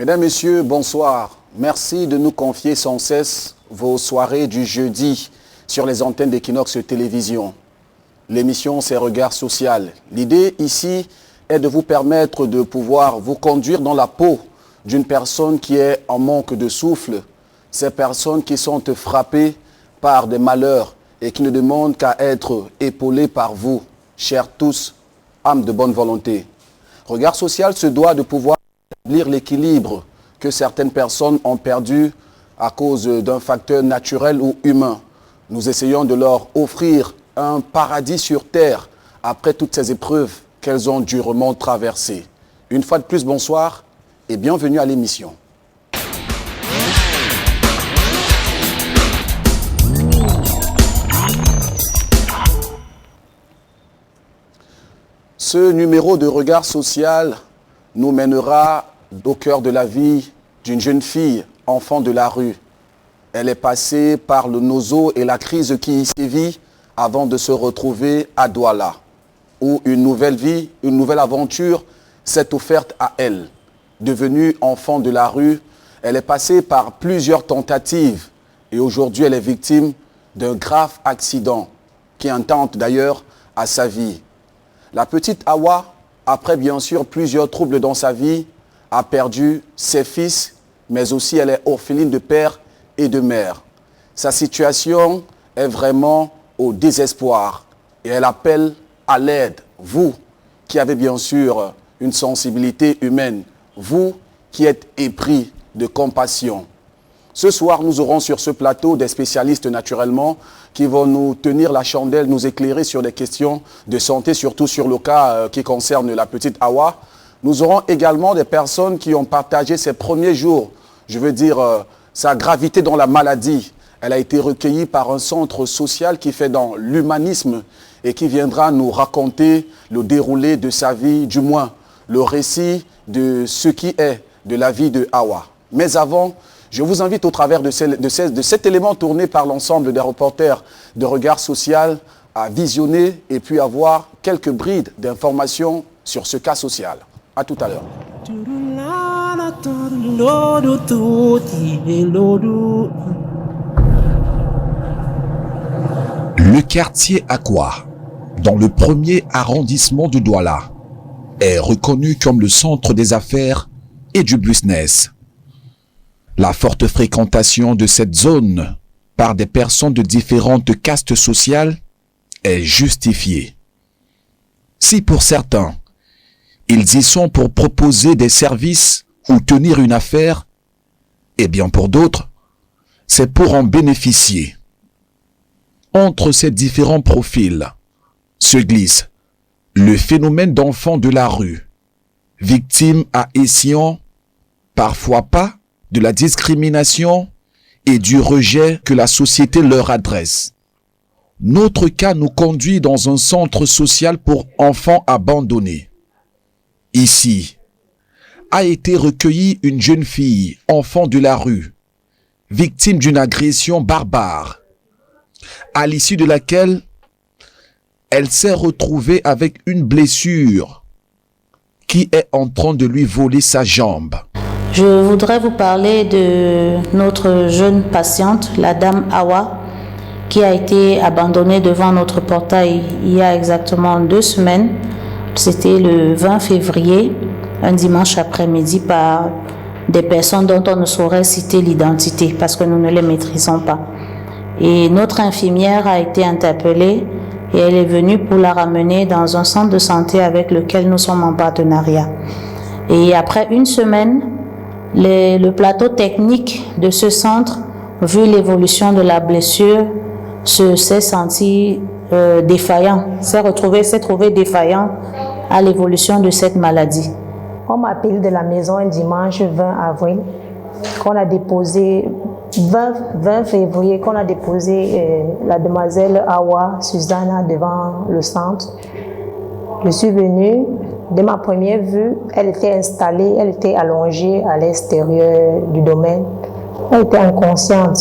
Mesdames, Messieurs, bonsoir. Merci de nous confier sans cesse vos soirées du jeudi sur les antennes d'Equinox Télévision. L'émission, c'est Regard Social. L'idée ici est de vous permettre de pouvoir vous conduire dans la peau d'une personne qui est en manque de souffle. Ces personnes qui sont frappées par des malheurs et qui ne demandent qu'à être épaulées par vous, chers tous, âmes de bonne volonté. Regard Social se doit de pouvoir établir l'équilibre que certaines personnes ont perdu à cause d'un facteur naturel ou humain. Nous essayons de leur offrir un paradis sur terre après toutes ces épreuves qu'elles ont durement traversées. Une fois de plus, bonsoir et bienvenue à l'émission. Ce numéro de Regard Social nous mènera au cœur de la vie d'une jeune fille, enfant de la rue. Elle est passée par le nozo et la crise qui y sévit avant de se retrouver à Douala, où une nouvelle vie, une nouvelle aventure s'est offerte à elle. Devenue enfant de la rue, elle est passée par plusieurs tentatives et aujourd'hui elle est victime d'un grave accident qui intente d'ailleurs à sa vie. La petite Awa, après bien sûr plusieurs troubles dans sa vie, a perdu ses fils, mais aussi elle est orpheline de père et de mère. Sa situation est vraiment au désespoir et elle appelle à l'aide, vous qui avez bien sûr une sensibilité humaine, vous qui êtes épris de compassion. Ce soir, nous aurons sur ce plateau des spécialistes naturellement qui vont nous tenir la chandelle, nous éclairer sur des questions de santé, surtout sur le cas qui concerne la petite Awa. Nous aurons également des personnes qui ont partagé ses premiers jours, je veux dire sa gravité dans la maladie. Elle a été recueillie par un centre social qui fait dans l'humanisme et qui viendra nous raconter le déroulé de sa vie, du moins le récit de ce qui est de la vie de Awa. Mais avant, je vous invite au travers de cet élément tourné par l'ensemble des reporters de Regard Social à visionner et puis avoir quelques brides d'informations sur ce cas social. À tout à l'heure. Le quartier Akwa, dans le premier arrondissement de Douala, est reconnu comme le centre des affaires et du business. La forte fréquentation de cette zone par des personnes de différentes castes sociales est justifiée. Si pour certains, ils y sont pour proposer des services ou tenir une affaire, eh bien pour d'autres, c'est pour en bénéficier. Entre ces différents profils se glisse le phénomène d'enfants de la rue, victimes à escient, parfois pas, de la discrimination et du rejet que la société leur adresse. Notre cas nous conduit dans un centre social pour enfants abandonnés. Ici, a été recueillie une jeune fille, enfant de la rue, victime d'une agression barbare, à l'issue de laquelle elle s'est retrouvée avec une blessure qui est en train de lui voler sa jambe. Je voudrais vous parler de notre jeune patiente, la dame Awa, qui a été abandonnée devant notre portail il y a exactement 2 semaines. C'était le 20 février, un dimanche après-midi, par des personnes dont on ne saurait citer l'identité parce que nous ne les maîtrisons pas. Et notre infirmière a été interpellée et elle est venue pour la ramener dans un centre de santé avec lequel nous sommes en partenariat. Et après 1 semaine, le plateau technique de ce centre, vu l'évolution de la blessure, s'est senti défaillant, s'est trouvé défaillant à l'évolution de cette maladie. On m'appelle de la maison un dimanche 20 avril, qu'on a déposé 20 février, qu'on a déposé la demoiselle Awa Susanna devant le centre. Je suis venue, de ma première vue, elle était installée, elle était allongée à l'extérieur du domaine. Elle était inconsciente.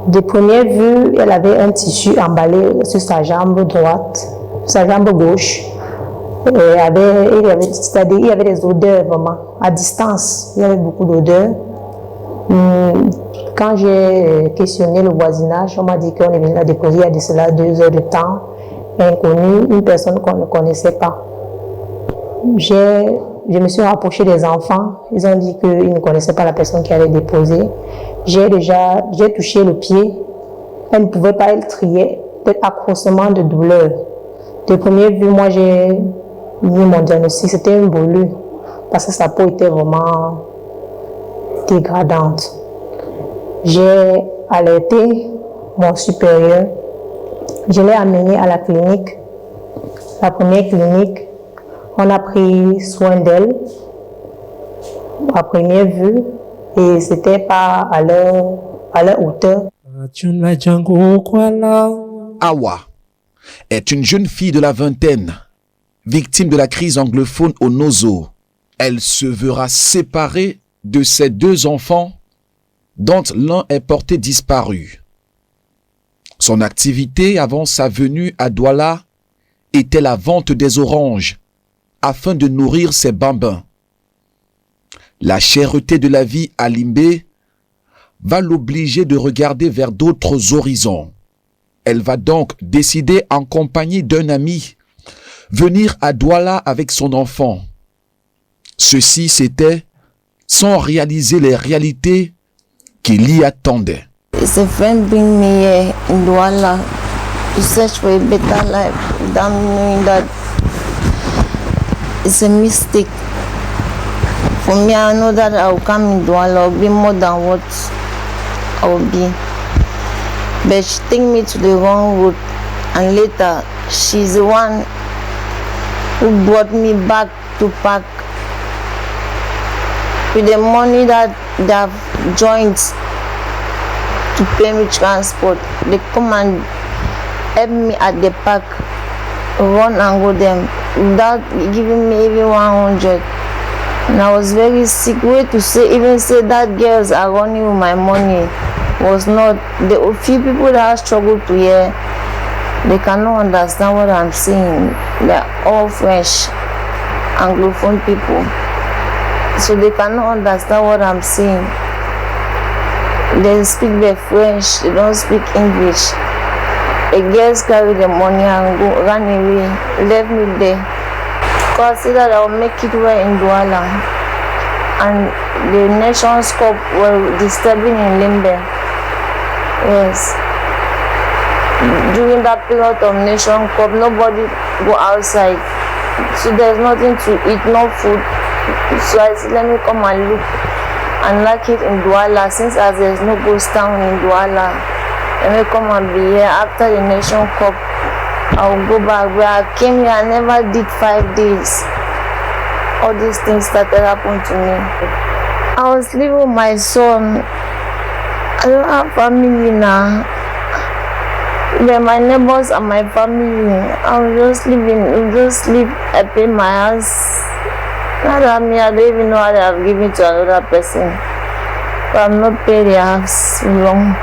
De première vue, elle avait un tissu emballé sur sa jambe droite, sa jambe gauche. C'est-à-dire, il y avait des odeurs vraiment, à distance, il y avait beaucoup d'odeurs. Quand j'ai questionné le voisinage, on m'a dit qu'on est venu la déposer il y a de cela 2 heures de temps, inconnue, une personne qu'on ne connaissait pas. Je me suis rapprochée des enfants, ils ont dit qu'ils ne connaissaient pas la personne qui avait déposé. J'ai touché le pied, elle ne pouvait pas, elle triait, peut-être accroissement de douleur. De première vue, moi j'ai mis mon diagnostic, c'était une brûlure, parce que sa peau était vraiment dégradante. J'ai alerté mon supérieur, je l'ai amené à la clinique, la première clinique. On a pris soin d'elle à première vue et c'était pas à leur hauteur. Awa est une jeune fille de la vingtaine, victime de la crise anglophone au Nozo. Elle se verra séparée de ses 2 enfants dont l'un est porté disparu. Son activité avant sa venue à Douala était la vente des oranges afin de nourrir ses bambins. La cherté de la vie à Limbé va l'obliger de regarder vers d'autres horizons. Elle va donc décider, en compagnie d'un ami, venir à Douala avec son enfant. Ceci, c'était sans réaliser les réalités qui l'y attendaient. It's a friend bring me here in Douala to search for a better life without knowing that it's a mistake. For me, I know that I will come in Douala, I'll be more than what I will be. But she take me to the wrong route, and later she's the one who brought me back to Park with the money that they have joined to pay me transport. They come and help me at the park, run and go them without giving me even 100. And I was very sick. Way to say, even say that girls are running with my money was not. The few people that struggle to hear, they cannot understand what I'm saying. They're all French, Anglophone people, so they cannot understand what I'm saying. They speak the French, they don't speak English. The girls carry the money and go run away, left me there. Because I said that I will make it well in Douala. And the Nations Cup were disturbing in Limbe. Yes. During that period of Nation Cup, nobody go outside. So there's nothing to eat, no food. So I said, let me come and look and like it in Douala, since as there's no ghost town in Douala. Let me come and be here. After the Nation Cup, I will go back. Where I came here, I never did 5 days. All these things started happening to me. I was living with my son. I don't have family now. But my neighbors and my family, I'm just living, just sleep, I pay my house. Not that me, I don't even know how they have given to another person. But I'm not paid the house long.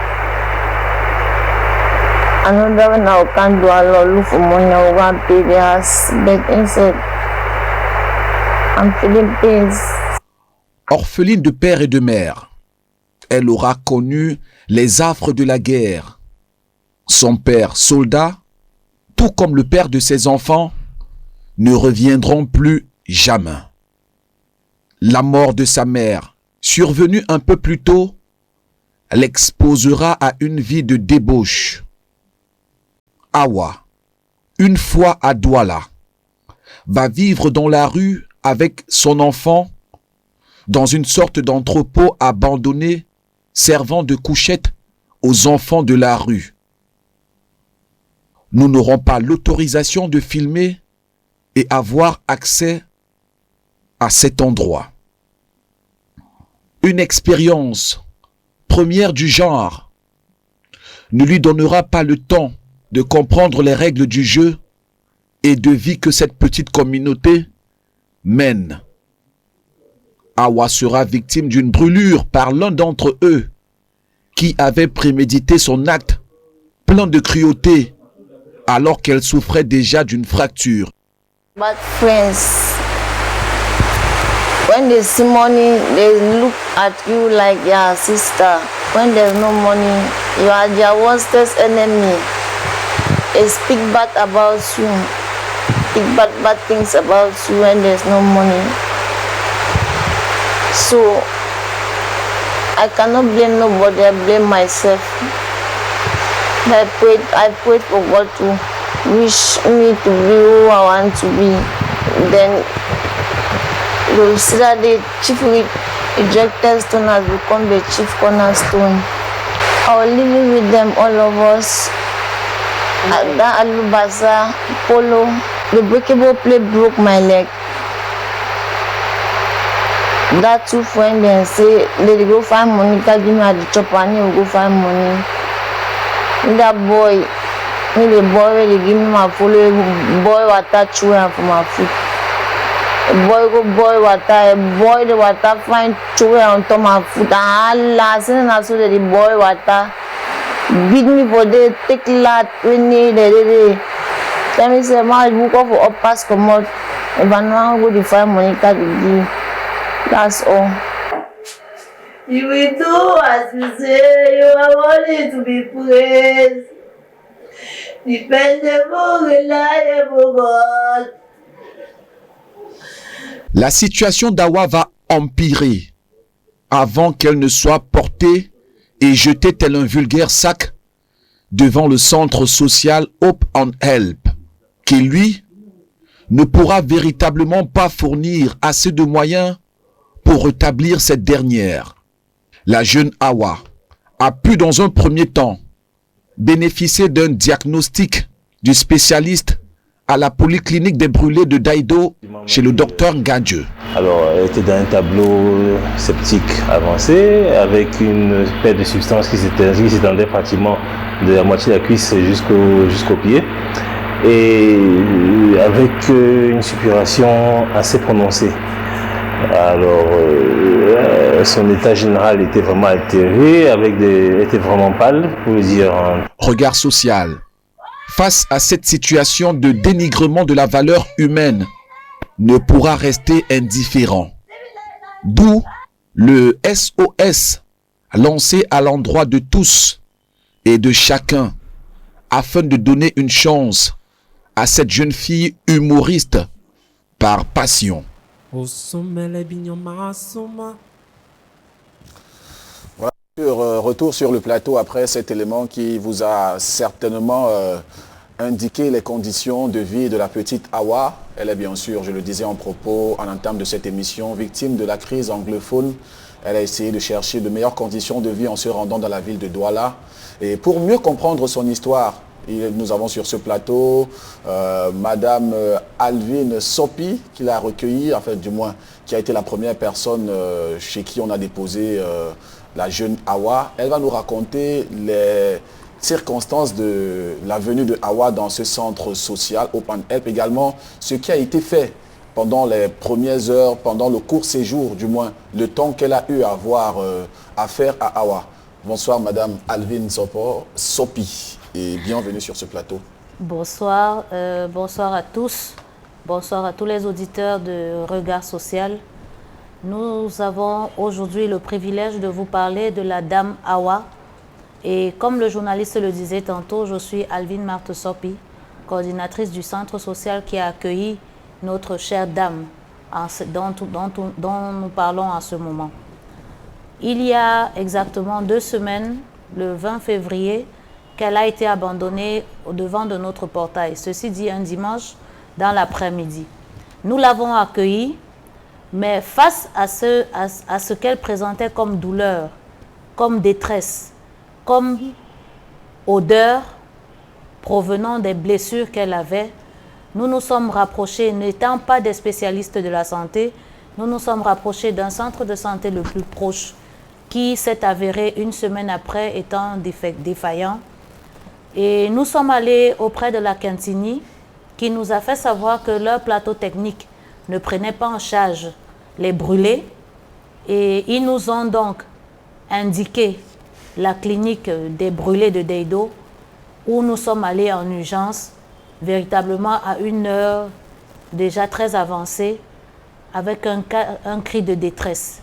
Another one I can't do a lot, look for money, I will go and pay the house. But instead, I'm feeling pains. Orpheline de père et de mère, elle aura connu les affres de la guerre. Son père, soldat, tout comme le père de ses enfants, ne reviendront plus jamais. La mort de sa mère, survenue un peu plus tôt, l'exposera à une vie de débauche. Awa, une fois à Douala, va vivre dans la rue avec son enfant dans une sorte d'entrepôt abandonné servant de couchette aux enfants de la rue. Nous n'aurons pas l'autorisation de filmer et avoir accès à cet endroit. Une expérience première du genre ne lui donnera pas le temps de comprendre les règles du jeu et de vie que cette petite communauté mène. Awa sera victime d'une brûlure par l'un d'entre eux qui avait prémédité son acte plein de cruauté alors qu'elle souffrait déjà d'une fracture. But friends, when they see money, they look at you like your sister. When there's no money, you are their worstest enemy. They speak bad about you, speak bad things about you when there's no money. So I cannot blame nobody, I blame myself. I prayed for God to wish me to be who I want to be. Then you'll see that the chief ejected stone has become the chief cornerstone. I was living with them, all of us. That Alubasa, Polo, the breakable plate broke my leg. That two friends then say, they go find money, give me at the chopper and he'll go find money. That boy, the boy they give me my follow, boy water chewing for my foot. Boy go boy water, boy the water find chewing on top my foot. And last and I saw the boy water beat me for the take lot when they tell me say my book of up pass come out. If I know go to find money to give. That's all. You will do as we say, you are worthy to be praised. Dependable, reliable God. La situation d'Awa va empirer avant qu'elle ne soit portée et jetée tel un vulgaire sac devant le centre social Hope and Help, qui lui ne pourra véritablement pas fournir assez de moyens pour rétablir cette dernière. La jeune Awa a pu dans un premier temps bénéficier d'un diagnostic du spécialiste à la polyclinique des brûlés de Daido chez le docteur Ngadje. Alors, elle était dans un tableau septique avancé avec une paire de substances qui s'étendait pratiquement de la moitié de la cuisse jusqu'au pied et avec une suppuration assez prononcée. Alors, son état général était vraiment altéré, était vraiment pâle, pour le dire. Regard social. Face à cette situation de dénigrement de la valeur humaine, ne pourra rester indifférent. D'où le SOS lancé à l'endroit de tous et de chacun afin de donner une chance à cette jeune fille humoriste par passion. Retour sur le plateau après cet élément qui vous a certainement indiqué les conditions de vie de la petite Awa. Elle est bien sûr, je le disais en propos, en entame de cette émission, victime de la crise anglophone. Elle a essayé de chercher de meilleures conditions de vie en se rendant dans la ville de Douala. Et pour mieux comprendre son histoire, nous avons sur ce plateau Madame Alvin Sopi qui l'a recueillie, en fait du moins, qui a été la première personne chez qui on a déposé la jeune Awa. Elle va nous raconter les circonstances de la venue de Awa dans ce centre social, Open Help, également ce qui a été fait pendant les premières heures, pendant le court séjour, du moins, le temps qu'elle a eu à avoir affaire à Awa. Bonsoir Madame Alvin Sopi et bienvenue sur ce plateau. Bonsoir, bonsoir à tous, bonsoir à tous les auditeurs de Regard Social. Nous avons aujourd'hui le privilège de vous parler de la dame Awa. Et comme le journaliste le disait tantôt, je suis Alvin Marthe Sopi, coordinatrice du centre social qui a accueilli notre chère dame dont nous parlons en ce moment. Il y a exactement 2 semaines, le 20 février, qu'elle a été abandonnée au-devant de notre portail. Ceci dit, un dimanche dans l'après-midi. Nous l'avons accueillie, mais face à ce qu'elle présentait comme douleur, comme détresse, comme odeur provenant des blessures qu'elle avait, nous nous sommes rapprochés, n'étant pas des spécialistes de la santé, nous nous sommes rapprochés d'un centre de santé le plus proche qui s'est avéré 1 semaine après étant défaillant. Et nous sommes allés auprès de la Quintini qui nous a fait savoir que leur plateau technique ne prenait pas en charge les brûlés et ils nous ont donc indiqué la clinique des brûlés de Daido où nous sommes allés en urgence, véritablement à 1 heure déjà très avancé, avec un cri de détresse.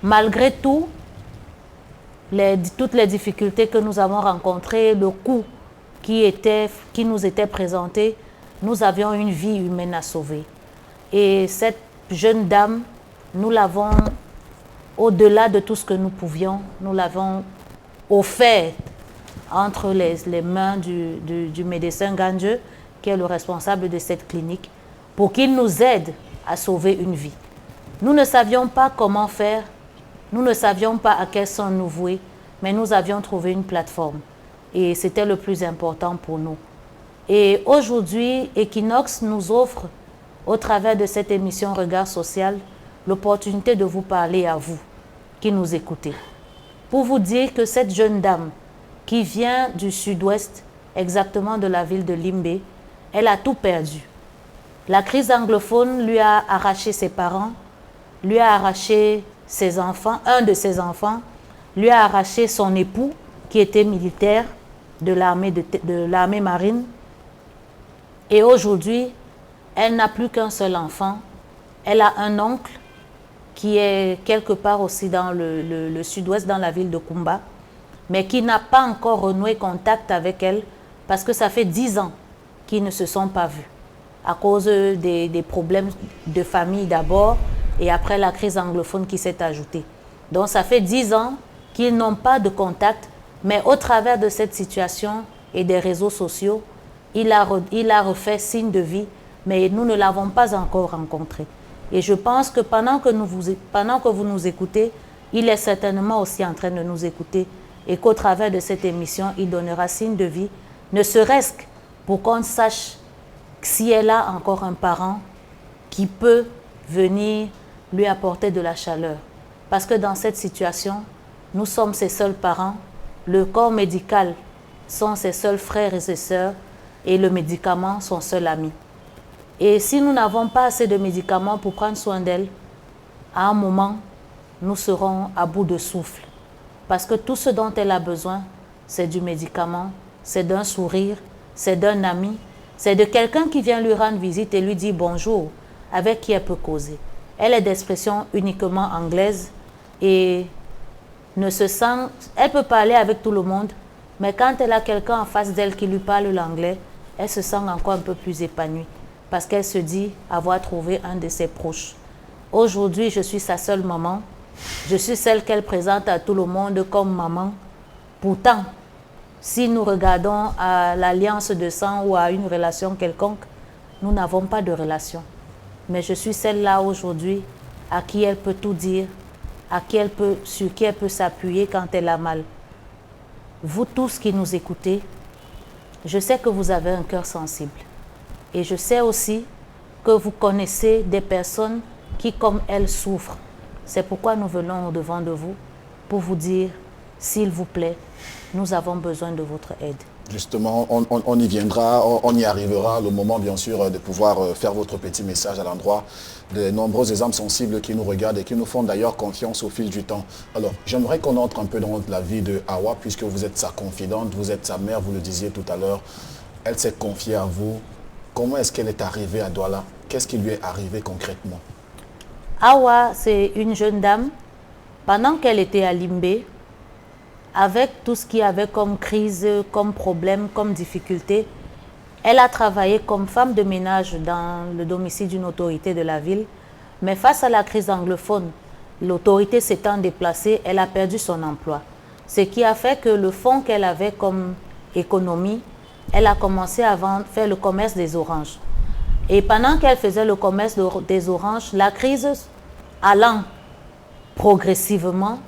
Malgré tout, toutes les difficultés que nous avons rencontrées, le coût qui nous était présenté, nous avions une vie humaine à sauver. Et cette jeune dame, nous l'avons, au-delà de tout ce que nous pouvions, nous l'avons offert entre les mains du médecin Gandieu, qui est le responsable de cette clinique, pour qu'il nous aide à sauver une vie. Nous ne savions pas comment faire, nous ne savions pas à quel sens nous vouer, mais nous avions trouvé une plateforme. Et c'était le plus important pour nous. Et aujourd'hui, Equinox nous offre, au travers de cette émission Regard Social, l'opportunité de vous parler à vous, qui nous écoutez. Pour vous dire que cette jeune dame, qui vient du sud-ouest, exactement de la ville de Limbé, elle a tout perdu. La crise anglophone lui a arraché ses parents, lui a arraché ses enfants, un de ses enfants, lui a arraché son époux, qui était militaire de l'armée marine. Et aujourd'hui, elle n'a plus qu'un seul enfant. Elle a un oncle qui est quelque part aussi dans le sud-ouest, dans la ville de Kumba, mais qui n'a pas encore renoué contact avec elle parce que ça fait 10 ans qu'ils ne se sont pas vus à cause des problèmes de famille d'abord et après la crise anglophone qui s'est ajoutée. Donc ça fait 10 ans qu'ils n'ont pas de contact, mais au travers de cette situation et des réseaux sociaux, il a refait signe de vie, mais nous ne l'avons pas encore rencontré. Et je pense que pendant que vous nous écoutez, il est certainement aussi en train de nous écouter et qu'au travers de cette émission, il donnera signe de vie, ne serait-ce que pour qu'on sache si elle a encore un parent qui peut venir lui apporter de la chaleur. Parce que dans cette situation, nous sommes ses seuls parents, le corps médical sont ses seuls frères et ses sœurs et le médicament son seul ami. Et si nous n'avons pas assez de médicaments pour prendre soin d'elle, à un moment, nous serons à bout de souffle. Parce que tout ce dont elle a besoin, c'est du médicament, c'est d'un sourire, c'est d'un ami, c'est de quelqu'un qui vient lui rendre visite et lui dit bonjour, avec qui elle peut causer. Elle est d'expression uniquement anglaise et ne se sent... Elle peut parler avec tout le monde, mais quand elle a quelqu'un en face d'elle qui lui parle l'anglais, elle se sent encore un peu plus épanouie parce qu'elle se dit avoir trouvé un de ses proches. Aujourd'hui, je suis sa seule maman. Je suis celle qu'elle présente à tout le monde comme maman. Pourtant, si nous regardons à l'alliance de sang ou à une relation quelconque, nous n'avons pas de relation. Mais je suis celle-là aujourd'hui à qui elle peut tout dire, sur qui elle peut s'appuyer quand elle a mal. Vous tous qui nous écoutez, je sais que vous avez un cœur sensible. Et je sais aussi que vous connaissez des personnes qui, comme elles, souffrent. C'est pourquoi nous venons au-devant de vous pour vous dire, s'il vous plaît, nous avons besoin de votre aide. Justement, on y viendra, on y arrivera, le moment bien sûr de pouvoir faire votre petit message à l'endroit des nombreux exemples sensibles qui nous regardent et qui nous font d'ailleurs confiance au fil du temps. Alors, j'aimerais qu'on entre un peu dans la vie de Hawa, puisque vous êtes sa confidente, vous êtes sa mère, vous le disiez tout à l'heure. Elle s'est confiée à vous. Comment est-ce qu'elle est arrivée à Douala? Qu'est-ce qui lui est arrivé concrètement? Hawa, c'est une jeune dame, pendant qu'elle était à Limbé, avec tout ce qu'il y avait comme crise, comme problème, comme difficulté, elle a travaillé comme femme de ménage dans le domicile d'une autorité de la ville. Mais face à la crise anglophone, l'autorité s'étant déplacée, elle a perdu son emploi. Ce qui a fait que le fonds qu'elle avait comme économie, elle a commencé à faire le commerce des oranges. Et pendant qu'elle faisait le commerce des oranges, la crise allant progressivement,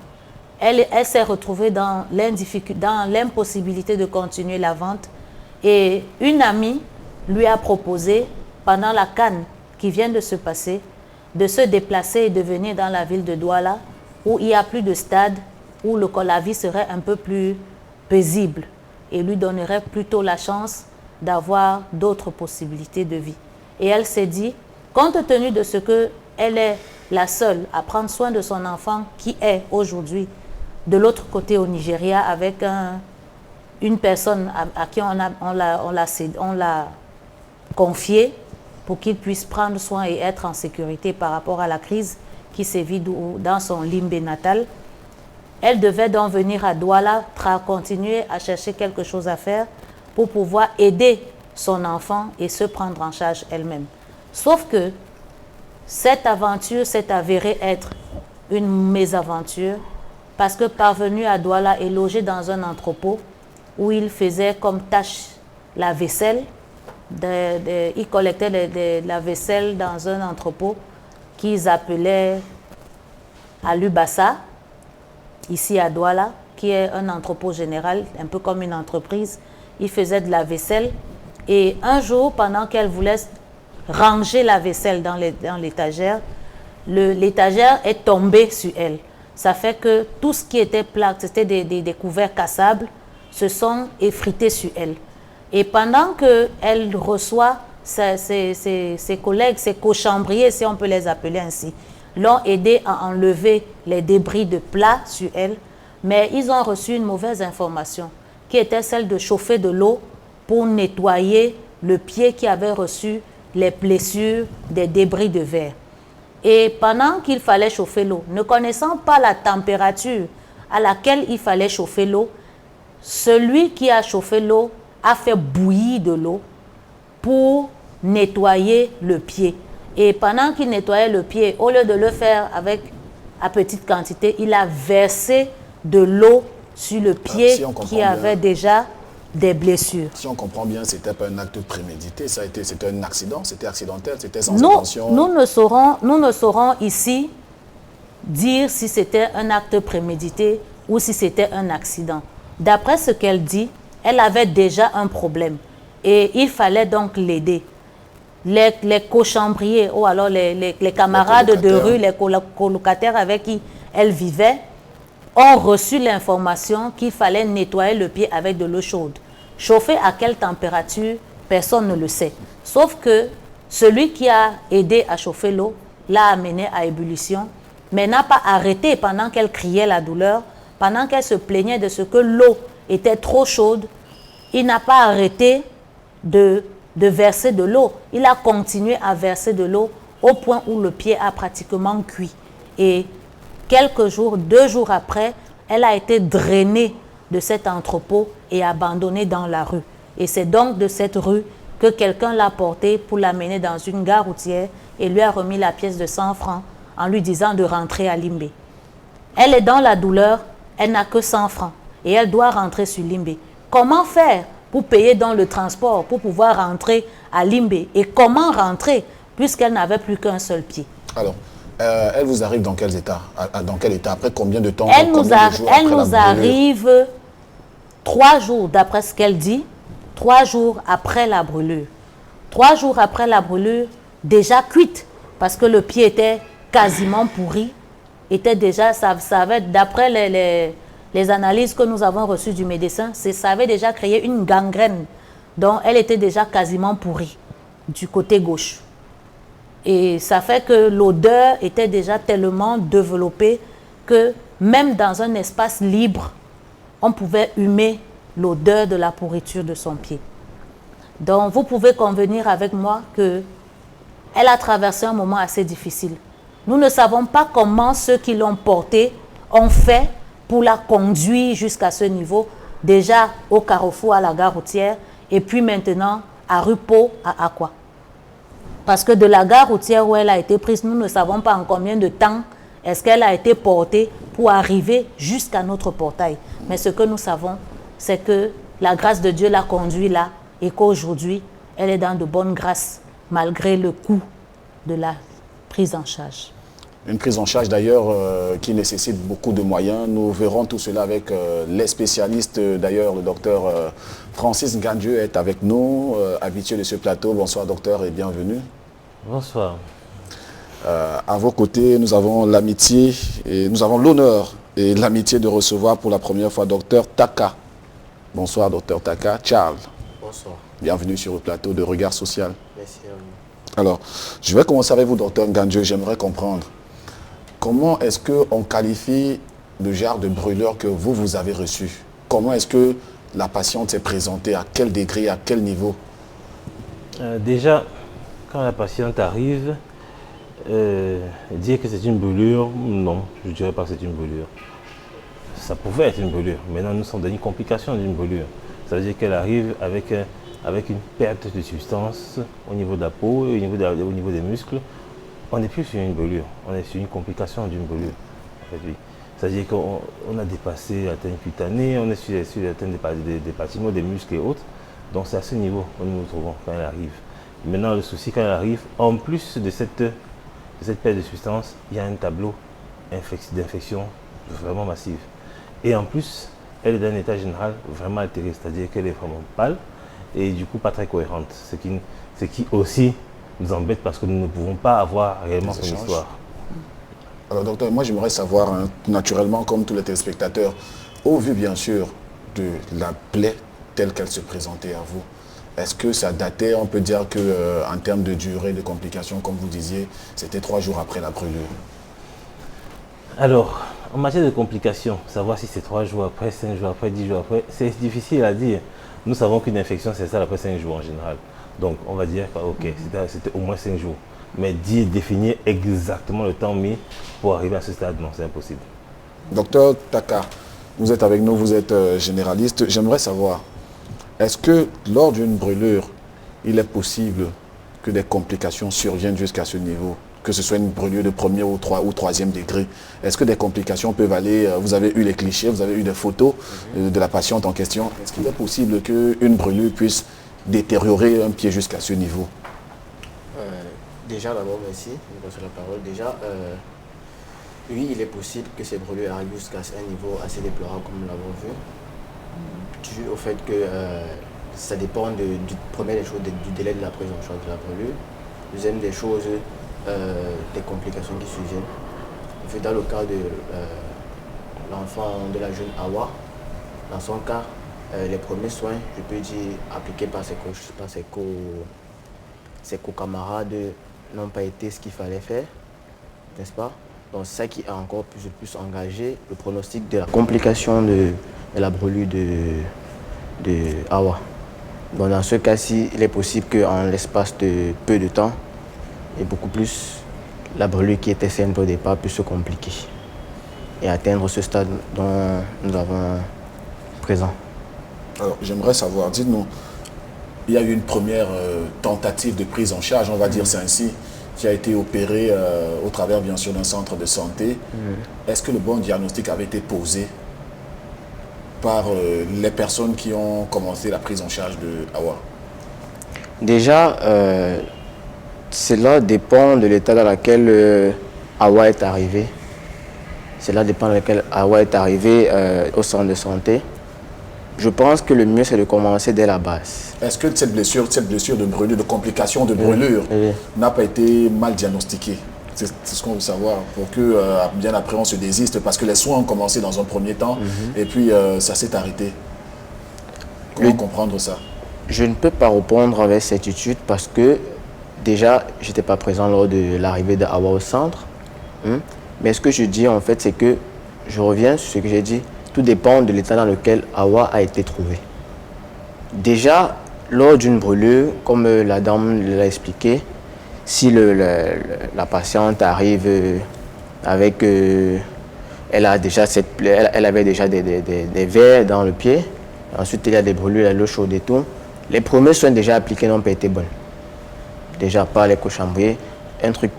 elle s'est retrouvée dans l'impossibilité de continuer la vente. Et une amie lui a proposé, pendant la CAN qui vient de se passer, de se déplacer et de venir dans la ville de Douala, où il n'y a plus de stade, où la vie serait un peu plus paisible et lui donnerait plutôt la chance d'avoir d'autres possibilités de vie. Et elle s'est dit, compte tenu de ce qu'elle est la seule à prendre soin de son enfant qui est aujourd'hui de l'autre côté au Nigeria avec une personne à qui on l'a confié, pour qu'il puisse prendre soin et être en sécurité par rapport à la crise qui sévit dans son Limbe natal. Elle devait donc venir à Douala, continuer à chercher quelque chose à faire pour pouvoir aider son enfant et se prendre en charge elle-même. Sauf que cette aventure s'est avérée être une mésaventure parce que parvenu à Douala et logé dans un entrepôt où il faisait comme tâche la vaisselle, il collectait la vaisselle dans un entrepôt qu'ils appelaient Alubassa, ici à Douala, qui est un entrepôt général, un peu comme une entreprise. Il faisait de la vaisselle et un jour, pendant qu'elle voulait ranger la vaisselle dans l'étagère, l'étagère est tombée sur elle. Ça fait que tout ce qui était plaque, c'était des couverts cassables, se sont effrités sur elle. Et pendant qu'elle reçoit ses collègues, ses cochambriers, si on peut les appeler ainsi, l'ont aidé à enlever les débris de plats sur elle, mais ils ont reçu une mauvaise information, qui était celle de chauffer de l'eau pour nettoyer le pied qui avait reçu les blessures des débris de verre. Et pendant qu'il fallait chauffer l'eau, ne connaissant pas la température à laquelle il fallait chauffer l'eau, celui qui a chauffé l'eau a fait bouillir de l'eau pour nettoyer le pied. Et pendant qu'il nettoyait le pied, au lieu de le faire à petite quantité, il a versé de l'eau sur le pied qui avait déjà des blessures. Si on comprend bien, ce n'était pas un acte prémédité, c'était un accident, c'était accidentel, c'était sans intention. Nous ne saurons ici dire si c'était un acte prémédité ou si c'était un accident. D'après ce qu'elle dit, elle avait déjà un problème et il fallait donc l'aider. Les cochambriers ou alors les camarades de rue, les colocataires avec qui elle vivait, ont reçu l'information qu'il fallait nettoyer le pied avec de l'eau chaude. Chauffer à quelle température, personne ne le sait. Sauf que celui qui a aidé à chauffer l'eau l'a amenée à ébullition, mais n'a pas arrêté pendant qu'elle criait la douleur, pendant qu'elle se plaignait de ce que l'eau était trop chaude. Il n'a pas arrêté de verser de l'eau. Il a continué à verser de l'eau au point où le pied a pratiquement cuit. Et quelques jours, 2 jours après, elle a été drainée de cet entrepôt et abandonnée dans la rue. Et c'est donc de cette rue que quelqu'un l'a portée pour l'amener dans une gare routière et lui a remis la pièce de 100 francs en lui disant de rentrer à Limbe. Elle est dans la douleur, elle n'a que 100 francs et elle doit rentrer sur Limbe. Comment faire pour payer dans le transport, pour pouvoir rentrer à Limbe? Et comment rentrer puisqu'elle n'avait plus qu'un seul pied? Alors, elle vous arrive dans quel état? Dans quel état? Après combien de temps? Elle nous arrive 3 jours, d'après ce qu'elle dit, 3 jours après la brûlure. 3 jours après la brûlure, déjà cuite, parce que le pied était quasiment pourri, était déjà, ça avait, d'après les analyses que nous avons reçues du médecin, ça avait déjà créé une gangrène, donc elle était déjà quasiment pourrie du côté gauche. Et ça fait que l'odeur était déjà tellement développée que même dans un espace libre, on pouvait humer l'odeur de la pourriture de son pied. Donc vous pouvez convenir avec moi qu'elle a traversé un moment assez difficile. Nous ne savons pas comment ceux qui l'ont portée ont fait pour la conduire jusqu'à ce niveau, déjà au carrefour à la gare routière et puis maintenant à rue Pau à Aqua. Parce que de la gare routière où elle a été prise, nous ne savons pas en combien de temps est-ce qu'elle a été portée pour arriver jusqu'à notre portail. Mais ce que nous savons, c'est que la grâce de Dieu l'a conduit là et qu'aujourd'hui, elle est dans de bonnes grâces malgré le coût de la prise en charge. Une prise en charge d'ailleurs qui nécessite beaucoup de moyens. Nous verrons tout cela avec les spécialistes. D'ailleurs, le docteur Francis Ngandieu est avec nous, habitué de ce plateau. Bonsoir docteur et bienvenue. Bonsoir. À vos côtés, nous avons l'amitié et nous avons l'honneur et l'amitié de recevoir pour la première fois docteur Taka. Bonsoir docteur Taka. Charles. Bonsoir. Bienvenue sur le plateau de Regard Social. Merci à vous. Alors, je vais commencer avec vous docteur Ngandieu. J'aimerais comprendre comment est-ce qu'on qualifie le genre de brûleur que vous avez reçu? Comment est-ce que la patiente s'est présentée? À quel degré? À quel niveau? Déjà, quand la patiente arrive, dire que c'est une brûlure, non, je ne dirais pas que c'est une brûlure. Ça pouvait être une brûlure. Maintenant, nous sommes dans une complication d'une brûlure. Ça veut dire qu'elle arrive avec une perte de substance au niveau de la peau, au niveau des muscles. On n'est plus sur une brûlure, on est sur une complication d'une brûlure. En fait, oui. C'est-à-dire qu'on a dépassé l'atteinte cutanée, on est sur l'atteinte des bâtiments, des muscles et autres. Donc c'est à ce niveau que nous nous trouvons quand elle arrive. Maintenant, le souci quand elle arrive, en plus de cette perte de substance, il y a un tableau d'infection vraiment massive. Et en plus, elle est dans un état général vraiment altéré, c'est-à-dire qu'elle est vraiment pâle et du coup pas très cohérente. Ce qui aussi nous embête parce que nous ne pouvons pas avoir réellement son histoire. Alors docteur, moi j'aimerais savoir, hein, naturellement comme tous les téléspectateurs, au vu bien sûr de la plaie telle qu'elle se présentait à vous, est-ce que ça datait, on peut dire qu'en termes de durée, de complications, comme vous disiez, c'était 3 jours après la brûlure? Alors, en matière de complications, savoir si c'est 3 jours après, 5 jours après, 10 jours après, c'est difficile à dire. Nous savons qu'une infection s'installe après 5 jours en général. Donc on va dire que ok, c'était au moins 5 jours. Mais définir exactement le temps mis pour arriver à ce stade, non, c'est impossible. Docteur Taka, vous êtes avec nous, vous êtes généraliste. J'aimerais savoir, est-ce que lors d'une brûlure, il est possible que des complications surviennent jusqu'à ce niveau? Que ce soit une brûlure de premier ou troisième degré. Est-ce que des complications peuvent aller, vous avez eu les clichés, vous avez eu des photos de la patiente en question. Est-ce qu'il est possible qu'une brûlure puisse détériorer un pied jusqu'à ce niveau? Déjà, d'abord, merci de passer la parole. Déjà, oui, il est possible que ces brûlures arrivent jusqu'à un niveau assez déplorable, comme nous l'avons vu, dû au fait que ça dépend première des choses, du délai de la prise en charge de la brûlure. Deuxième des choses, des complications qui surviennent. Dans le cas de l'enfant de la jeune Awa, dans son cas, les premiers soins, je peux dire, appliqués par ses co-camarades n'ont pas été ce qu'il fallait faire, n'est-ce pas? Donc c'est ça qui a encore plus engagé le pronostic de la complication de la brûlure de Awa. Donc dans ce cas-ci, il est possible qu'en l'espace de peu de temps, et beaucoup plus, la brûlure qui était simple au départ puisse se compliquer et atteindre ce stade dont nous avons présent. Alors j'aimerais savoir, dites-nous, il y a eu une première tentative de prise en charge, on va dire c'est ainsi, qui a été opérée au travers bien sûr d'un centre de santé. Est-ce que le bon diagnostic avait été posé par les personnes qui ont commencé la prise en charge de Awa? Déjà, cela dépend de l'état dans lequel Awa est arrivé. Cela dépend de lequel Awa est arrivé au centre de santé. Je pense que le mieux, c'est de commencer dès la base. Est-ce que cette blessure de brûlure, de complication de brûlure, n'a pas été mal diagnostiquée? C'est ce qu'on veut savoir, pour que bien après on se désiste, parce que les soins ont commencé dans un premier temps, et puis ça s'est arrêté. Comment comprendre ça? Je ne peux pas répondre avec certitude, parce que déjà, je n'étais pas présent lors de l'arrivée d'Awa au centre. Mais ce que je dis, en fait, c'est que, je reviens sur ce que j'ai dit, tout dépend de l'état dans lequel Awa a été trouvé. Déjà, lors d'une brûlure, comme la dame l'a expliqué, si la patiente arrive avec... elle avait déjà des vers dans le pied, ensuite il y a des brûlures à l'eau chaude et tout. Les premiers soins déjà appliqués n'ont pas été bons. Déjà par les cochambriers, un truc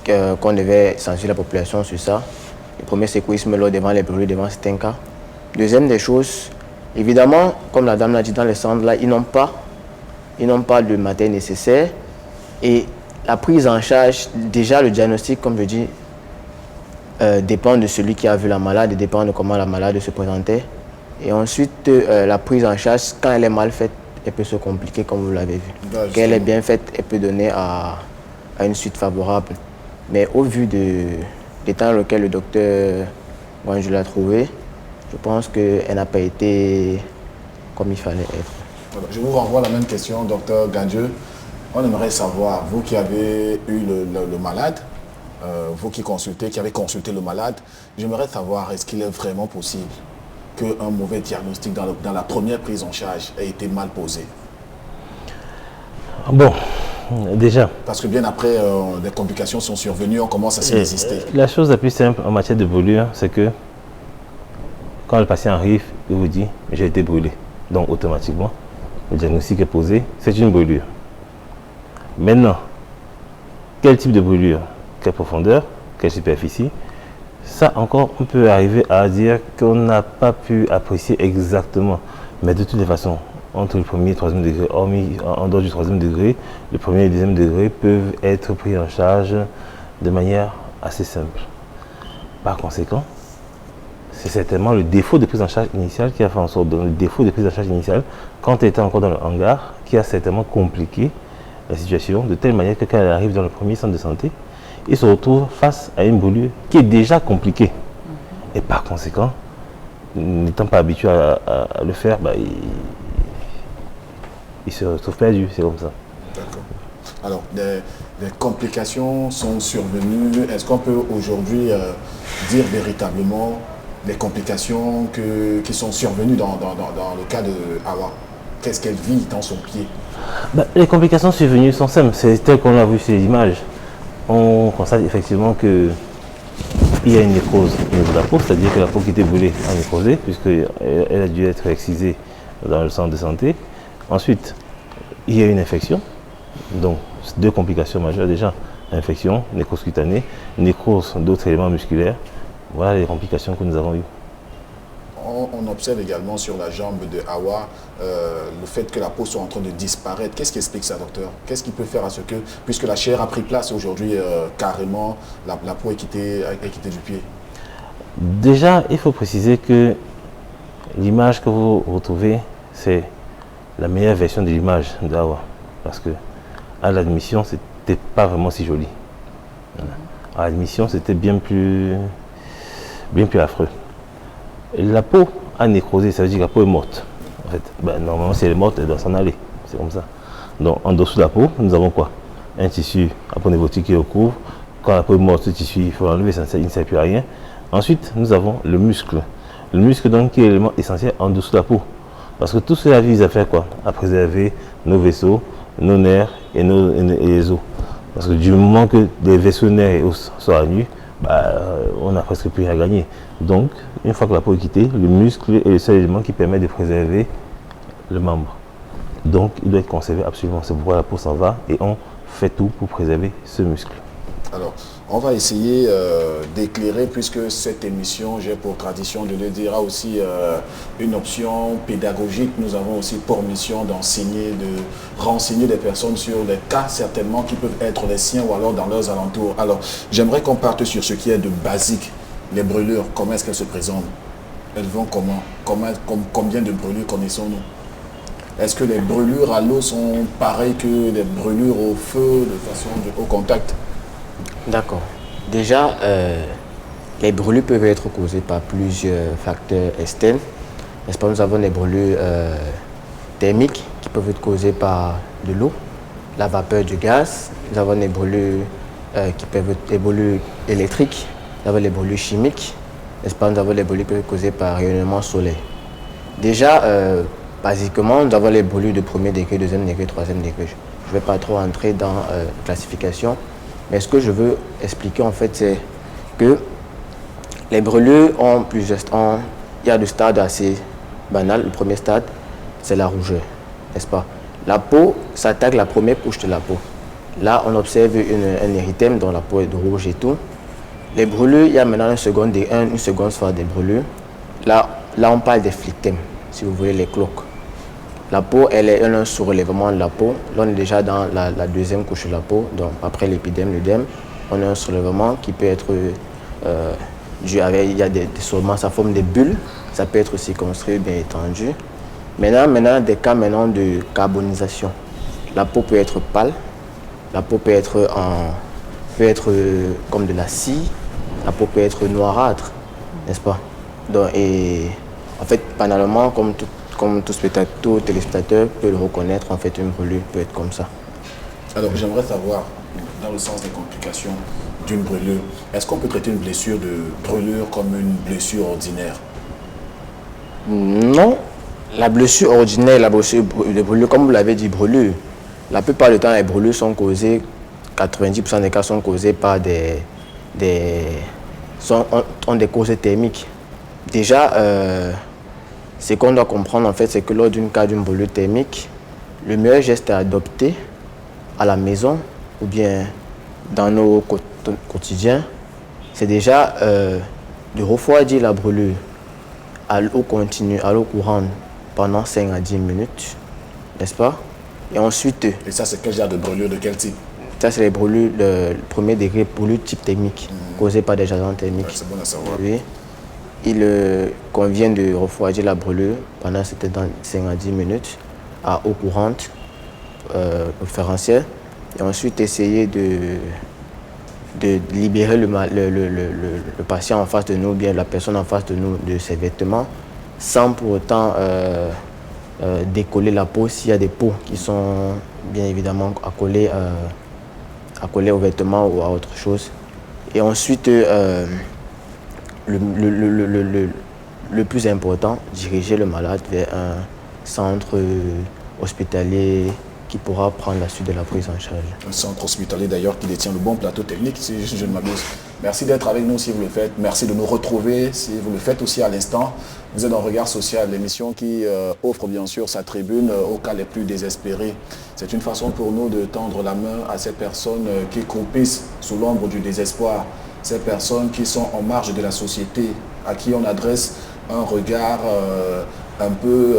qu'on devait sensibiliser la population sur ça. Le premier sécurisme lors devant les brûlures, devant certains cas. Deuxième des choses, évidemment, comme la dame l'a dit dans les centres, là, ils n'ont pas le matériel nécessaire. Et la prise en charge, déjà le diagnostic, comme je dis, dépend de celui qui a vu la malade et dépend de comment la malade se présentait. Et ensuite, la prise en charge, quand elle est mal faite, elle peut se compliquer, comme vous l'avez vu. Quand elle est bien faite, elle peut donner à une suite favorable. Mais au vu de l'état dans lequel le docteur Wanju l'a trouvé, je pense qu'elle n'a pas été comme il fallait être. Alors, je vous renvoie la même question, docteur Gandieu. On aimerait savoir, vous qui avez eu le malade, vous qui avez consulté le malade, j'aimerais savoir, est-ce qu'il est vraiment possible qu'un mauvais diagnostic dans la première prise en charge ait été mal posé? Bon, Déjà. Parce que bien après, des complications sont survenues, on commence à s'y résister. La chose la plus simple en matière de brûlure, c'est que quand le patient arrive, il vous dit « j'ai été brûlé ». Donc automatiquement, le diagnostic est posé, c'est une brûlure. Maintenant, quel type de brûlure, quelle profondeur, quelle superficie, ça encore, on peut arriver à dire qu'on n'a pas pu apprécier exactement. Mais de toutes les façons, entre le premier et le troisième degré, en dehors du troisième degré, le premier et le deuxième degré peuvent être pris en charge de manière assez simple. Par conséquent, c'est certainement le défaut de prise en charge initiale qui a fait en sorte, le défaut de prise en charge initiale, quand elle était encore dans le hangar, qui a certainement compliqué la situation de telle manière que quand elle arrive dans le premier centre de santé, il se retrouve face à une brûlure qui est déjà compliquée. Et par conséquent, n'étant pas habitué à le faire, il se retrouve perdu, c'est comme ça. D'accord. Alors, des complications sont survenues. Est-ce qu'on peut aujourd'hui dire véritablement les complications qui sont survenues dans le cas de Hawa? Qu'est-ce qu'elle vit dans son pied? Les complications survenues sont simples, c'est tel qu'on l'a vu sur les images. On constate effectivement qu'il y a une nécrose au niveau de la peau, c'est-à-dire que la peau qui était brûlée a nécrosé, puisqu'elle a dû être excisée dans le centre de santé. Ensuite, il y a une infection, donc deux complications majeures déjà, infection, nécrose cutanée, nécrose d'autres éléments musculaires. Voilà les complications que nous avons eues. On observe également sur la jambe de Hawa le fait que la peau soit en train de disparaître. Qu'est-ce qui explique ça, docteur? Qu'est-ce qui peut faire à ce que, puisque la chair a pris place aujourd'hui, carrément, la peau est quittée du pied? Déjà, il faut préciser que l'image que vous retrouvez, c'est la meilleure version de l'image d'Hawa. Parce que à l'admission, c'était pas vraiment si joli. Voilà. À l'admission, c'était bien plus affreux. La peau a nécrosé, ça veut dire que la peau est morte. En fait, normalement, si elle est morte, elle doit s'en aller. C'est comme ça. Donc, en dessous de la peau, nous avons quoi? Un tissu aponeurotique qui recouvre. Quand la peau est morte, ce tissu, il faut l'enlever, il ne sert plus à rien. Ensuite, nous avons le muscle. Le muscle, donc, qui est l'élément essentiel en dessous de la peau. Parce que tout cela vise à faire quoi? À préserver nos vaisseaux, nos nerfs et les os. Parce que du moment que les vaisseaux, nerfs et os sont à nu, on n'a presque plus rien à gagner. Donc, une fois que la peau est quittée, le muscle est le seul élément qui permet de préserver le membre. Donc, il doit être conservé absolument. C'est pourquoi la peau s'en va et on fait tout pour préserver ce muscle. Alors, on va essayer d'éclairer, puisque cette émission, j'ai pour tradition de le dire, a aussi une option pédagogique. Nous avons aussi pour mission d'enseigner, de renseigner des personnes sur des cas certainement qui peuvent être les siens ou alors dans leurs alentours. Alors, j'aimerais qu'on parte sur ce qui est de basique. Les brûlures, comment est-ce qu'elles se présentent? Elles vont comment? Combien de brûlures connaissons-nous? Est-ce que les brûlures à l'eau sont pareilles que les brûlures au feu, de façon au contact? D'accord. Déjà, les brûlures peuvent être causées par plusieurs facteurs externes. N'est-ce pas? Nous avons des brûlures thermiques qui peuvent être causées par de l'eau, la vapeur du gaz. Nous avons des brûlures qui peuvent être des brûlures électriques. Nous avons les brûlures chimiques. N'est-ce pas? Nous avons les brûlures qui peuvent être causées par rayonnement solaire. Déjà, basiquement, nous avons les brûlures de premier degré, deuxième degré, troisième degré. Je ne vais pas trop entrer dans la classification. Mais ce que je veux expliquer en fait, c'est que les brûlures ont plusieurs stades. Il y a des stades assez banals. Le premier stade, c'est la rougeur, n'est-ce pas? La peau s'attaque à la première couche de la peau. Là, on observe un érythème dont la peau est rouge et tout. Les brûlures, il y a maintenant une seconde phase des brûlures. Là, on parle des phlyctèmes, si vous voulez, les cloques. La peau, elle est un surélèvement de la peau. Là, on est déjà dans la deuxième couche de la peau. Donc, après l'épiderme, l'œdème, on a un surélèvement qui peut être dû avec, il y a des soulèvements, ça forme des bulles. Ça peut être circonscrit, bien étendu. Maintenant, des cas de carbonisation. La peau peut être pâle. La peau peut être comme de la scie. La peau peut être noirâtre, n'est-ce pas? Donc, et en fait, banalement, comme tout téléspectateur peut le reconnaître, en fait, une brûlure peut être comme ça. Alors, j'aimerais savoir, dans le sens des complications d'une brûlure, est-ce qu'on peut traiter une blessure de brûlure comme une blessure ordinaire? Non. La blessure ordinaire, la blessure de brûlure, comme vous l'avez dit, brûlure, La plupart du temps, les brûlures sont causées, 90% des cas sont causés par ont des causes thermiques. Déjà, ce qu'on doit comprendre en fait, c'est que lors d'un cas d'une brûlure thermique, le meilleur geste à adopter à la maison ou bien dans nos quotidiens, c'est déjà de refroidir la brûlure à l'eau continue, à l'eau courante pendant 5 à 10 minutes, n'est-ce pas? Et ensuite... Et ça, c'est quel genre de brûlure, de quel type? Ça, c'est les brûlures, le premier degré, brûlure type thermique, causées par des agents thermiques. Ouais, c'est bon à savoir. Oui. Il convient de refroidir la brûlure pendant 5 à 10 minutes à eau courante, préférentielle, et ensuite essayer de libérer le patient en face de nous, ou bien la personne en face de nous, de ses vêtements, sans pour autant décoller la peau s'il y a des peaux qui sont bien évidemment accolées aux vêtements ou à autre chose. Et ensuite, le plus important, diriger le malade vers un centre hospitalier qui pourra prendre la suite de la prise en charge. Un centre hospitalier d'ailleurs qui détient le bon plateau technique, si je ne m'abuse. Merci d'être avec nous si vous le faites. Merci de nous retrouver si vous le faites aussi à l'instant. Vous êtes dans Regard Social, l'émission qui offre bien sûr sa tribune aux cas les plus désespérés. C'est une façon pour nous de tendre la main à ces personnes qui croupissent sous l'ombre du désespoir. Ces personnes qui sont en marge de la société, à qui on adresse un regard un peu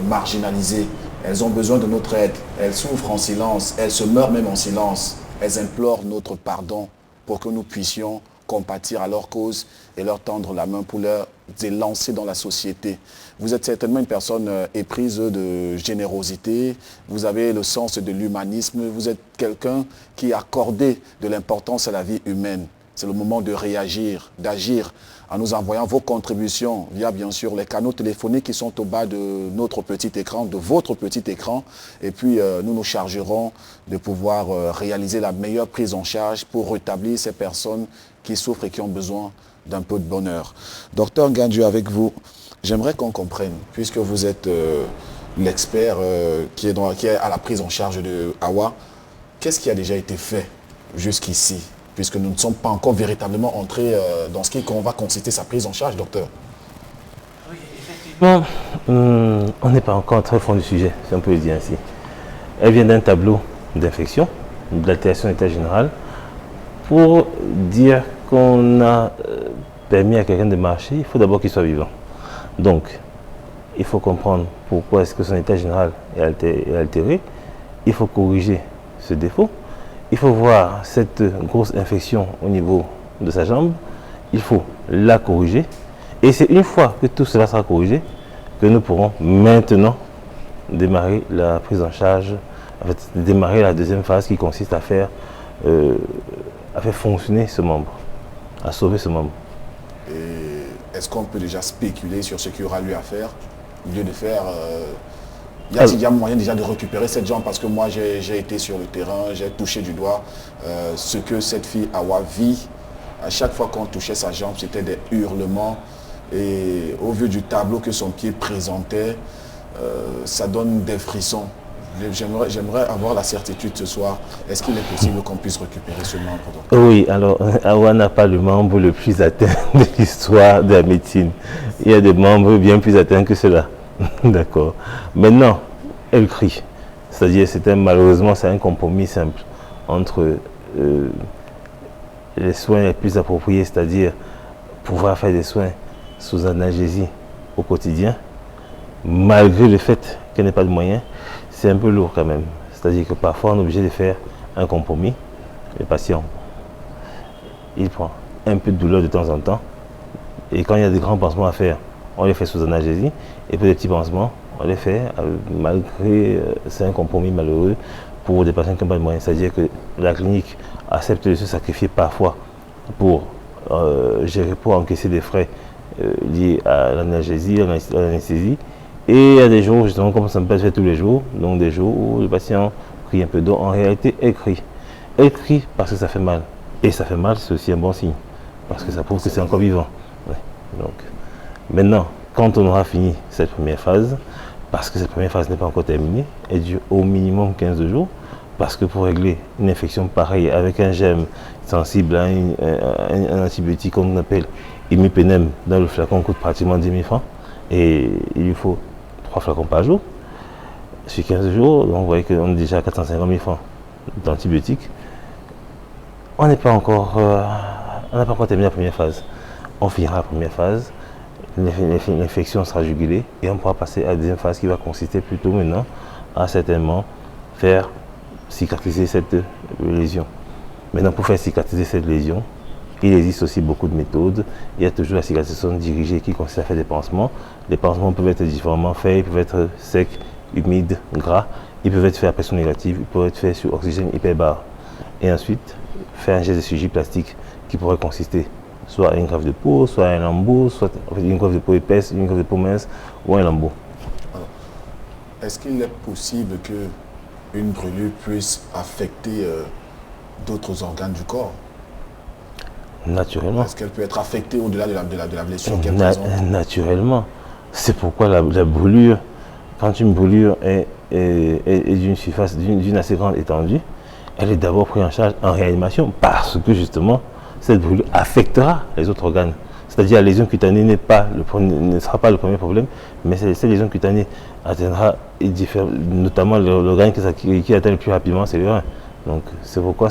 marginalisé. Elles ont besoin de notre aide, elles souffrent en silence, elles se meurent même en silence. Elles implorent notre pardon pour que nous puissions compatir à leur cause et leur tendre la main pour les lancer dans la société. Vous êtes certainement une personne éprise de générosité, vous avez le sens de l'humanisme, vous êtes quelqu'un qui accorde de l'importance à la vie humaine. C'est le moment de réagir, d'agir en nous envoyant vos contributions via bien sûr les canaux téléphoniques qui sont au bas de notre petit écran, de votre petit écran. Et puis nous nous chargerons de pouvoir réaliser la meilleure prise en charge pour rétablir ces personnes qui souffrent et qui ont besoin d'un peu de bonheur. Docteur Ngandu, avec vous, j'aimerais qu'on comprenne, puisque vous êtes l'expert qui est à la prise en charge de Awa, qu'est-ce qui a déjà été fait jusqu'ici ? Puisque nous ne sommes pas encore véritablement entrés dans ce qu'on va constituer sa prise en charge, docteur. Oui, effectivement, on n'est pas encore très fond du sujet, si on peut le dire ainsi. Elle vient d'un tableau d'infection, d'altération d'état général, pour dire qu'on a permis à quelqu'un de marcher, il faut d'abord qu'il soit vivant. Donc, il faut comprendre pourquoi est-ce que son état général est altéré, il faut corriger ce défaut. Il faut voir cette grosse infection au niveau de sa jambe, il faut la corriger. Et c'est une fois que tout cela sera corrigé que nous pourrons maintenant démarrer la prise en charge, en fait, démarrer la deuxième phase qui consiste à faire fonctionner ce membre, à sauver ce membre. Et est-ce qu'on peut déjà spéculer sur ce qu'il y aura lieu à faire, au lieu de faire... Il y a moyen déjà de récupérer cette jambe parce que moi j'ai été sur le terrain, j'ai touché du doigt ce que cette fille Awa vit. À chaque fois qu'on touchait sa jambe, c'était des hurlements. Et au vu du tableau que son pied présentait, ça donne des frissons. J'aimerais avoir la certitude ce soir. Est-ce qu'il est possible qu'on puisse récupérer ce membre? Oui, alors Awa n'a pas le membre le plus atteint de l'histoire de la médecine. Il y a des membres bien plus atteints que cela. D'accord. Maintenant, elle crie. C'est-à-dire, malheureusement, c'est un compromis simple entre les soins les plus appropriés, c'est-à-dire pouvoir faire des soins sous analgésie au quotidien, malgré le fait qu'elle n'ait pas de moyens, c'est un peu lourd quand même. C'est-à-dire que parfois, on est obligé de faire un compromis. Le patient, il prend un peu de douleur de temps en temps, et quand il y a des grands pansements à faire, on les fait sous analgésie, et pour les petits pansements, on les fait malgré, c'est un compromis malheureux pour des patients qui n'ont pas de moyens. C'est-à-dire que la clinique accepte de se sacrifier parfois pour encaisser des frais liés à l'analgésie, à l'anesthésie. Et il y a des jours, justement, comme ça ne peut pas se faire tous les jours, donc des jours où le patient crie un peu. Donc en réalité, elle crie. Elle crie parce que ça fait mal. Et ça fait mal, c'est aussi un bon signe, parce que ça prouve que c'est encore vivant. Ouais. Donc, maintenant, quand on aura fini cette première phase, parce que cette première phase n'est pas encore terminée, elle dure au minimum 15 jours, Parce que pour régler une infection pareille avec un germe sensible à un antibiotique qu'on appelle imipenem dans le flacon coûte pratiquement 10 000 francs. Et il lui faut 3 flacons par jour. Sur 15 jours, on voit qu'on est déjà à 450 000 francs d'antibiotiques. On n'a pas encore terminé la première phase. On finira la première phase, l'infection sera jugulée et on pourra passer à la deuxième phase qui va consister plutôt maintenant à certainement faire cicatriser cette lésion. Maintenant, pour faire cicatriser cette lésion, il existe aussi beaucoup de méthodes. Il y a toujours la cicatrisation dirigée qui consiste à faire des pansements. Les pansements peuvent être différemment faits, ils peuvent être secs, humides, gras. Ils peuvent être faits à pression négative, ils peuvent être faits sur oxygène hyperbare. Et ensuite, faire un geste de chirurgie plastique qui pourrait consister soit à une greffe de peau, soit à un lambeau, soit une greffe de peau épaisse, une greffe de peau mince ou un lambeau. Est-ce qu'il est possible qu'une brûlure puisse affecter d'autres organes du corps? Naturellement. Est-ce qu'elle peut être affectée au-delà de la blessure qu'elle présente? Naturellement. C'est pourquoi la brûlure, quand une brûlure est d'une surface, d'une assez grande étendue, elle est d'abord prise en charge en réanimation parce que justement, cette brûlure affectera les autres organes. C'est-à-dire la lésion cutanée ne sera pas le premier problème, mais cette lésion cutanée atteindra notamment l'organe qui atteint le plus rapidement, c'est le rein. Donc c'est pourquoi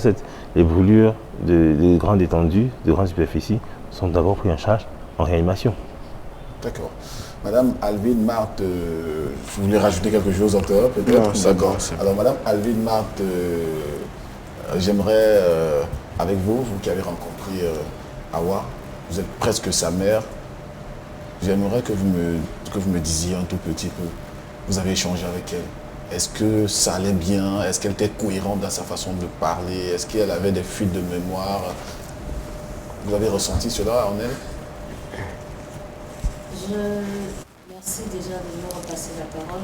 les brûlures de grande étendue, de grande superficie, sont d'abord prises en charge en réanimation. D'accord. Madame Alvine Marthe, vous voulez rajouter quelque chose, docteur, peut-être? D'accord. Alors, Madame Alvine Marthe, j'aimerais, avec vous qui avez rencontré Awa, vous êtes presque sa mère, j'aimerais que vous me disiez un tout petit peu, vous avez échangé avec elle. Est-ce que ça allait bien? Est-ce qu'elle était cohérente dans sa façon de parler? Est-ce qu'elle avait des fuites de mémoire? Vous avez ressenti cela en elle? Merci déjà de me repasser la parole.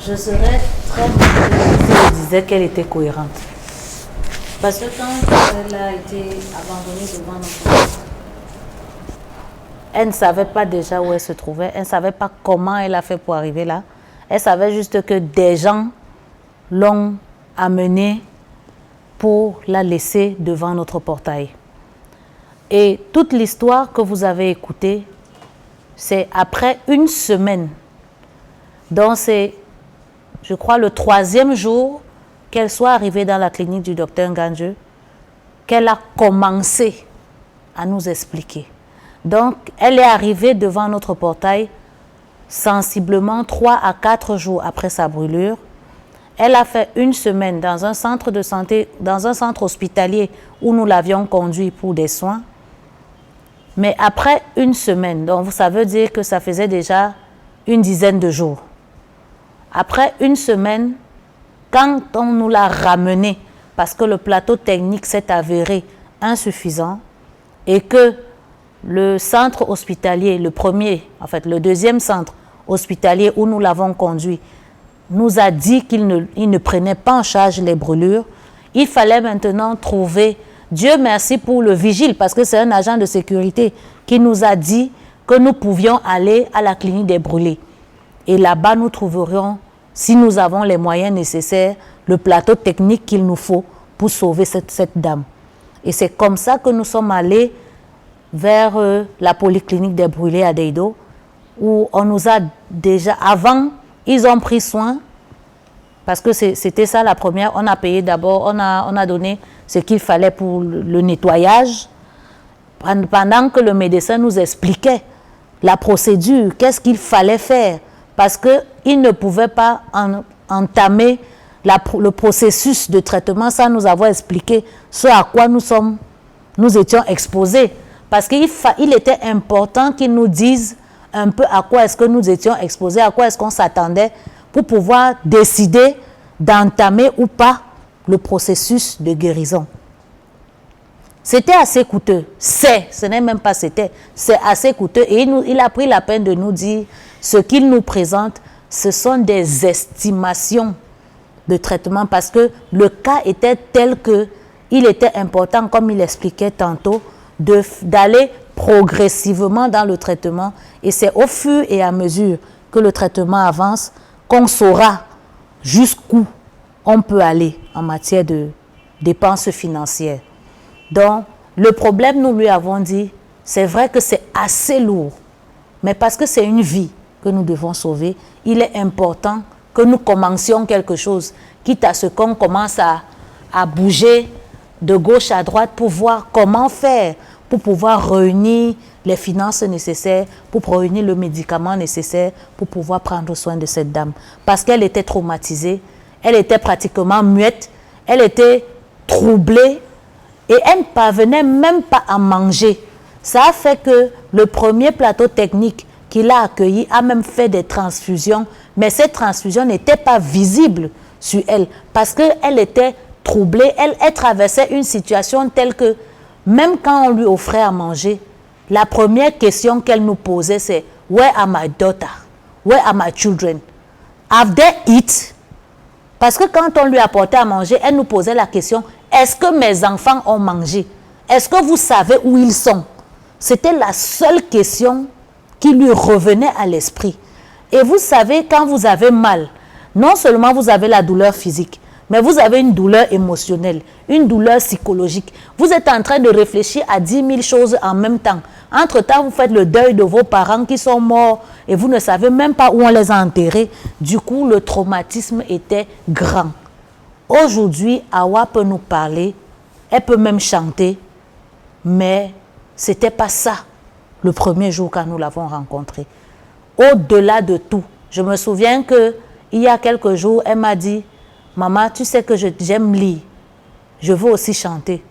Je serais très contente si elle disait qu'elle était cohérente. Parce que quand elle a été abandonnée devant notre porte, elle ne savait pas déjà où elle se trouvait, elle ne savait pas comment elle a fait pour arriver là. Elle savait juste que des gens l'ont amenée pour la laisser devant notre portail. Et toute l'histoire que vous avez écoutée, c'est après une semaine. Donc c'est, je crois, le 3e jour qu'elle soit arrivée dans la clinique du docteur Nganjeu, qu'elle a commencé à nous expliquer. Donc, elle est arrivée devant notre portail sensiblement 3 à 4 jours après sa brûlure. Elle a fait une semaine dans un centre de santé, dans un centre hospitalier où nous l'avions conduit pour des soins. Mais après une semaine, donc ça veut dire que ça faisait déjà une dizaine de jours. Après une semaine, quand on nous l'a ramenée, parce que le plateau technique s'est avéré insuffisant et que le centre hospitalier, le deuxième centre hospitalier où nous l'avons conduit, nous a dit qu'il ne prenait pas en charge les brûlures, il fallait maintenant trouver, Dieu merci pour le vigile, parce que c'est un agent de sécurité qui nous a dit que nous pouvions aller à la clinique des brûlés. Et là-bas, nous trouverions, si nous avons les moyens nécessaires, le plateau technique qu'il nous faut pour sauver cette dame. Et c'est comme ça que nous sommes allés vers la polyclinique des brûlés à Deido, où on nous a déjà, avant, ils ont pris soin, parce que c'était ça la première, on a payé d'abord, on a donné ce qu'il fallait pour le nettoyage, pendant que le médecin nous expliquait la procédure, qu'est-ce qu'il fallait faire, parce qu'il ne pouvait pas entamer le processus de traitement sans nous avoir expliqué ce à quoi nous étions exposés. Parce qu'il était important qu'ils nous disent un peu à quoi est-ce que nous étions exposés, à quoi est-ce qu'on s'attendait pour pouvoir décider d'entamer ou pas le processus de guérison. C'était assez coûteux. Ce n'est même pas c'était, c'est assez coûteux. Et il a pris la peine de nous dire ce qu'il nous présente, ce sont des estimations de traitement parce que le cas était tel qu'il était important, comme il expliquait tantôt, d'aller progressivement dans le traitement. Et c'est au fur et à mesure que le traitement avance qu'on saura jusqu'où on peut aller en matière de dépenses financières. Donc, le problème, nous lui avons dit, c'est vrai que c'est assez lourd, mais parce que c'est une vie que nous devons sauver, il est important que nous commencions quelque chose, quitte à ce qu'on commence à bouger de gauche à droite pour voir comment faire, pour pouvoir réunir les finances nécessaires, pour réunir le médicament nécessaire, pour pouvoir prendre soin de cette dame. Parce qu'elle était traumatisée, elle était pratiquement muette, elle était troublée et elle ne parvenait même pas à manger. Ça a fait que le premier plateau technique qu'il a accueilli a même fait des transfusions, mais ces transfusions n'étaient pas visibles sur elle parce qu'elle était troublée, elle traversait une situation telle que même quand on lui offrait à manger, la première question qu'elle nous posait c'est « Where are my daughter? Where are my children? Have they eat ?» Parce que quand on lui apportait à manger, elle nous posait la question « Est-ce que mes enfants ont mangé? Est-ce que vous savez où ils sont ?» C'était la seule question qui lui revenait à l'esprit. Et vous savez, quand vous avez mal, non seulement vous avez la douleur physique, mais vous avez une douleur émotionnelle, une douleur psychologique. Vous êtes en train de réfléchir à 10 000 choses en même temps. Entre-temps, vous faites le deuil de vos parents qui sont morts et vous ne savez même pas où on les a enterrés. Du coup, le traumatisme était grand. Aujourd'hui, Awa peut nous parler, elle peut même chanter, mais ce n'était pas ça le premier jour quand nous l'avons rencontrée. Au-delà de tout, je me souviens qu'il y a quelques jours, elle m'a dit « Maman, tu sais que j'aime lire, je veux aussi chanter.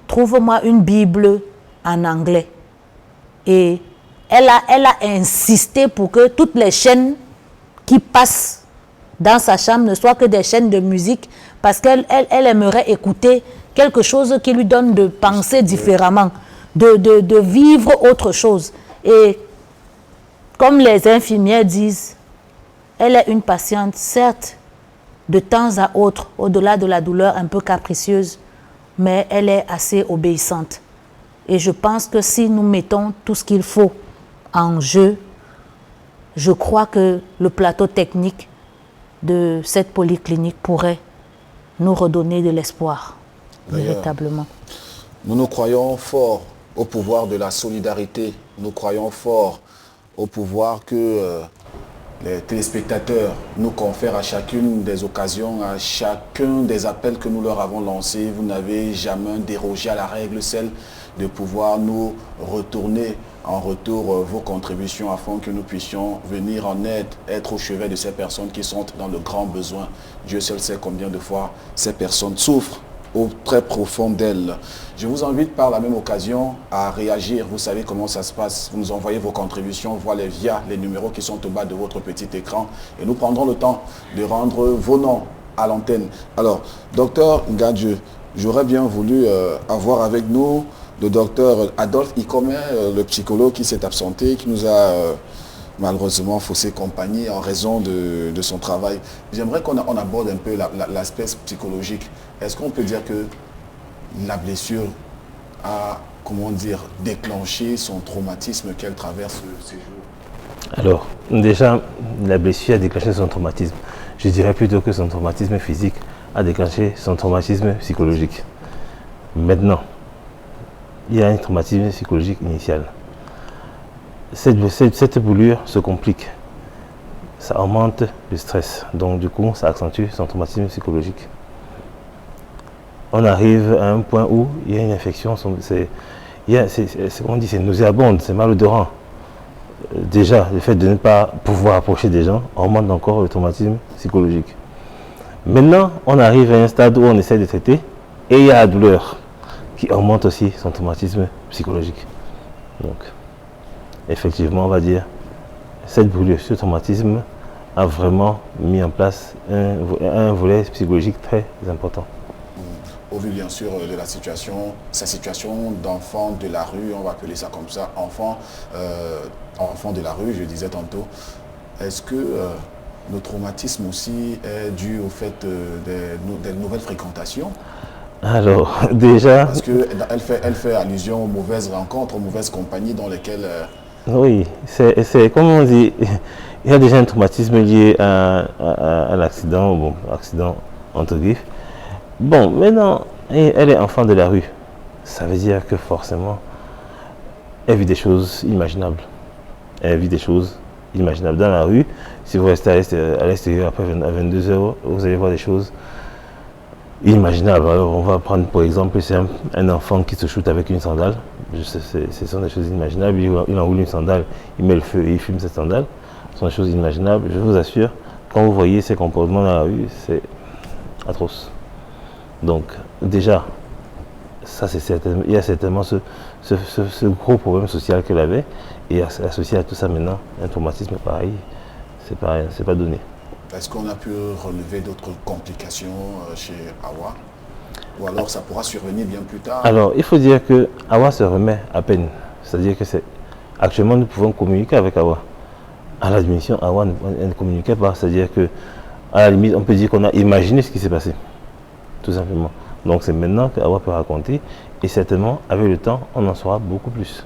Trouve-moi une Bible en anglais. » Et elle a insisté pour que toutes les chaînes qui passent dans sa chambre ne soient que des chaînes de musique parce qu'elle aimerait écouter quelque chose qui lui donne de penser différemment, de vivre autre chose. Et comme les infirmières disent, elle est une patiente, certes, de temps à autre, au-delà de la douleur un peu capricieuse, mais elle est assez obéissante. Et je pense que si nous mettons tout ce qu'il faut en jeu, je crois que le plateau technique de cette polyclinique pourrait nous redonner de l'espoir, véritablement. Nous croyons fort au pouvoir de la solidarité. Nous croyons fort au pouvoir que les téléspectateurs nous confèrent à chacune des occasions, à chacun des appels que nous leur avons lancés. Vous n'avez jamais dérogé à la règle, celle de pouvoir nous retourner en retour vos contributions afin que nous puissions venir en aide, être au chevet de ces personnes qui sont dans le grand besoin. Dieu seul sait combien de fois ces personnes souffrent au très profond d'elles. Je vous invite par la même occasion à réagir. Vous savez comment ça se passe. Vous nous envoyez vos contributions via les numéros qui sont au bas de votre petit écran et nous prendrons le temps de rendre vos noms à l'antenne. Alors, docteur Ngadjou, j'aurais bien voulu avoir avec nous le docteur Adolphe Ikome, le psychologue qui s'est absenté, qui nous a malheureusement faussé compagnie en raison de son travail. J'aimerais qu'on aborde un peu l'aspect psychologique. Est-ce qu'on peut dire que la blessure a, comment dire, déclenché son traumatisme qu'elle traverse ces jours? Alors, déjà, la blessure a déclenché son traumatisme. Je dirais plutôt que son traumatisme physique a déclenché son traumatisme psychologique. Maintenant, il y a un traumatisme psychologique initial. Cette brûlure se complique. Ça augmente le stress. Donc, du coup, ça accentue son traumatisme psychologique. On arrive à un point où il y a une infection. C'est nauséabond, c'est malodorant. Déjà, le fait de ne pas pouvoir approcher des gens augmente encore le traumatisme psychologique. Maintenant, on arrive à un stade où on essaie de traiter et il y a la douleur qui augmente aussi son traumatisme psychologique. Donc, effectivement, on va dire, cette brûlure, ce traumatisme a vraiment mis en place un volet psychologique très important. Au vu bien sûr de la situation, sa situation d'enfant de la rue, on va appeler ça comme ça, enfant de la rue, je disais tantôt, est-ce que le traumatisme aussi est dû au fait des nouvelles fréquentations? Alors, déjà... Parce qu'elle fait allusion aux mauvaises rencontres, aux mauvaises compagnies dans lesquelles... Oui, c'est comme on dit, il y a déjà un traumatisme lié à l'accident, bon, accident entre griffes. Bon, maintenant, elle est enfant de la rue. Ça veut dire que forcément, elle vit des choses inimaginables. Elle vit des choses inimaginables. Dans la rue, si vous restez à l'extérieur après à 22 h, vous allez voir des choses inimaginables. Alors, on va prendre pour exemple un enfant qui se shoot avec une sandale. Ce sont des choses inimaginables. Il enroule une sandale, il met le feu et il fume cette sandale. Ce sont des choses inimaginables. Je vous assure, quand vous voyez ces comportements dans la rue, c'est atroce. Donc, déjà, ça, il y a certainement ce gros problème social qu'elle avait. Et associé à tout ça maintenant, un traumatisme pareil, c'est pas donné. Est-ce qu'on a pu relever d'autres complications chez Awa? Ou alors ça pourra survenir bien plus tard? Alors, il faut dire que Awa se remet à peine. C'est-à-dire que actuellement, nous pouvons communiquer avec Awa. À l'admission, Awa ne communiquait pas. C'est-à-dire que, à la limite, on peut dire qu'on a imaginé ce qui s'est passé. Tout simplement. Donc, c'est maintenant qu'Awa peut raconter. Et certainement, avec le temps, on en saura beaucoup plus.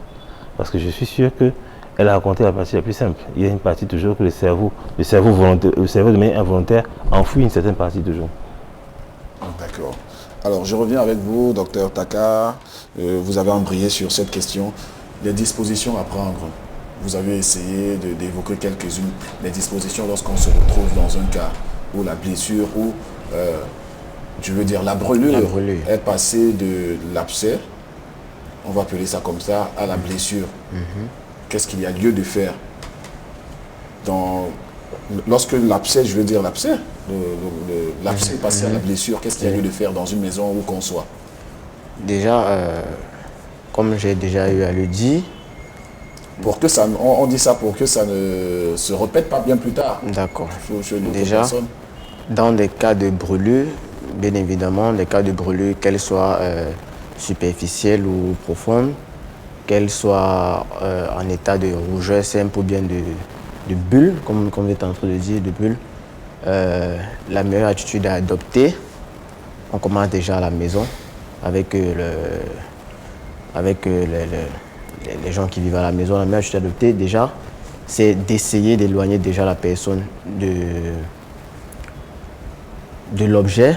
Parce que je suis sûr qu'elle a raconté la partie la plus simple. Il y a une partie toujours que le cerveau de manière involontaire enfouit une certaine partie toujours. D'accord. Alors je reviens avec vous, docteur Taka. Vous avez embrayé sur cette question. Les dispositions à prendre. Vous avez essayé d'évoquer quelques-unes. Les dispositions lorsqu'on se retrouve dans un cas où la blessure ou je veux dire la brûlure est passée de l'abcès, on va appeler ça comme ça, à la blessure. Qu'est-ce qu'il y a lieu de faire lorsque l'abcès, je veux dire l'abcès, l'abcès est passé à la blessure, qu'est-ce qu'il y a lieu de faire dans une maison où qu'on soit? Déjà, comme j'ai déjà eu à le dire, pour que ça, on dit ça pour que ça ne se répète pas bien plus tard. D'accord. Déjà, dans des cas de brûlure, bien évidemment, les cas de brûlure, qu'elles soient superficielles ou profondes, qu'elles soient en état de rougeur simple ou bien de bulle, comme vous êtes en train de dire, de bulle, la meilleure attitude à adopter, on commence déjà à la maison avec les gens qui vivent à la maison. La meilleure attitude à adopter déjà, c'est d'essayer d'éloigner déjà la personne de l'objet,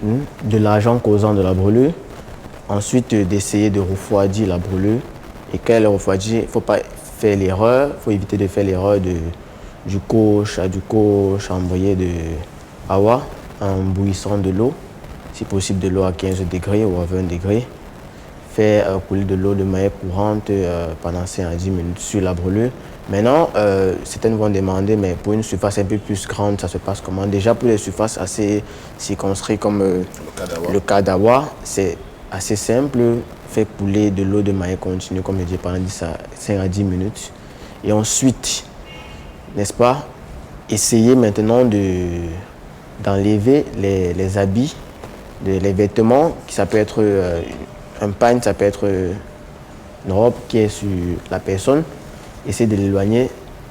de l'agent causant de la brûlure. Ensuite, d'essayer de refroidir la brûlure. Et quand elle est refroidie, il ne faut pas faire l'erreur, il faut éviter de faire l'erreur du coach envoyé de Awa en bouillissant de l'eau, si possible de l'eau à 15 degrés ou à 20 degrés. Faire couler de l'eau de manière courante pendant 5 à 10 minutes sur la brûlure. Maintenant, certaines vont demander, mais pour une surface un peu plus grande, ça se passe comment? Déjà, pour les surfaces assez circonscrites comme le cas d'Awa, c'est assez simple, faire couler de l'eau de manière continue, comme je dis, pendant 5 à 10 minutes. Et ensuite, n'est-ce pas, essayer maintenant d'enlever les habits, les vêtements, ça peut être un pagne, ça peut être une robe qui est sur la personne. Essayer de l'éloigner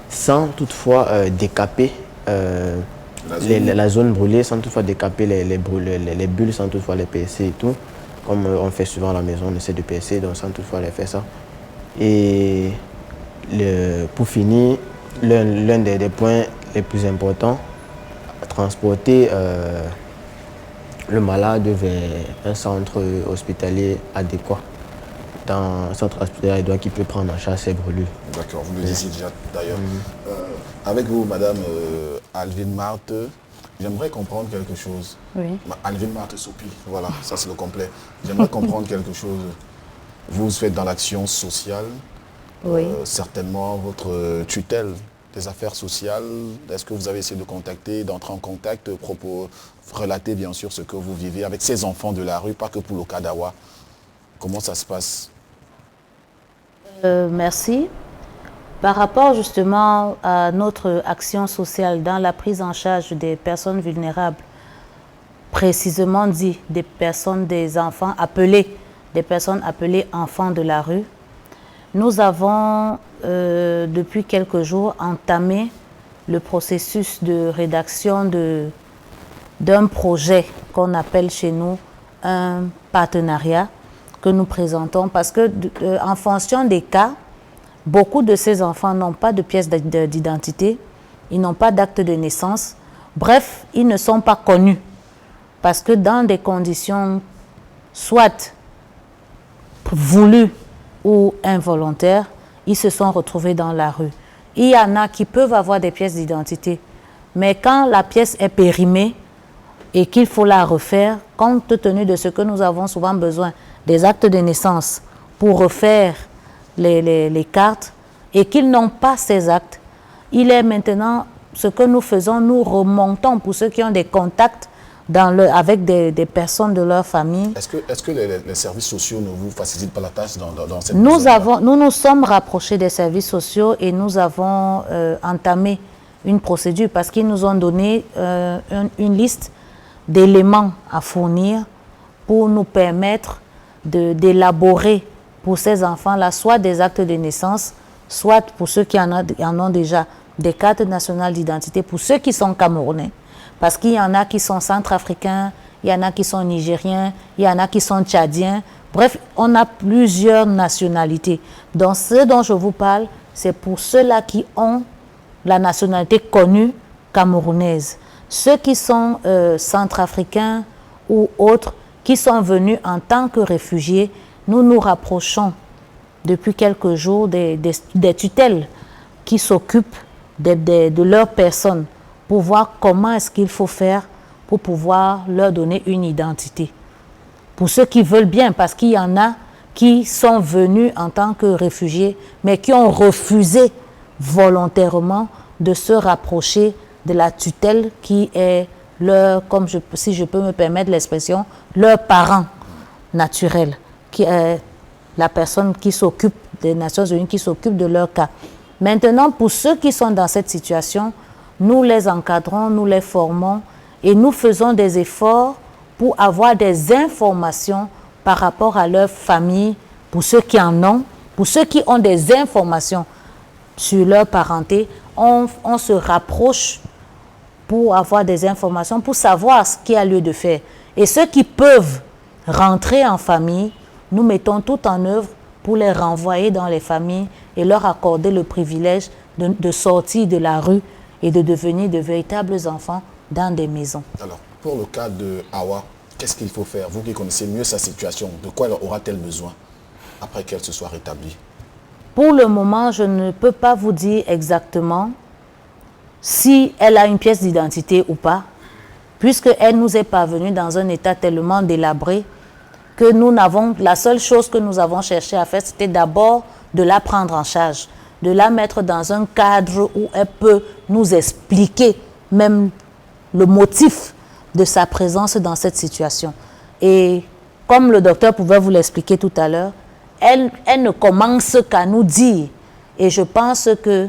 sans toutefois décaper la zone brûlée, sans toutefois décaper les bulles, sans toutefois les percer et tout. Comme on fait souvent à la maison, on essaie de percer, donc sans toutefois les faire ça. Et pour finir, l'un des points les plus importants, transporter le malade vers un centre hospitalier adéquat. Dans un centre hospitalier qui peut prendre en charge ses brûlures. D'accord, vous le disiez déjà d'ailleurs. Avec vous, Madame Alvin Marthe, j'aimerais comprendre quelque chose. Oui. Alvin Marthe Sopi, voilà, ça c'est le complet. J'aimerais comprendre quelque chose. Vous faites dans l'action sociale, oui. Certainement votre tutelle des affaires sociales. Est-ce que vous avez essayé de contacter, d'entrer en contact, relater bien sûr ce que vous vivez avec ces enfants de la rue, pas que pour le cas d'Awa? Comment ça se passe? Merci. Par rapport justement à notre action sociale dans la prise en charge des personnes vulnérables, précisément dit des enfants appelés enfants de la rue, nous avons depuis quelques jours entamé le processus de rédaction d'un projet qu'on appelle chez nous un partenariat que nous présentons parce que en fonction des cas, beaucoup de ces enfants n'ont pas de pièce d'identité, ils n'ont pas d'acte de naissance, bref, ils ne sont pas connus. parce que dans des conditions soit voulues ou involontaires, ils se sont retrouvés dans la rue. Il y en a qui peuvent avoir des pièces d'identité, mais quand la pièce est périmée et qu'il faut la refaire, compte tenu de ce que nous avons souvent besoin, des actes de naissance pour refaire les cartes, et qu'ils n'ont pas ces actes, il est maintenant, ce que nous faisons, nous remontons pour ceux qui ont des contacts avec des personnes de leur famille. Est-ce que les services sociaux ne vous facilitent pas la tâche dans cette Nous nous sommes rapprochés des services sociaux et nous avons entamé une procédure parce qu'ils nous ont donné une liste d'éléments à fournir pour nous permettre d'élaborer pour ces enfants-là soit des actes de naissance, soit pour ceux qui en ont déjà des cartes nationales d'identité, pour ceux qui sont camerounais. Parce qu'il y en a qui sont centrafricains, il y en a qui sont nigériens, il y en a qui sont tchadiens. Bref, on a plusieurs nationalités. Donc, ce dont je vous parle, c'est pour ceux-là qui ont la nationalité connue camerounaise. Ceux qui sont centrafricains ou autres, qui sont venus en tant que réfugiés, nous nous rapprochons depuis quelques jours des tutelles qui s'occupent de leurs personnes pour voir comment est-ce qu'il faut faire pour pouvoir leur donner une identité. Pour ceux qui veulent bien, parce qu'il y en a qui sont venus en tant que réfugiés, mais qui ont refusé volontairement de se rapprocher de la tutelle qui est leur, si je peux me permettre l'expression, leur parent naturel, qui est la personne qui s'occupe des Nations Unies, qui s'occupe de leur cas. Maintenant, pour ceux qui sont dans cette situation, nous les encadrons, nous les formons et nous faisons des efforts pour avoir des informations par rapport à leur famille, pour ceux qui en ont, pour ceux qui ont des informations sur leur parenté, on se rapproche pour avoir des informations, pour savoir ce qu'il y a lieu de faire. Et ceux qui peuvent rentrer en famille, nous mettons tout en œuvre pour les renvoyer dans les familles et leur accorder le privilège de sortir de la rue et de devenir de véritables enfants dans des maisons. Alors, pour le cas de Awa, qu'est-ce qu'il faut faire? Vous qui connaissez mieux sa situation, de quoi aura-t-elle besoin après qu'elle se soit rétablie? Pour le moment, je ne peux pas vous dire exactement si elle a une pièce d'identité ou pas, puisqu'elle nous est parvenue dans un état tellement délabré que la seule chose que nous avons cherché à faire, c'était d'abord de la prendre en charge, de la mettre dans un cadre où elle peut nous expliquer même le motif de sa présence dans cette situation. Et comme le docteur pouvait vous l'expliquer tout à l'heure, elle ne commence qu'à nous dire. Et je pense que,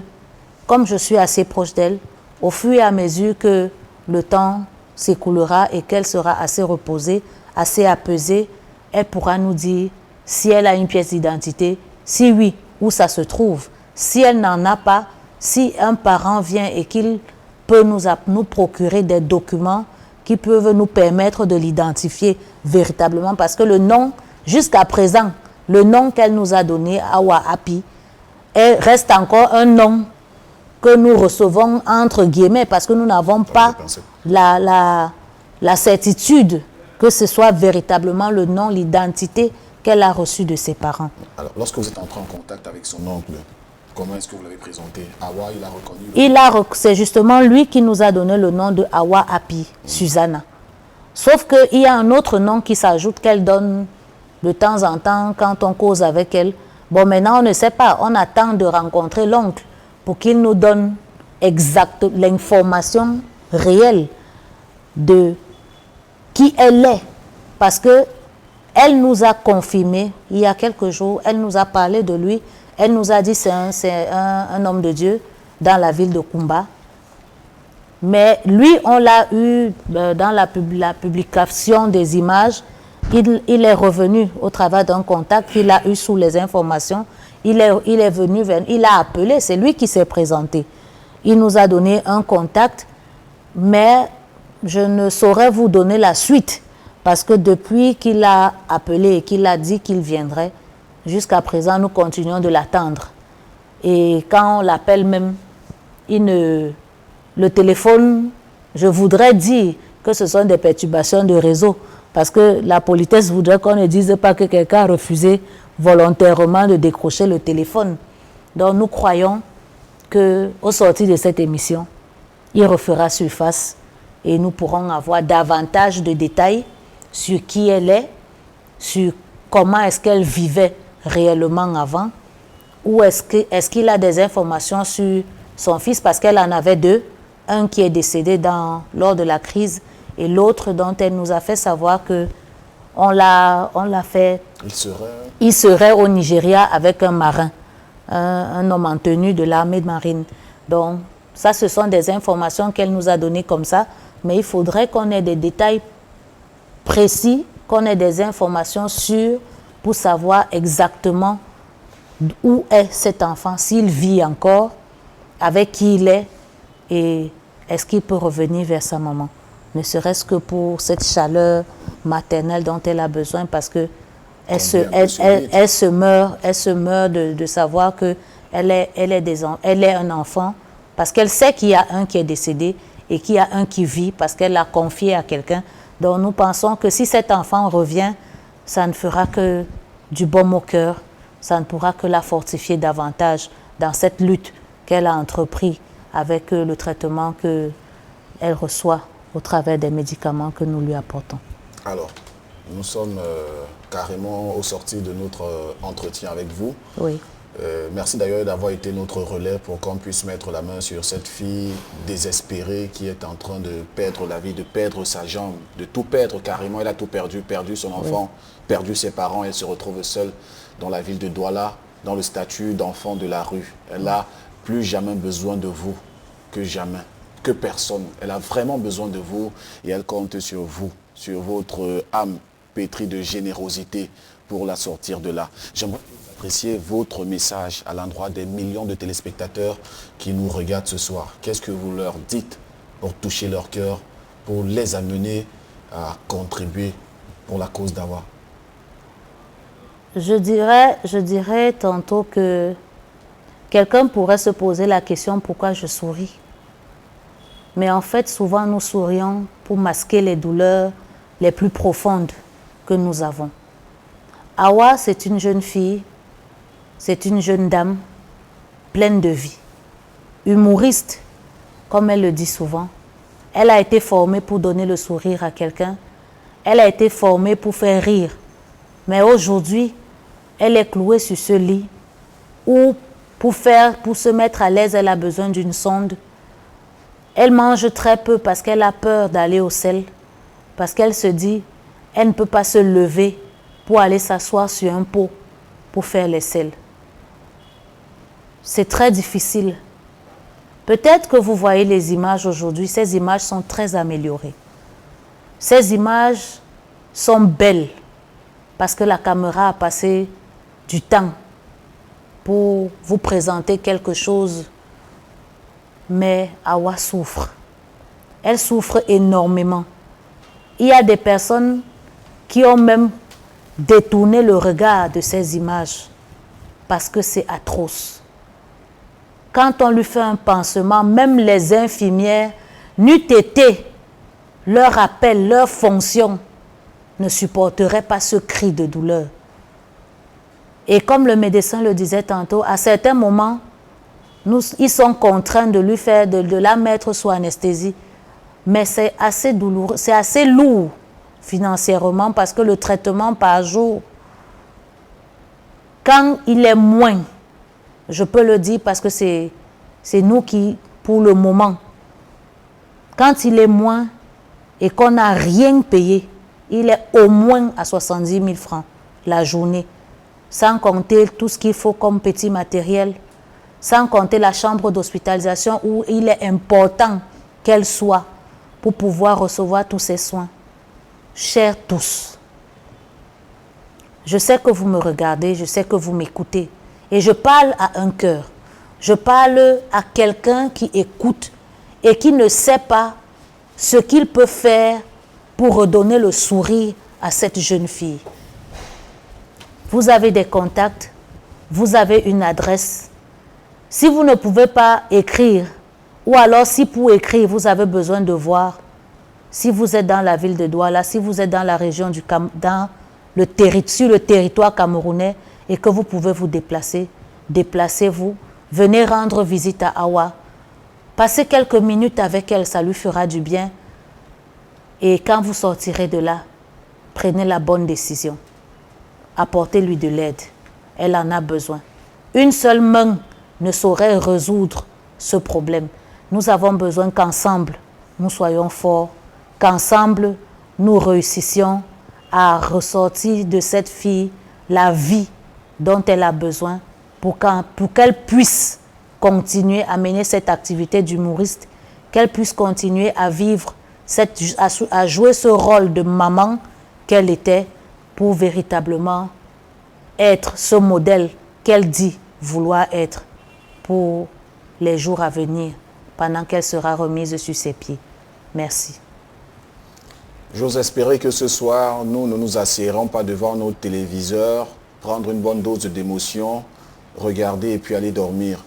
comme je suis assez proche d'elle, au fur et à mesure que le temps s'écoulera et qu'elle sera assez reposée, assez apaisée, elle pourra nous dire si elle a une pièce d'identité, si oui, où ça se trouve. Si elle n'en a pas, si un parent vient et qu'il peut nous procurer des documents qui peuvent nous permettre de l'identifier véritablement. Parce que le nom, jusqu'à présent, le nom qu'elle nous a donné, Awa Api, reste encore un nom que nous recevons entre guillemets parce que nous n'avons pas la certitude que ce soit véritablement le nom, l'identité qu'elle a reçue de ses parents. Alors, lorsque vous êtes entré en contact avec son oncle, comment est-ce que vous l'avez présenté? Awa, il a reconnu c'est justement lui qui nous a donné le nom de Awa Api, Susanna. Sauf qu'il y a un autre nom qui s'ajoute qu'elle donne de temps en temps quand on cause avec elle. Bon, maintenant, on ne sait pas. On attend de rencontrer l'oncle pour qu'il nous donne l'information réelle de qui elle est. Parce que elle nous a confirmé, il y a quelques jours, elle nous a parlé de lui. Elle nous a dit c'est un homme de Dieu dans la ville de Kumba. Mais lui, on l'a eu dans la publication des images. Il est revenu au travers d'un contact qu'il a eu sous les informations. Il est venu, il a appelé, c'est lui qui s'est présenté. Il nous a donné un contact, mais je ne saurais vous donner la suite parce que depuis qu'il a appelé et qu'il a dit qu'il viendrait, jusqu'à présent, nous continuons de l'attendre. Et quand on l'appelle même, le téléphone, je voudrais dire que ce sont des perturbations de réseau. Parce que la politesse voudrait qu'on ne dise pas que quelqu'un a refusé volontairement de décrocher le téléphone. Donc nous croyons qu'au sortir de cette émission, il refera surface et nous pourrons avoir davantage de détails sur qui elle est, sur comment est-ce qu'elle vivait réellement avant, ou est-ce qu'il a des informations sur son fils, parce qu'elle en avait deux, un qui est décédé lors de la crise et l'autre dont elle nous a fait savoir que on l'a fait. Il serait au Nigeria avec un marin, un homme en tenue de l'armée de marine. Donc ça, ce sont des informations qu'elle nous a données comme ça, mais il faudrait qu'on ait des détails précis, qu'on ait des informations sûres pour savoir exactement où est cet enfant, s'il vit encore, avec qui il est et est-ce qu'il peut revenir vers sa maman. Ne serait-ce que pour cette chaleur maternelle dont elle a besoin, parce que elle se meurt de savoir qu'elle est un enfant, parce qu'elle sait qu'il y a un qui est décédé et qu'il y a un qui vit, parce qu'elle l'a confié à quelqu'un. Donc nous pensons que si cet enfant revient, ça ne fera que du baume au cœur, ça ne pourra que la fortifier davantage dans cette lutte qu'elle a entreprise avec le traitement qu'elle reçoit au travers des médicaments que nous lui apportons. Alors, nous sommes carrément au sortir de notre entretien avec vous. Oui. Merci d'ailleurs d'avoir été notre relais pour qu'on puisse mettre la main sur cette fille désespérée qui est en train de perdre la vie, de perdre sa jambe, de tout perdre carrément. Elle a tout perdu, perdu son enfant, perdu ses parents. Elle se retrouve seule dans la ville de Douala, dans le statut d'enfant de la rue. Elle n'a plus jamais besoin de vous, que jamais, que personne. Elle a vraiment besoin de vous et elle compte sur vous, sur votre âme pétrie de générosité pour la sortir de là. J'aimerais apprécier votre message à l'endroit des millions de téléspectateurs qui nous regardent ce soir. Qu'est-ce que vous leur dites pour toucher leur cœur, pour les amener à contribuer pour la cause d'Awa? Je dirais tantôt que quelqu'un pourrait se poser la question pourquoi je souris. Mais en fait, souvent nous sourions pour masquer les douleurs les plus profondes que nous avons. Awa, c'est une jeune fille, c'est une jeune dame pleine de vie, humoriste, comme elle le dit souvent. Elle a été formée pour donner le sourire à quelqu'un. Elle a été formée pour faire rire. Mais aujourd'hui, elle est clouée sur ce lit où, pour se mettre à l'aise, elle a besoin d'une sonde. Elle mange très peu parce qu'elle a peur d'aller au sel, parce qu'elle se dit, elle ne peut pas se lever pour aller s'asseoir sur un pot pour faire les selles. C'est très difficile. Peut-être que vous voyez les images aujourd'hui, ces images sont très améliorées. Ces images sont belles parce que la caméra a passé du temps pour vous présenter quelque chose. Mais Awa souffre. Elle souffre énormément. Il y a des personnes qui ont même détourné le regard de ces images parce que c'est atroce. Quand on lui fait un pansement, même les infirmières, n'eût été leur appel, leur fonction, ne supporteraient pas ce cri de douleur. Et comme le médecin le disait tantôt, à certains moments, ils sont contraints de lui faire, de la mettre sous anesthésie. Mais c'est assez douloureux, c'est assez lourd financièrement parce que le traitement par jour, quand il est moins, je peux le dire parce que c'est nous qui, pour le moment, quand il est moins et qu'on n'a rien payé, il est au moins à 70 000 francs la journée, sans compter tout ce qu'il faut comme petit matériel, sans compter la chambre d'hospitalisation où il est important qu'elle soit pour pouvoir recevoir tous ces soins. Chers tous, je sais que vous me regardez, je sais que vous m'écoutez et je parle à un cœur. Je parle à quelqu'un qui écoute et qui ne sait pas ce qu'il peut faire pour redonner le sourire à cette jeune fille. Vous avez des contacts, vous avez une adresse. Si vous ne pouvez pas écrire, ou alors si pour écrire vous avez besoin de voir, Si vous êtes dans la ville de Douala, si vous êtes dans la région sur le territoire camerounais et que vous pouvez vous déplacer, déplacez-vous, venez rendre visite à Awa. Passez quelques minutes avec elle, ça lui fera du bien. Et quand vous sortirez de là, prenez la bonne décision. Apportez-lui de l'aide. Elle en a besoin. Une seule main ne saurait résoudre ce problème. Nous avons besoin qu'ensemble, nous soyons forts, qu'ensemble, nous réussissions à ressortir de cette fille la vie dont elle a besoin pour qu'elle puisse continuer à mener cette activité d'humoriste, qu'elle puisse continuer à vivre, à jouer ce rôle de maman qu'elle était pour véritablement être ce modèle qu'elle dit vouloir être pour les jours à venir, pendant qu'elle sera remise sur ses pieds. Merci. J'ose espérer que ce soir, nous ne nous assiérons pas devant nos téléviseurs, prendre une bonne dose d'émotion, regarder et puis aller dormir.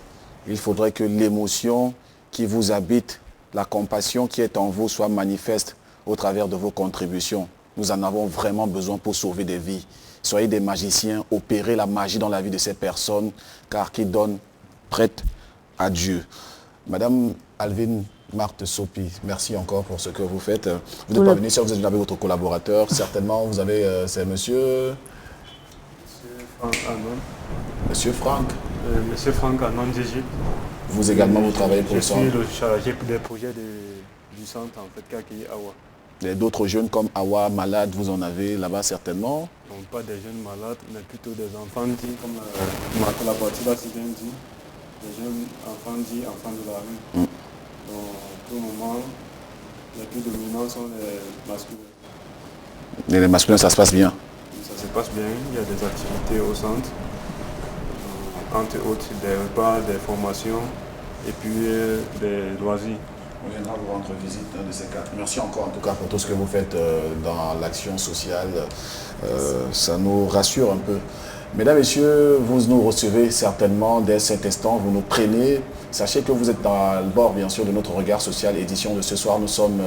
Il faudrait que l'émotion qui vous habite, la compassion qui est en vous soit manifeste au travers de vos contributions. Nous en avons vraiment besoin pour sauver des vies. Soyez des magiciens, opérez la magie dans la vie de ces personnes, car qui donne prête à Dieu. Madame Alvin Marthe Sopi, merci encore pour ce que vous faites. Vous n'êtes pas venu si vous êtes avec votre collaborateur. Certainement, vous avez, c'est monsieur... Franck Anon. Monsieur Franck. Monsieur Franck Anon d'Égypte. Vous également, vous travaillez pour le centre. Je suis le chargé des projets du centre, en fait, qui accueille Awa. Et d'autres jeunes comme Awa, malades, vous en avez là-bas certainement? Non, pas des jeunes malades, mais plutôt des enfants dits, comme ma collaboratrice a si bien dit, des jeunes enfants dits, enfants de la rue. Donc, pour le moment, les plus dominants sont les masculins. Et les masculins, ça se passe bien? Ça se passe bien, il y a des activités au centre, entre autres des repas, des formations et puis des loisirs. On viendra vous rendre visite de ces quatre. Merci encore en tout cas pour tout ce que vous faites dans l'action sociale. Ça nous rassure un peu. Mesdames, Messieurs, vous nous recevez certainement dès cet instant, vous nous prenez. Sachez que vous êtes dans le bord, bien sûr, de notre regard social. Édition de ce soir, nous sommes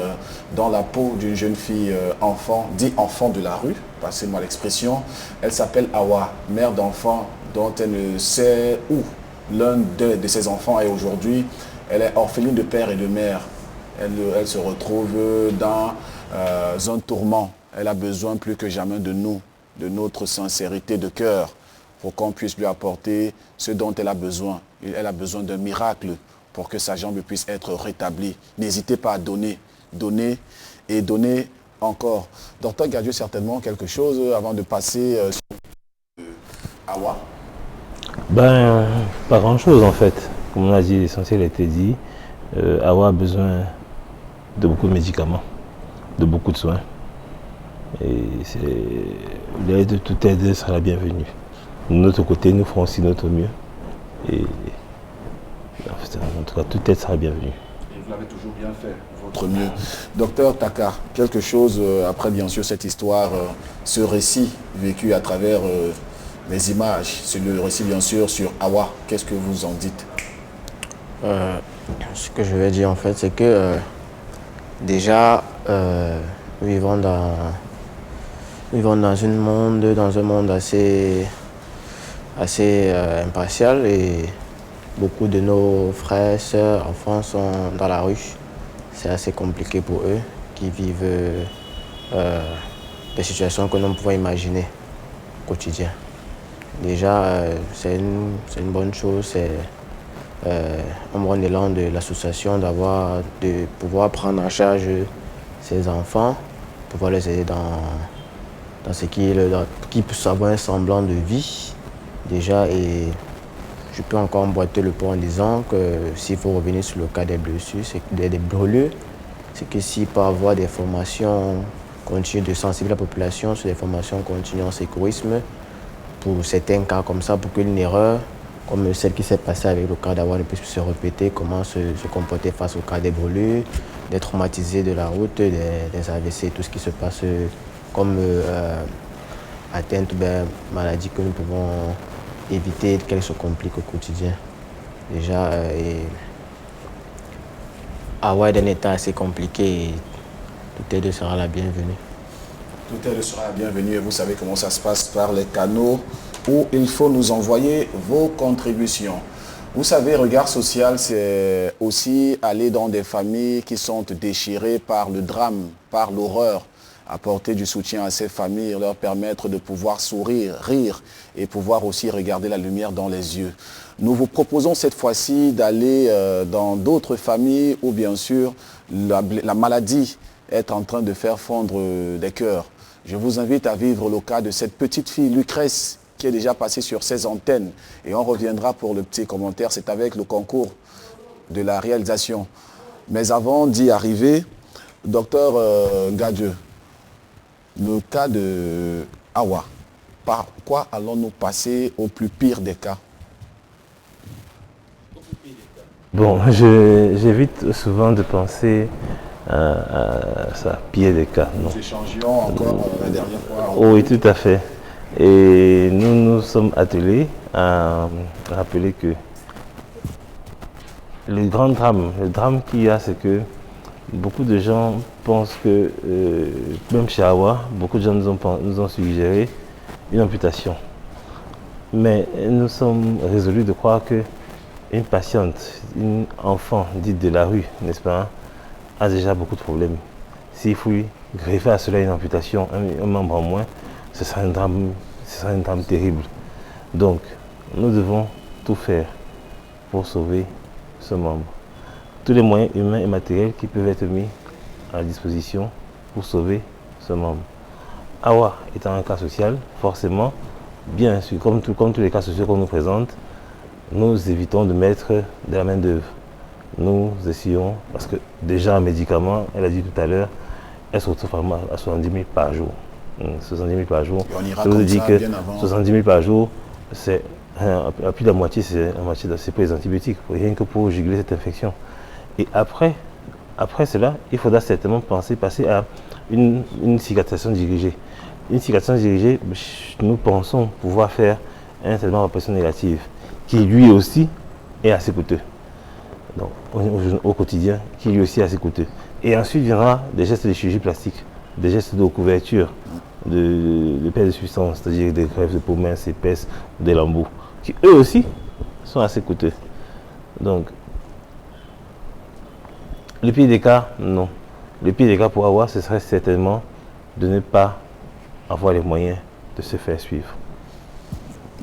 dans la peau d'une jeune fille enfant, dit enfant de la rue, passez-moi l'expression. Elle s'appelle Awa, mère d'enfant dont elle ne sait où l'un de ses enfants est aujourd'hui. Elle est orpheline de père et de mère. Elle se retrouve dans un tourment. Elle a besoin plus que jamais de nous, de notre sincérité de cœur, pour qu'on puisse lui apporter ce dont elle a besoin. Elle a besoin d'un miracle pour que sa jambe puisse être rétablie. N'hésitez pas à donner, donner et donner encore. Docteur Gadieu, certainement quelque chose avant de passer sur Awa? Ben, pas grand-chose en fait. Comme on a dit, l'essentiel a été dit. Awa a besoin de beaucoup de médicaments, de beaucoup de soins. Et l'aide de toute aide sera la bienvenue. De notre côté, nous ferons aussi notre mieux. Et en tout cas, toute aide sera bienvenue. Et vous l'avez toujours bien fait, votre mieux. Docteur Taka, quelque chose après bien sûr cette histoire, ce récit vécu à travers les images, c'est le récit bien sûr sur Awa. Qu'est-ce que vous en dites? Ce que je vais dire en fait, c'est que déjà, nous vivons dans un monde assez impartial et beaucoup de nos frères, sœurs, enfants sont dans la rue. C'est assez compliqué pour eux qui vivent des situations que nous pouvons imaginer au quotidien. Déjà, c'est une bonne chose, c'est un bon élan de l'association de pouvoir prendre en charge ces enfants, pouvoir les aider dans ce qu'ils puissent avoir un semblant de vie déjà. Et je peux encore emboîter le pas en disant que s'il faut revenir sur le cas des blessures, des brûlures, c'est que s'il peut y avoir des formations continues de sensibiliser la population sur des formations continues en sécurisme pour certains cas comme ça, pour qu'une erreur comme celle qui s'est passée avec le cas d'Awa ne puisse se répéter, comment se comporter face au cas des brûlures, des traumatisés de la route, des AVC, tout ce qui se passe comme atteinte ou maladie que nous pouvons éviter qu'elles se compliquent au quotidien. Déjà, Awa est d'un état assez compliqué. toute aide sera la bienvenue. Toute aide sera la bienvenue et vous savez comment ça se passe par les canaux où il faut nous envoyer vos contributions. Vous savez, Regard Social, c'est aussi aller dans des familles qui sont déchirées par le drame, par l'horreur, apporter du soutien à ces familles, leur permettre de pouvoir sourire, rire et pouvoir aussi regarder la lumière dans les yeux. Nous vous proposons cette fois-ci d'aller dans d'autres familles où bien sûr la maladie est en train de faire fondre des cœurs. Je vous invite à vivre le cas de cette petite fille Lucrèce qui est déjà passée sur ces antennes et on reviendra pour le petit commentaire, c'est avec le concours de la réalisation. Mais avant d'y arriver, docteur Ngadieu, le cas de Awa, par quoi allons-nous passer au plus pire des cas? Bon, j'évite souvent de penser à ça, pire des cas. Nous échangions encore la dernière fois. Oui, tout à fait. Et nous nous sommes attelés à rappeler que le drame qu'il y a, c'est que beaucoup de gens pensent que, même chez Awa, beaucoup de gens nous ont suggéré une amputation. Mais nous sommes résolus de croire que une patiente, une enfant dite de la rue, n'est-ce pas, a déjà beaucoup de problèmes. S'il faut greffer à cela une amputation, un membre en moins, ce sera un drame terrible. Donc, nous devons tout faire pour sauver ce membre. Tous les moyens humains et matériels qui peuvent être mis à la disposition pour sauver ce membre. Awa étant un cas social, forcément, bien sûr, comme tous les cas sociaux qu'on nous présente, nous évitons de mettre de la main d'œuvre. Nous essayons, parce que déjà un médicament, elle a dit tout à l'heure, elle se retrouve à 70 000 par jour. 70 000 par jour. Je vous dis que 70 000 par jour, c'est plus de la moitié, c'est pour les antibiotiques, rien que pour juguler cette infection. Et après cela, il faudra certainement passer à une cicatrisation dirigée. Une cicatrisation dirigée, nous pensons pouvoir faire un traitement à pression négative, qui lui aussi est assez coûteux. Donc, au quotidien, qui lui aussi est assez coûteux. Et ensuite viendra des gestes de chirurgie plastique, des gestes de couverture, de perte de substance, c'est-à-dire des greffes de peau mince, épaisse, des lambeaux, qui eux aussi sont assez coûteux. Donc, le pire des cas, non. Le pire des cas pour avoir, ce serait certainement de ne pas avoir les moyens de se faire suivre.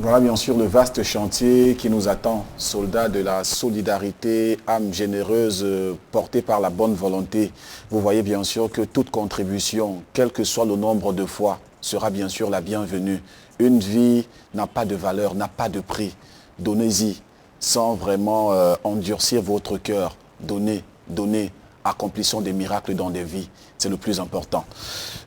Voilà bien sûr le vaste chantier qui nous attend, soldats de la solidarité, âme généreuse portée par la bonne volonté. Vous voyez bien sûr que toute contribution, quel que soit le nombre de fois, sera bien sûr la bienvenue. Une vie n'a pas de valeur, n'a pas de prix. Donnez-y sans vraiment endurcir votre cœur. Donnez, accomplissons des miracles dans des vies. C'est le plus important.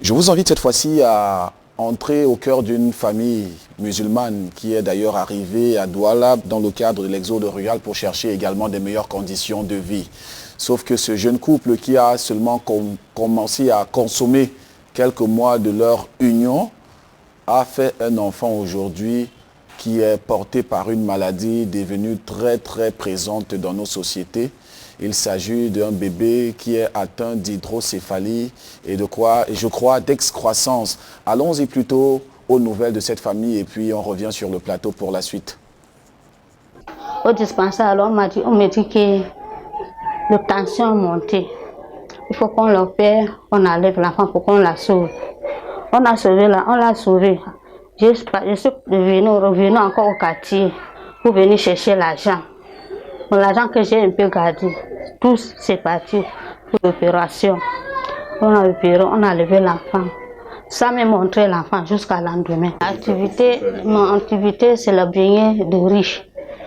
Je vous invite cette fois-ci à entrer au cœur d'une famille musulmane qui est d'ailleurs arrivée à Douala dans le cadre de l'exode rural pour chercher également des meilleures conditions de vie. Sauf que ce jeune couple qui a seulement commencé à consommer quelques mois de leur union a fait un enfant aujourd'hui qui est porté par une maladie devenue très très présente dans nos sociétés. Il s'agit d'un bébé qui est atteint d'hydrocéphalie et je crois, d'excroissance. Allons-y plutôt aux nouvelles de cette famille et puis on revient sur le plateau pour la suite. Au dispensaire, alors on me dit que la tension est montée. Il faut qu'on l'opère, on enlève l'enfant pour qu'on la sauve. On a sauvé on l'a sauvé. Je suis revenu encore au quartier pour venir chercher l'argent. L'argent que j'ai un peu gardé, tout c'est parti pour l'opération. On a opéré, on a levé l'enfant. Ça m'a montré l'enfant jusqu'à le lendemain. Mon activité, c'est le beignet de riz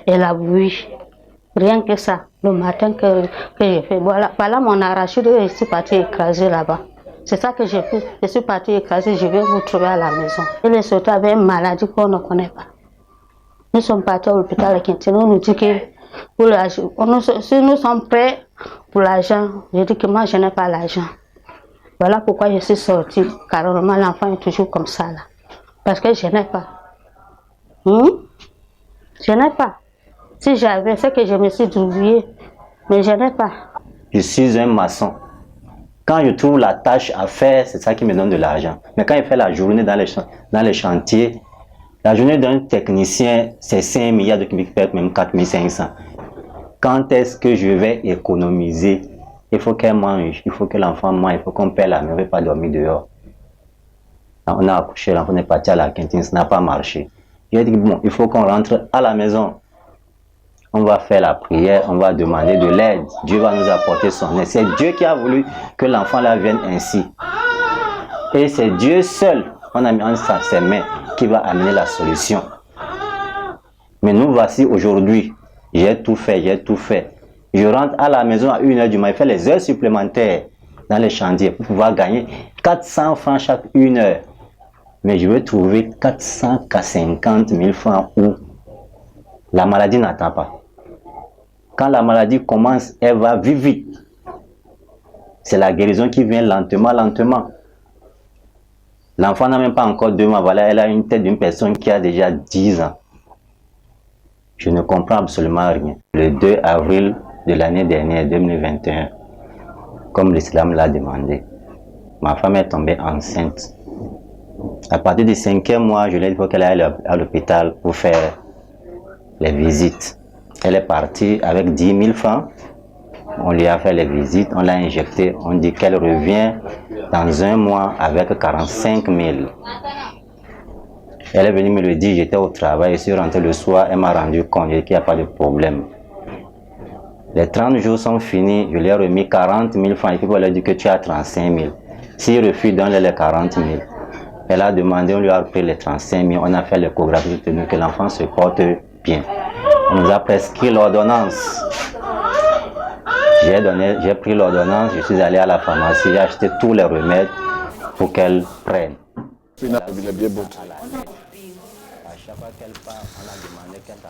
et la bouillie. Rien que ça, le matin que j'ai fait. Voilà mon arachide, je suis parti écraser là-bas. C'est ça que j'ai fait. Je suis parti écraser, je vais vous trouver à la maison. Il est sorti avec une maladie qu'on ne connaît pas. Nous sommes partis à l'hôpital à Quintino, on nous dit que si nous sommes prêts pour l'argent, je dis que moi je n'ai pas l'argent. Voilà pourquoi je suis sortie, car normalement l'enfant est toujours comme ça là. Parce que je n'ai pas. Je n'ai pas. Si j'avais, c'est que je me suis débrouillée, mais je n'ai pas. Je suis un maçon. Quand je trouve la tâche à faire, c'est ça qui me donne de l'argent. Mais quand il fait la journée dans les chantiers, la journée d'un technicien, c'est 5 milliards de cubiques mètres, même 4500. Quand est-ce que je vais économiser? Il faut qu'elle mange, il faut que l'enfant mange, il faut qu'on paie la mère, ne pas dormir dehors. On a accouché, l'enfant est parti à la cantine, ça n'a pas marché. J'ai dit, bon, il faut qu'on rentre à la maison. On va faire la prière, on va demander de l'aide. Dieu va nous apporter son aide. C'est Dieu qui a voulu que l'enfant là vienne ainsi. Et c'est Dieu seul, on a mis en ses mains, qui va amener la solution. Mais nous voici aujourd'hui. J'ai tout fait, j'ai tout fait. Je rentre à la maison à 1h du matin, je fais les heures supplémentaires dans les chantiers pour pouvoir gagner 400 francs chaque 1 heure. Mais je veux trouver 450 000 francs où la maladie n'attend pas. Quand la maladie commence, elle va vite, vite. C'est la guérison qui vient lentement, lentement. L'enfant n'a même pas encore 2 mois. Voilà, elle a une tête d'une personne qui a déjà 10 ans. Je ne comprends absolument rien. Le 2 avril de l'année dernière, 2021, comme l'islam l'a demandé, ma femme est tombée enceinte. À partir du 5e mois, je lui ai dit qu'elle aille à l'hôpital pour faire les visites. Elle est partie avec 10 000 francs. On lui a fait les visites, on l'a injectée. On dit qu'elle revient dans 1 mois avec 45 000. Elle est venue me le dire, j'étais au travail, je suis rentré le soir, elle m'a rendu compte qu'il n'y a pas de problème. Les 30 jours sont finis, je lui ai remis 40 000 francs. Et puis, elle a dit que tu as 35 000. S'il refuse, donne-le les 40 000. Elle a demandé, on lui a pris les 35 000. On a fait l'échographie, que l'enfant se porte bien. On nous a prescrit l'ordonnance. J'ai pris l'ordonnance, je suis allé à la pharmacie, j'ai acheté tous les remèdes pour qu'elle prenne.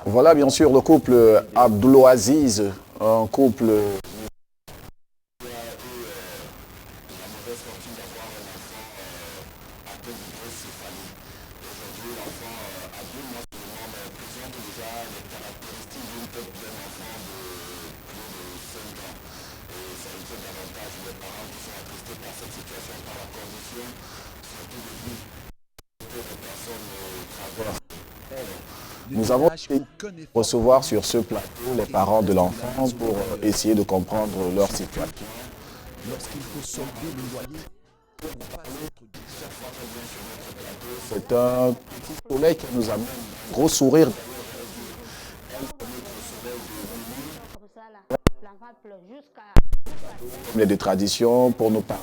Voilà bien sûr le couple Abdoulouaziz, un couple Nous avons recevoir sur ce plateau les parents de l'enfant pour essayer de comprendre leur situation. Lorsqu'il faut solder le loyer, c'est un petit soleil qui nous amène un gros sourire. Les des traditions pour nos parents.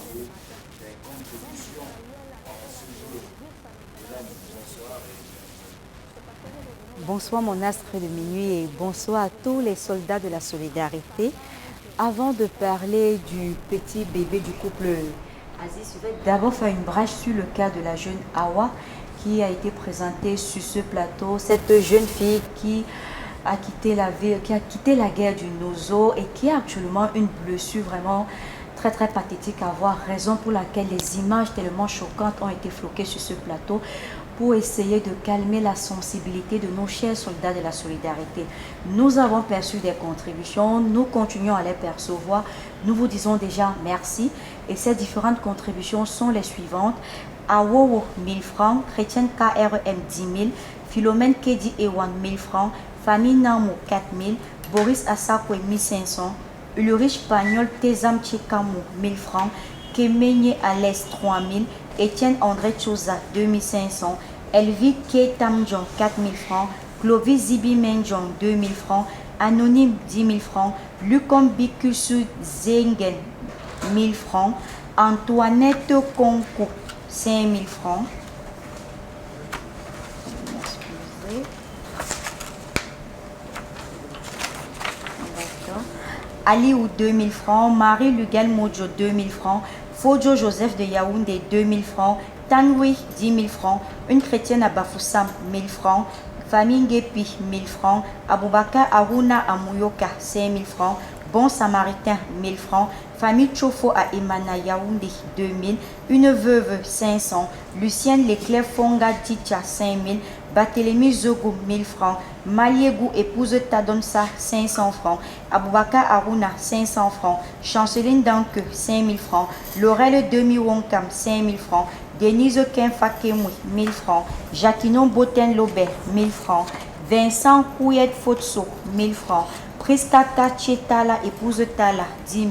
Bonsoir mon astre de minuit et bonsoir à tous les soldats de la solidarité. Avant de parler du petit bébé du couple Aziz, je vais d'abord faire une brèche sur le cas de la jeune Awa qui a été présentée sur ce plateau. Cette jeune fille qui a quitté la ville, qui a quitté la guerre du Nozo et qui a actuellement une blessure vraiment très pathétique à voir, raison pour laquelle les images tellement choquantes ont été floquées sur ce plateau pour essayer de calmer la sensibilité de nos chers soldats de la solidarité. Nous avons perçu des contributions, nous continuons à les percevoir, nous vous disons déjà merci et ces différentes contributions sont les suivantes. Awowo 1000 francs, Chrétienne KRM 10 000, Philomène Kedi Ewan 1000 francs, Famille Namo 4 000, Boris Asakwe 1500, Ulrich Pagnol Tezam Tchekamo 1000 francs, Kemenye Alès 3 000, Étienne André Chosa 2500, Elvi Ketamjon 4000 francs, Clovis Zibi Menjon 2000 francs, Anonyme 10 000 francs, Lucom Bikusu Zengen 1000 francs, Antoinette Konko 5000 francs. Aliou 2000 francs, Marie Lugal Mojo 2000 francs, Fojo Joseph de Yaoundé 2000 francs, Tanwi 10 000 francs, une chrétienne à Bafoussam 1000 francs, Famille Ngepi 1000 francs, Aboubaka Aruna Amouyoka 5000 francs, Bon Samaritain 1000 francs, Famille Chofo à Emana Yaoundé, 2000. Une veuve, 500. Lucienne Leclerc Fonga Ticha, 5000. Barthélemy Zogo, 1000 francs. Maliégou, épouse Tadonsa, 500 francs. Aboubaka Aruna, 500 francs. Chanceline Danke, 5000 francs. Laurel Demi Wonkam, 5000 francs. Denise Kenfakemoui, 1000 francs. Jacquinon Boten Lobert, 1000 francs. Vincent Kouyet Fotso, 1000 francs. Priskata Tchetala, épouse Tala, 10 000.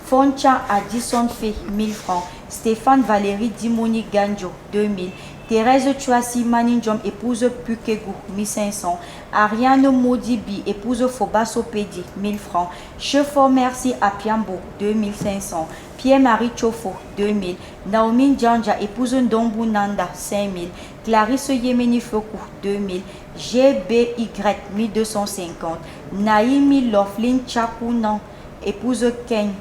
Foncha Addison Fé, 1000 francs. Stéphane Valérie Dimoni Ganjo, 2000. Thérèse Chouassi Maninjom, épouse Pukegu, 1500. Ariane Modibi, épouse Fobaso Pédi, 1000 francs. Chefort Merci Apiambo, 2500. Pierre-Marie Chofo, 2000. Naomi Djanja, épouse Ndombu Nanda, 5000. Clarisse Yemeni Foku, 2000. GBY, 1250. Naïmi Loflin Chakounan, épouse Ken,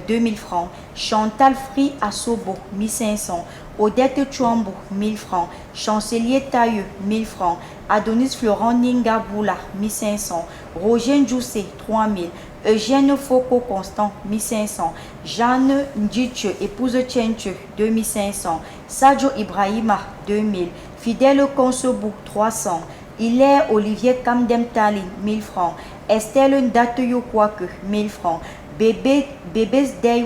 2000 francs. Chantal Free Asobo, 1500. Odette Chouambo, 1000 francs. Chancelier Tailleux, 1000 francs. Adonis Florent Ningaboula, 1500. Roger Ndjoussé, 3000. Eugène Foko Constant, 1500. Jeanne Ndjiche, épouse Tchenche, 2500. Sadio Ibrahima, 2000. Fidèle Konsobou, 300. Hilaire Olivier Kamdem Tali, 1000 francs. Estelle Ndatoyo Kwake, 1000 francs. Bébés Dey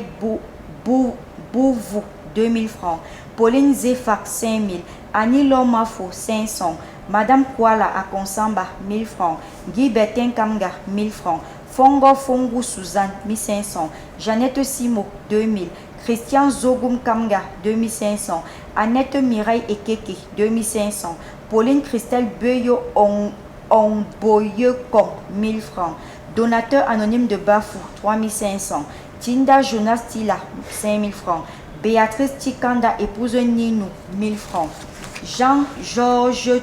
Bouvou, 2000 francs. Pauline Zefak, 5000. Annie Lomafo, 500. Madame Kuala Akonsamba, 1000 francs. Guy Bertin Kamga, 1000 francs. Fongo Fongo Suzanne, 1500. Jeannette Simo, 2000. Christian Zogoum Kamga, 2500. Annette Mireille Ekeke, 2500. Pauline Christelle Beyo Onboyekong, 1000 francs. Donateur anonyme de Bafou, 3500. Tinda Jonas Tila, 5000 francs. Béatrice Tikanda, épouse Ninou, 1000 francs. Jean-Georges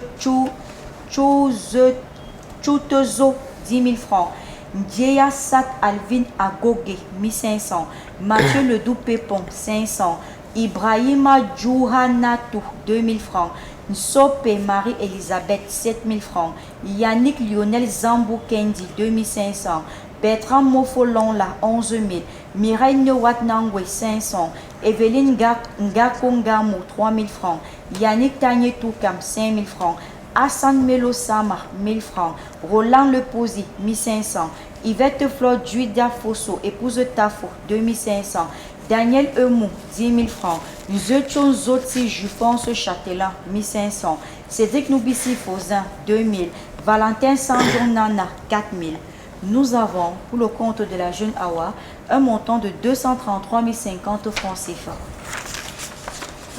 Choutezo, 10 000 francs. Ndjeya Sat Alvin Agoge, 1500. Mathieu Ledou Pépon, 500. Ibrahima Djouhanatou, 2000 francs. Nsope Marie-Elisabeth, 7000 francs. Yannick Lionel Zambou Kendi, 2500. Bertrand Mofolonla, 11 000. Mireille Newat Nangwe, 500. Evelyne Ngakongamo, 3000 francs. Yannick Tanye Toukam, 5000 francs. Hassan Melo Sama, 1000 francs. Roland Leposi, 1500. Yvette Flore Juida Fosso, épouse Tafo, 2500. Daniel Emou, 10 000 francs. Nzechon Zoti Jufonce Châtelain, 1500. Cédric Noubissi Fozin, 2000. Valentin Sandon Nana, 4000. Nous avons, pour le compte de la jeune Awa, un montant de 233 050 francs CFA.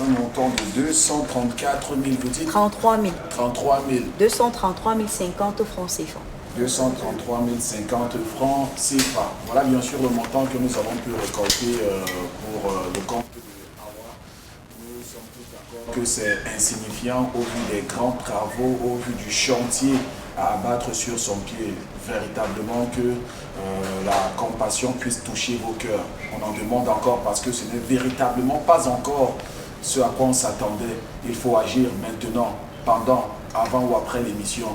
Un montant de 234 000, vous dites 33 000. 33 000. 233 050 francs CFA. 233 050 francs CFA. Voilà bien sûr le montant que nous avons pu récolter pour le compte de Awa. Nous sommes tous d'accord que c'est insignifiant au vu des grands travaux, au vu du chantier à abattre sur son pied. Véritablement que la compassion puisse toucher vos cœurs. On en demande encore parce que ce n'est véritablement pas encore ce à quoi on s'attendait. Il faut agir maintenant, pendant, avant ou après l'émission.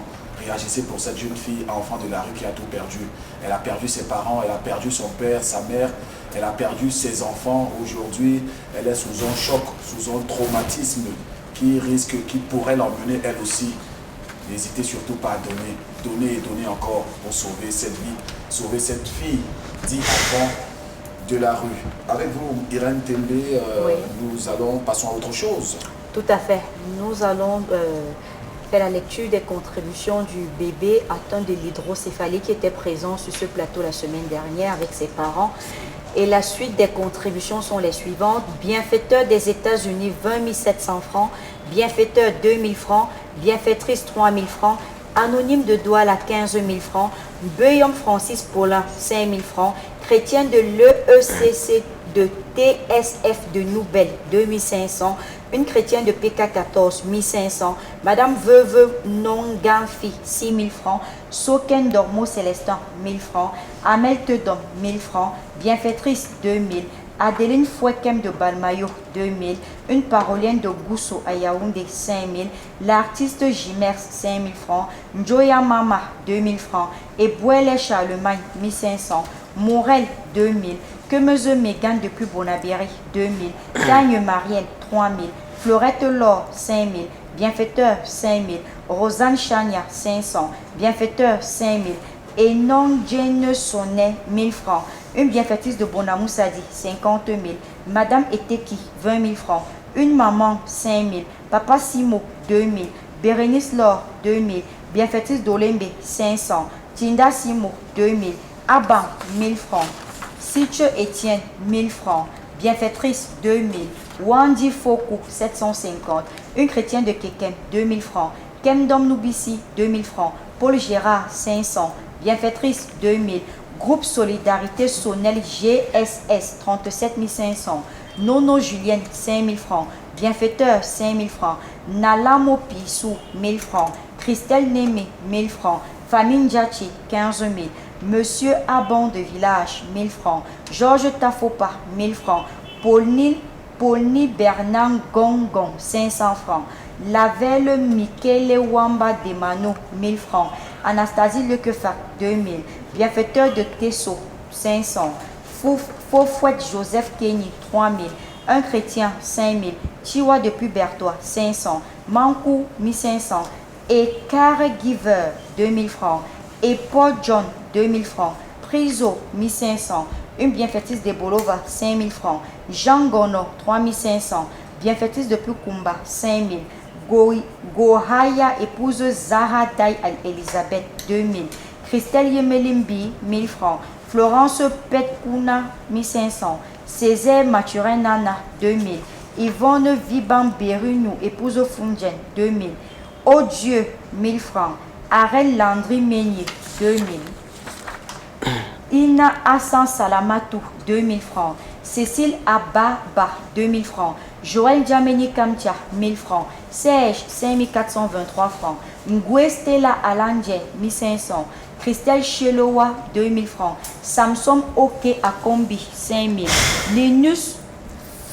Réagissez pour cette jeune fille, enfant de la rue qui a tout perdu. Elle a perdu ses parents, elle a perdu son père, sa mère, elle a perdu ses enfants. Aujourd'hui, elle est sous un choc, sous un traumatisme qui pourrait l'emmener elle aussi. N'hésitez surtout pas à donner, donner et donner encore pour sauver cette vie, sauver cette fille, dit enfant de la rue. Avec vous, Irène Tembe, Oui. Passons à autre chose. Tout à fait. Nous allons faire la lecture des contributions du bébé atteint de l'hydrocéphalie qui était présent sur ce plateau la semaine dernière avec ses parents. Et la suite des contributions sont les suivantes. Bienfaiteur des États-Unis, 20 700 francs. Bienfaiteur, 2 000 francs. Bienfaitrice, 3 000 francs. Anonyme de Douala, 15 000 francs. Beuillon Francis Paulin, 5 000 francs. Chrétien de l'EECC de TSF de Nouvelle, 2 500. Une chrétienne de PK14, 1500. Madame Veuve Nonganfi, 6 000 francs. Soken Dormo Célestin, 1000 francs. Amel Tedom, 1000 francs. Bienfaitrice, 2000. Adeline Fouekem de Balmayo, 2000. Une parolienne de Gousso à Yaoundé, 5000. L'artiste Jimers, 5000 francs. Njoya Mama, 2000 francs. Et Bouele Charlemagne, 1500. Morel, 2000. Quemeuse Mégane depuis Bonabéry, 2000. Tagne Marielle, 3000. Fleurette Laure, 5000. Bienfaiteur, 5000. Rosanne Chania, 500. Bienfaiteur, 5000. Et non Jane Sonnet, 1000 francs. Une bienfaitrice de Bonamoussadi, 50 000. Madame Eteki, 20 000 francs. Une maman, 5 000. Papa Simo, 2 000. Bérénice Laure, 2 000. Bienfaitrice d'Olembe, 500. Tinda Simo, 2 000. Aban, 1000 francs. Sitche Etienne, 1000 francs. Bienfaitrice, 2 000. Wandi Foku, 750. Une chrétienne de Kekem, 2 000 francs. Kemdom Noubissi, 2 000 francs. Paul Gérard, 500. Bienfaitrice, 2 000. Groupe Solidarité Sonnel GSS, 37 500. Nono Julienne, 5 000 francs. Bienfaiteur, 5 000 francs. Nalamo Pissou, 1000 francs. Christelle Némé, 1000 francs. Famine Djachi, 15 000. Monsieur Abon de Village, 1000 francs. Georges Tafopa, 1000 francs. Paulny Bernard Gongon, 500 francs. Lavelle Michele Wamba Demano, 1000 francs. Anastasie Lequefac, 2000. Bienfaiteur de Tesso, 500. Fofouette Joseph Kenny, 3000. Un chrétien, 5000. Chiwa de Pubertois, 500. Mankou, 1500. Et Care Giver, 2000 francs. Et Paul John, 2000 francs. Priso, 1500. Une bienfaitrice de Bolova, 5000 francs. Jean Gono, 3500. Bienfaitrice de Pukumba, 5000. Gohaya, épouse Zahra Taï Elisabeth, 2000. Christelle Yemelimbi, 1000 francs. Florence Petkuna, 1500. Césaire Mathurin Nana, 2000. Yvonne Viban Berunou, épouse Fundjen, 2000. Oh Dieu, 1000 francs. Arel Landry Meunier, 2000. Ina Hassan Salamatou, 2000 francs. Cécile Ababa, 2000 francs. Joël Djameni Kamtia, 1000 francs. Serge, 5423 francs. Ngwe Stella Alandje, 1500. Christelle Chelowa, 2000 francs. Samson Oke Akombi, 5000. Linus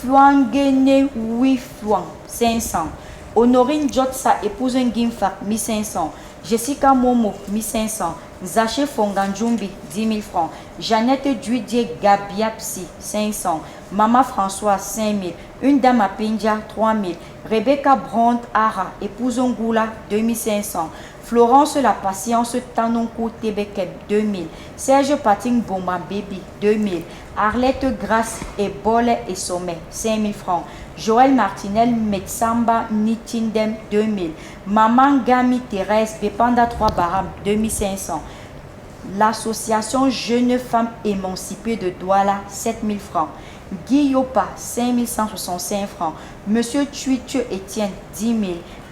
Fluangene Wifluang, 500. Honorine Jotsa, épouse Ngimfa, 1500. Jessica Momo, 1500. Zaché Fonganjumbi, 10 000 francs. Jeannette Duidier Gabiapsi, 500. Mama François, 5 000. Une dame à Pindia, 3 000. Rebecca Brandt Ara, épouse Ngoula, 2500. Florence La Patience Tanonkou Tebekem, 2000. Serge Pating Boma Baby, 2000. Arlette Grasse et Bole et Sommet, 5000 francs. Joël Martinel Metsamba Nitindem, 2000. Maman Gami Thérèse Bepanda 3 Baram, 2500. L'association Jeunes Femmes Émancipées de Douala, 7000 francs. Guyopa, 5165 francs. Monsieur Tuitche Etienne, 10 000.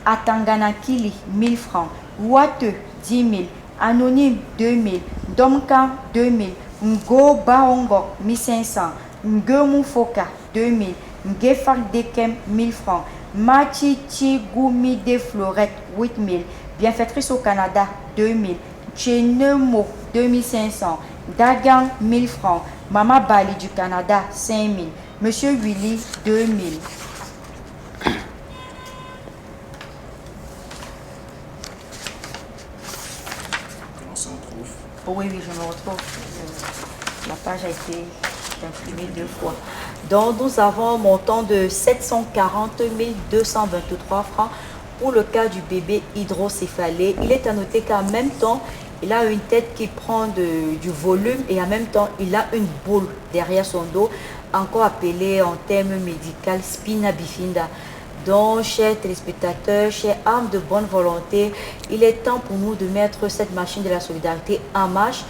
Atanganakili, 1000 francs. Ouate, 10 000. Anonyme, 2 000. Domka, 2 000. Ngo Baongo, 1500. Ngemu Foka, 2 000. Ngefak Dekem, 1000 francs. Machi Chigumi de Florette, 8 000. Bienfaitrice au Canada, 2 000. Chenemo, 2500. Dagan, 1000 francs. Mama Bali du Canada, 5 000. Monsieur Willy, 2 000. Oh oui, je me retrouve. La page a été imprimée 2 fois. Donc, nous avons un montant de 740 223 francs pour le cas du bébé hydrocéphalé. Il est à noter qu'en même temps, il a une tête qui prend du volume et en même temps, il a une boule derrière son dos, encore appelée en termes médicaux spina bifida. Donc, chers téléspectateurs, chers âmes de bonne volonté, il est temps pour nous de mettre cette machine de la solidarité en marche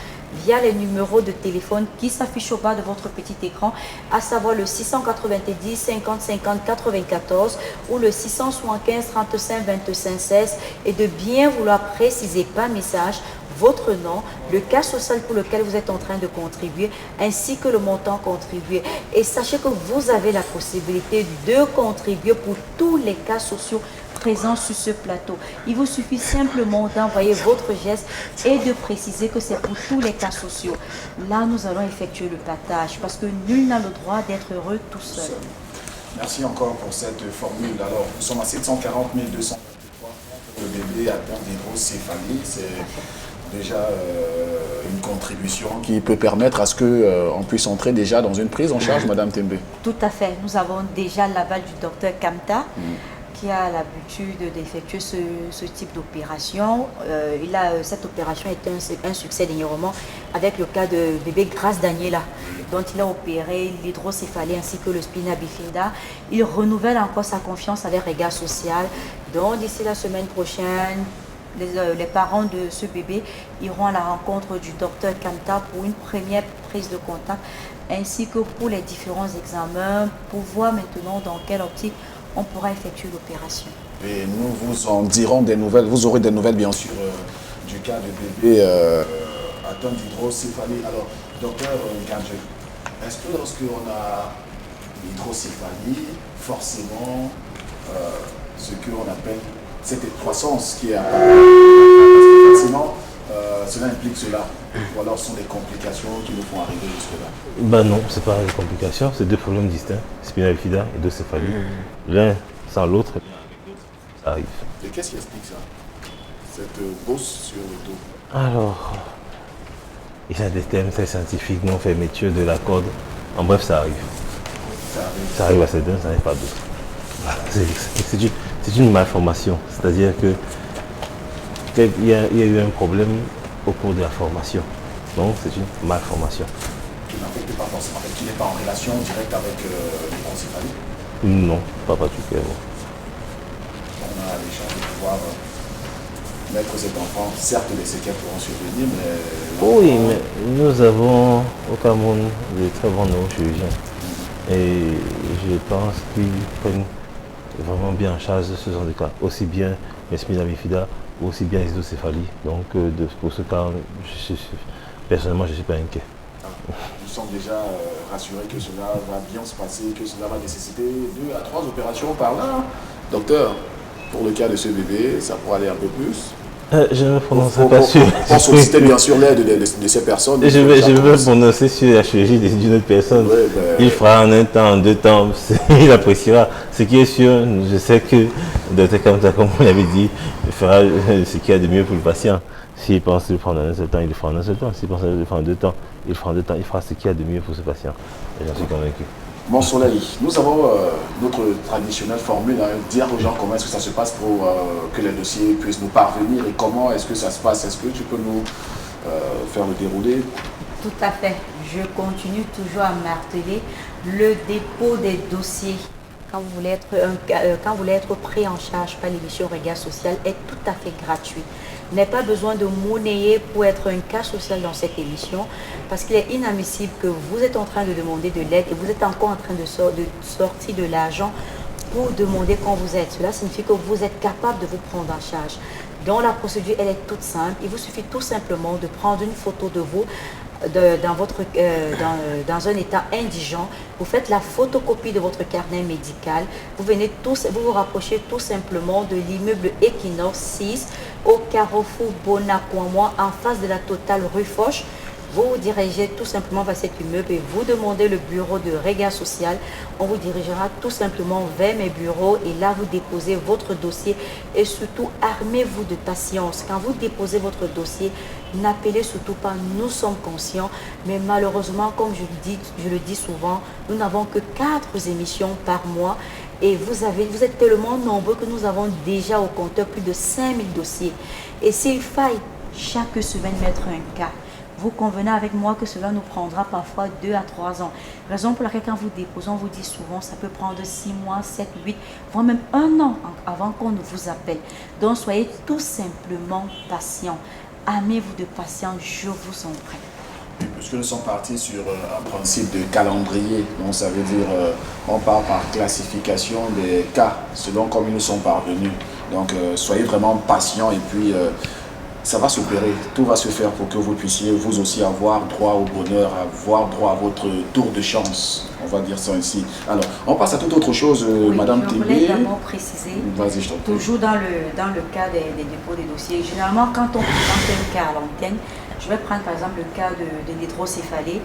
via les numéros de téléphone qui s'affichent au bas de votre petit écran, à savoir le 690 50 50 94 ou le 675 35 25 16 et de bien vouloir préciser par message votre nom, le cas social pour lequel vous êtes en train de contribuer, ainsi que le montant contribué. Et sachez que vous avez la possibilité de contribuer pour tous les cas sociaux présents sur ce plateau. Il vous suffit simplement d'envoyer votre geste et de préciser que c'est pour tous les cas sociaux. Là, nous allons effectuer le partage parce que nul n'a le droit d'être heureux tout seul. Merci encore pour cette formule. Alors, nous sommes à 740 223 le bébé atteint d'hydrocéphalie. C'est déjà une contribution qui peut permettre à ce qu'on puisse entrer déjà dans une prise en charge, Madame Tembe. Tout à fait. Nous avons déjà l'aval du docteur Kamta, qui a l'habitude d'effectuer ce type d'opération. Cette opération est un succès d'ignorement avec le cas de bébé Grace Daniela, dont il a opéré l'hydrocéphalie ainsi que le spina bifida. Il renouvelle encore sa confiance avec Regard Social. Donc d'ici la semaine prochaine, les parents de ce bébé iront à la rencontre du docteur Kamta pour une première prise de contact ainsi que pour les différents examens pour voir maintenant dans quelle optique on pourra effectuer l'opération. Et nous vous en dirons des nouvelles. Vous aurez des nouvelles, bien sûr, du cas de bébé atteint d'hydrocéphalie. Alors, docteur Gadje, est-ce que lorsqu'on a l'hydrocéphalie, forcément, ce qu'on appelle cette croissance qui est forcément, cela implique cela, ou alors ce sont des complications qui nous font arriver jusque-là? Ben non, ce n'est pas des complications, c'est deux problèmes distincts, spina bifida et hydrocéphalie. L'un sans l'autre, ça arrive. Et qu'est-ce qui explique ça, cette bosse sur le dos? Alors, il y a des termes très scientifiques, non fermeture de la corde. En bref, ça arrive. Ça arrive à certains, ça n'arrive pas à d'autres. Voilà. C'est une malformation, c'est-à-dire que il y a eu un problème au cours de la formation. Donc c'est une malformation. Qui n'affecte pas forcément, qui n'est pas en relation directe avec l'hydrocéphalie? Non, pas particulièrement. On a les chances de pouvoir mettre cet enfant, certes les séquelles pourront survenir, mais... Oui, mais nous avons au Cameroun de très bons neurochirurgiens. Et je pense qu'ils prennent vraiment bien en charge ce genre de cas, aussi bien les spina bifida, aussi bien les hydrocéphalies. Donc pour ce cas, personnellement, je ne suis pas inquiet. Nous sommes déjà rassurés que cela va bien se passer, que cela va nécessiter 2 à 3 opérations par là. Docteur, pour le cas de ce bébé, ça pourra aller un peu plus. Je ne me prononcerai pas sur... On solliciter bien sûr l'aide de ces personnes. Je vais me prononcer sur la chirurgie d'une autre personne. Ouais, il fera en un temps, en 2 temps, il appréciera. Ce qui est sûr, je sais que le docteur Kamta, comme on l'avait dit, fera ce qu'il y a de mieux pour le patient. S'il pense le prendre en un seul temps, il le fera en un seul temps. S'il pense le prendre en 2 temps, il le fera en 2 temps. Il fera ce qu'il y a de mieux pour ce patient. J'en suis convaincu. Mon soleil, nous avons notre traditionnelle formule, dire aux gens comment est-ce que ça se passe pour que les dossiers puissent nous parvenir et comment est-ce que ça se passe. Est-ce que tu peux nous faire le déroulé? Tout à fait. Je continue toujours à marteler le dépôt des dossiers. Quand vous voulez être pris en charge par l'émission Regard Social est tout à fait gratuit. Vous n'avez pas besoin de monnayer pour être un cas social dans cette émission parce qu'il est inadmissible que vous êtes en train de demander de l'aide et vous êtes encore en train de sortir de l'argent pour demander quand vous êtes. Cela signifie que vous êtes capable de vous prendre en charge. Donc la procédure, elle est toute simple. Il vous suffit tout simplement de prendre une photo de vous dans un état indigent. Vous faites la photocopie de votre carnet médical. Vous vous rapprochez tout simplement de l'immeuble Equinox 6 au carrefour Bonacoamois en face de la Total rue Foch. Vous vous dirigez tout simplement vers cet immeuble et vous demandez le bureau de Regard Social. On vous dirigera tout simplement vers mes bureaux et là vous déposez votre dossier et surtout armez-vous de patience. Quand vous déposez votre dossier, n'appelez surtout pas, nous sommes conscients, mais malheureusement, comme je le dis souvent, nous n'avons que 4 émissions par mois et vous êtes tellement nombreux que nous avons déjà au compteur plus de 5000 dossiers. Et s'il faille chaque semaine mettre un cas, vous convenez avec moi que cela nous prendra parfois 2 à 3 ans. Raison pour laquelle quand vous déposez, on vous dit souvent ça peut prendre 6 mois, 7, 8, voire même 1 an avant qu'on ne vous appelle. Donc soyez tout simplement patient. Armez-vous de patience, je vous en prie. Puisque nous sommes partis sur un principe de calendrier, donc ça veut dire on part par classification des cas selon comme ils nous sont parvenus. Donc soyez vraiment patients et puis ça va s'opérer, tout va se faire pour que vous puissiez vous aussi avoir droit au bonheur, avoir droit à votre tour de chance, on va dire ça ainsi. Alors, on passe à toute autre chose, oui, Madame Tembe. Je voulais d'abord préciser, je t'en prie. Toujours dans le cas des dépôts des dossiers, généralement quand on présente un cas à l'antenne, Je vais prendre par exemple le cas de l'hydrocéphalie.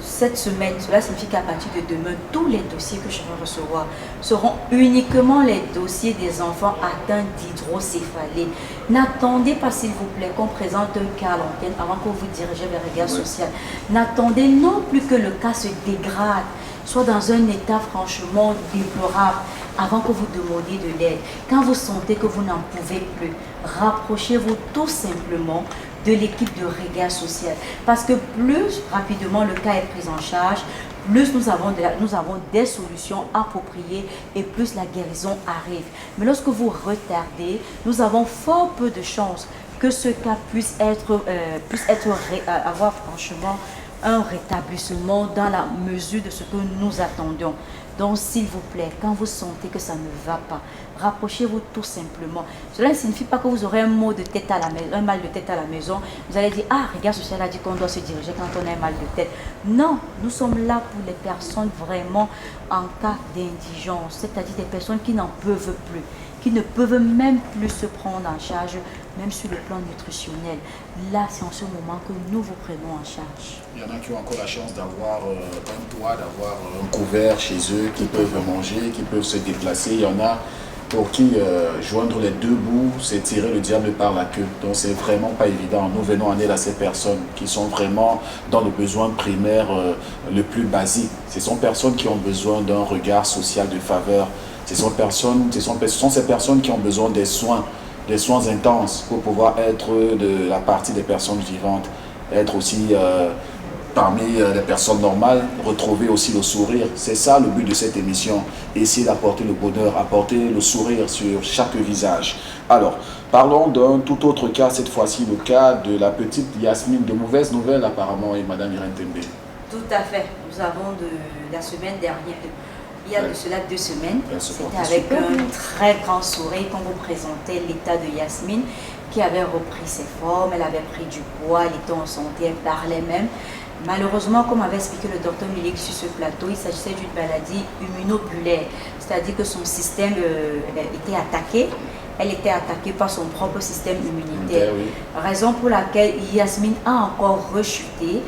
Cette semaine, cela signifie qu'à partir de demain, tous les dossiers que je vais recevoir seront uniquement les dossiers des enfants atteints d'hydrocéphalie. N'attendez pas, s'il vous plaît, qu'on présente un cas à l'antenne avant que vous dirigez vers le regard social. N'attendez non plus que le cas se dégrade, soit dans un état franchement déplorable, avant que vous demandiez de l'aide. Quand vous sentez que vous n'en pouvez plus, rapprochez-vous tout simplement de l'équipe de regard social. Parce que plus rapidement le cas est pris en charge, plus nous avons des solutions appropriées et plus la guérison arrive. Mais lorsque vous retardez, nous avons fort peu de chances que ce cas puisse avoir franchement un rétablissement dans la mesure de ce que nous attendions. Donc, s'il vous plaît, quand vous sentez que ça ne va pas, rapprochez-vous tout simplement. Cela ne signifie pas que vous aurez un mal de tête à la maison. Vous allez dire, ah, Regard Social a dit qu'on doit se diriger quand on a un mal de tête. Non, nous sommes là pour les personnes vraiment en cas d'indigence, c'est-à-dire des personnes qui n'en peuvent plus, qui ne peuvent même plus se prendre en charge, même sur le plan nutritionnel. Là, c'est en ce moment que nous vous prenons en charge. Il y en a qui ont encore la chance d'avoir un toit, d'avoir un couvert chez eux, qui peuvent manger, qui peuvent se déplacer. Il y en a pour qui joindre les deux bouts, c'est tirer le diable par la queue. Donc, c'est vraiment pas évident. Nous venons en aide à ces personnes qui sont vraiment dans le besoin primaire le plus basique. Ce sont personnes qui ont besoin d'un regard social de faveur. Ce sont ces personnes qui ont besoin des soins intenses pour pouvoir être de la partie des personnes vivantes, être aussi parmi les personnes normales, retrouver aussi le sourire. C'est ça le but de cette émission, essayer d'apporter le bonheur, apporter le sourire sur chaque visage. Alors, parlons d'un tout autre cas, cette fois-ci le cas de la petite Yasmine. De mauvaises nouvelles apparemment, et Madame Irène Tembe. Tout à fait. Nous avons de la semaine dernière, il y a de cela 2 semaines, c'était avec un très grand sourire qu'on vous présentait l'état de Yasmine qui avait repris ses formes, elle avait pris du poids, elle était en santé, elle parlait même. Malheureusement, comme avait expliqué le docteur Milik sur ce plateau, il s'agissait d'une maladie immunopulaire, c'est-à-dire que son système était attaqué. Elle était attaquée par son propre système immunitaire. Raison pour laquelle Yasmine a encore rechuté.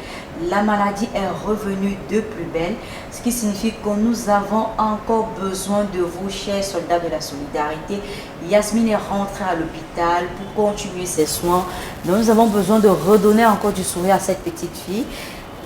La maladie est revenue de plus belle, ce qui signifie que nous avons encore besoin de vous, chers soldats de la solidarité. Yasmine est rentrée à l'hôpital pour continuer ses soins. Donc nous avons besoin de redonner encore du sourire à cette petite fille.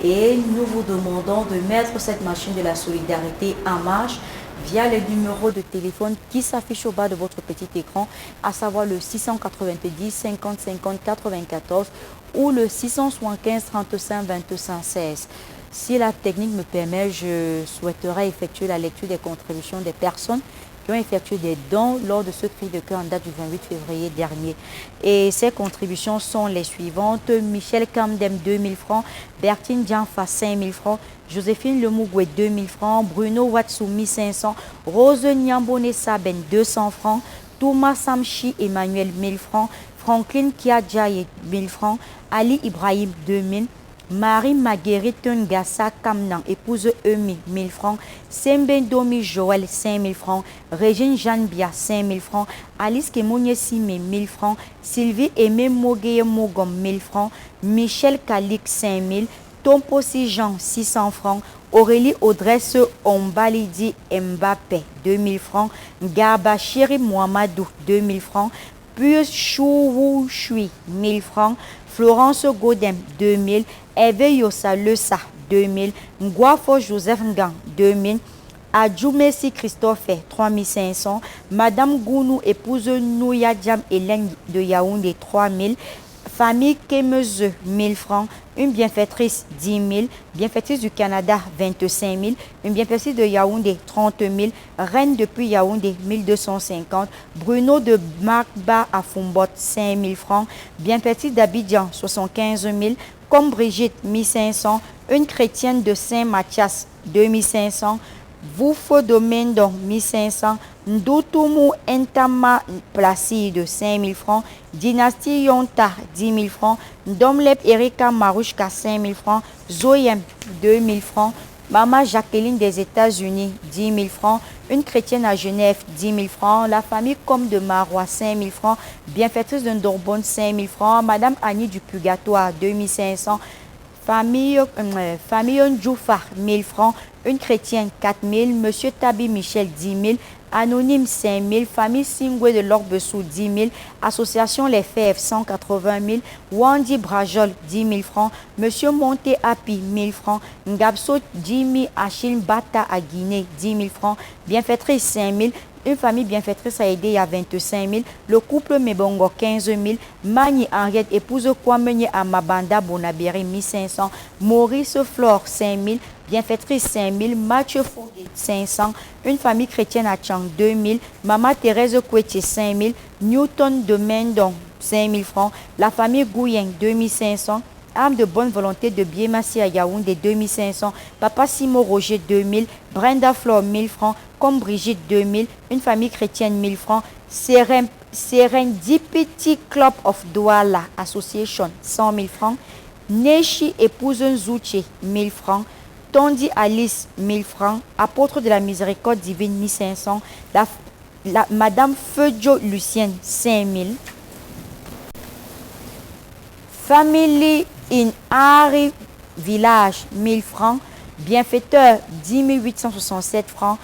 Et nous vous demandons de mettre cette machine de la solidarité en marche via les numéros de téléphone qui s'affichent au bas de votre petit écran, à savoir le 690 50 50 94 ou le 675 35 22 16. Si la technique me permet, je souhaiterais effectuer la lecture des contributions des personnes qui ont effectué des dons lors de ce cri de cœur en date du 28 février dernier. Et ces contributions sont les suivantes: Michel Kamdem 2000 francs, Bertine Dianfa 5000 francs, Joséphine Lemougoué 2000 francs, Bruno Watsou 1500, Rose Nyambone Saben 200 francs, Thomas Samchi Emmanuel 1000 francs, Franklin Kiadjaye 1000 francs, Ali Ibrahim 2000, Marie Marguerite Ngassa Kamnan, épouse Emi, 1000 francs. Sembendomi Joël, 5000 francs. Régine Jeanne Bia, 5000 francs. Alice Kemounye Sime, 1000 francs. Sylvie Aimé Mogueye Mogom, 1000 francs. Michel Kalix, 5000. Tomposi Jean, 600 francs. Aurélie Audresse Ombalidi Mbappé, 2000 francs. Garba Chéri Mohamadou, 2000 francs. Pius Chouou Chui, 1000 francs. Florence Godem, 2000. Eve Yosa Lesa, 2000. Ngwafo Joseph Ngan, 2000. Adjoumessi Christophe, 3500. Madame Gounou, épouse Nouya Diam Hélène de Yaoundé, 3000. Famille Kemeze, 1000 francs. Une bienfaitrice, 10 000. Bienfaitrice du Canada, 25 000. Une bienfaitrice de Yaoundé, 30 000. Reine depuis Yaoundé, 1250. Bruno de Markba à Fumbot, 5 000 francs. Bienfaitrice d'Abidjan, 75 000. Comme Brigitte, 1500. Une chrétienne de Saint-Mathias, 2500. Voufo Domendo, 1500. Ndoutoumou Entama Placide, 5 000 francs. Dynastie Yonta, 10 000 francs. Domlep Erika Marouchka, 5 000 francs. Zoyem, 2 000 francs. Mama Jacqueline des États-Unis, 10 000 francs. une chrétienne à Genève, 10 000 francs. La famille Comme de Marois, 5 000 francs. Bienfaitrice de Ndorbonne, 5 000 francs. Madame Annie du Purgatoire, 2 500. Famille Ndjoufa, 1 000 francs. Une chrétienne, 4 000. Monsieur Tabi Michel, 10 000. Anonyme, 5 000. Famille Singwe de l'Orbessou, 10 000. Association Les Fèves, 180 000. Wandi Brajol, 10 000 francs. Monsieur Monte Api, 1 000 francs. Ngabso Jimmy Achille Bata à Guinée, 10 000 francs. Bienfaitrice, 5 000. Une famille bienfaitrice a aidé à 25 000. Le couple Mebongo, 15 000. Mani Henriette, épouse Kwamenye à Mabanda Bonabéry, 1 500. Maurice Flore, 5 000. Bienfaitrice, 5 000. Mathieu Foguet, 500. Une famille chrétienne à Tchang, 2 000. Maman Thérèse Kouetier, 5 000. Newton de Mendon, 5 000 francs. La famille Gouyen, 2 500. Âme de bonne volonté de Biemassi à Yaoundé, 2 500. Papa Simo Roger, 2 000. Brenda Flore, 1 000 francs. Comme Brigitte, 2 000. Une famille chrétienne, 1 000 francs. Serendipity Club of Douala Association, 100 000 francs. Neshi épouse Nzouché, 1 000 francs. Tondi Alice, 1 000 francs. Apôtre de la miséricorde divine, 1 500. Madame Feudio Lucienne, 5 000. Family in Ari Village, 1 000 francs. Bienfaiteur, 10 867 francs.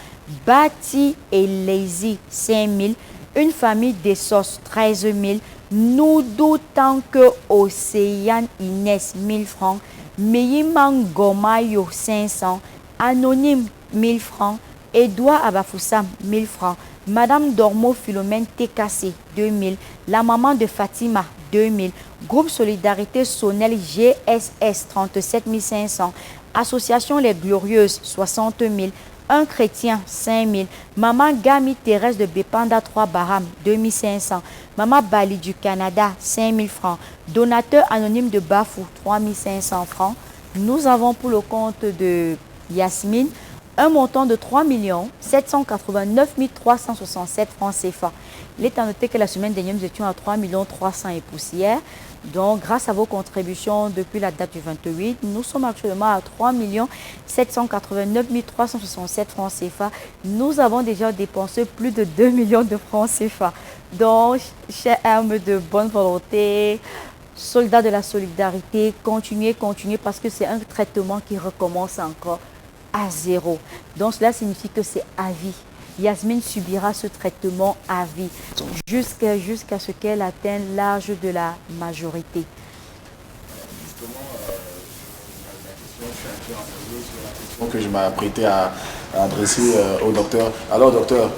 Bati et Lazy, 5 000. Une famille des sauces, 13 000. Nous d'autant que Océane Inès, 1 000 francs. Meyiman Gomayo, 500. Anonyme, 1 000 francs. Edouard Abafoussam, 1 000 francs. Madame Dormo Philomène Tekassé, 2 000. La maman de Fatima, 2 000. Groupe Solidarité Sonel GSS, 37 500. Association Les Glorieuses, 60 000. Un chrétien, 5 000. Maman Gami Thérèse de Bépanda 3 Baham, 2 500. Maman Bali du Canada, 5 000 francs. Donateur anonyme de Bafou, 3 500 francs. Nous avons pour le compte de Yasmine un montant de 3 789 367 francs CFA. Il est à noter que la semaine dernière, nous étions à 3 300 et poussières. Donc, grâce à vos contributions depuis la date du 28, nous sommes actuellement à 3 789 367 francs CFA. Nous avons déjà dépensé plus de 2 millions de francs CFA. Donc, chers âmes de bonne volonté, soldats de la solidarité, continuez parce que c'est un traitement qui recommence encore à zéro. Donc, cela signifie que c'est à vie. Yasmine subira ce traitement à vie jusqu'à ce qu'elle atteigne l'âge de la majorité. Justement, la question que je m'apprêtais à adresser au docteur. Alors, docteur,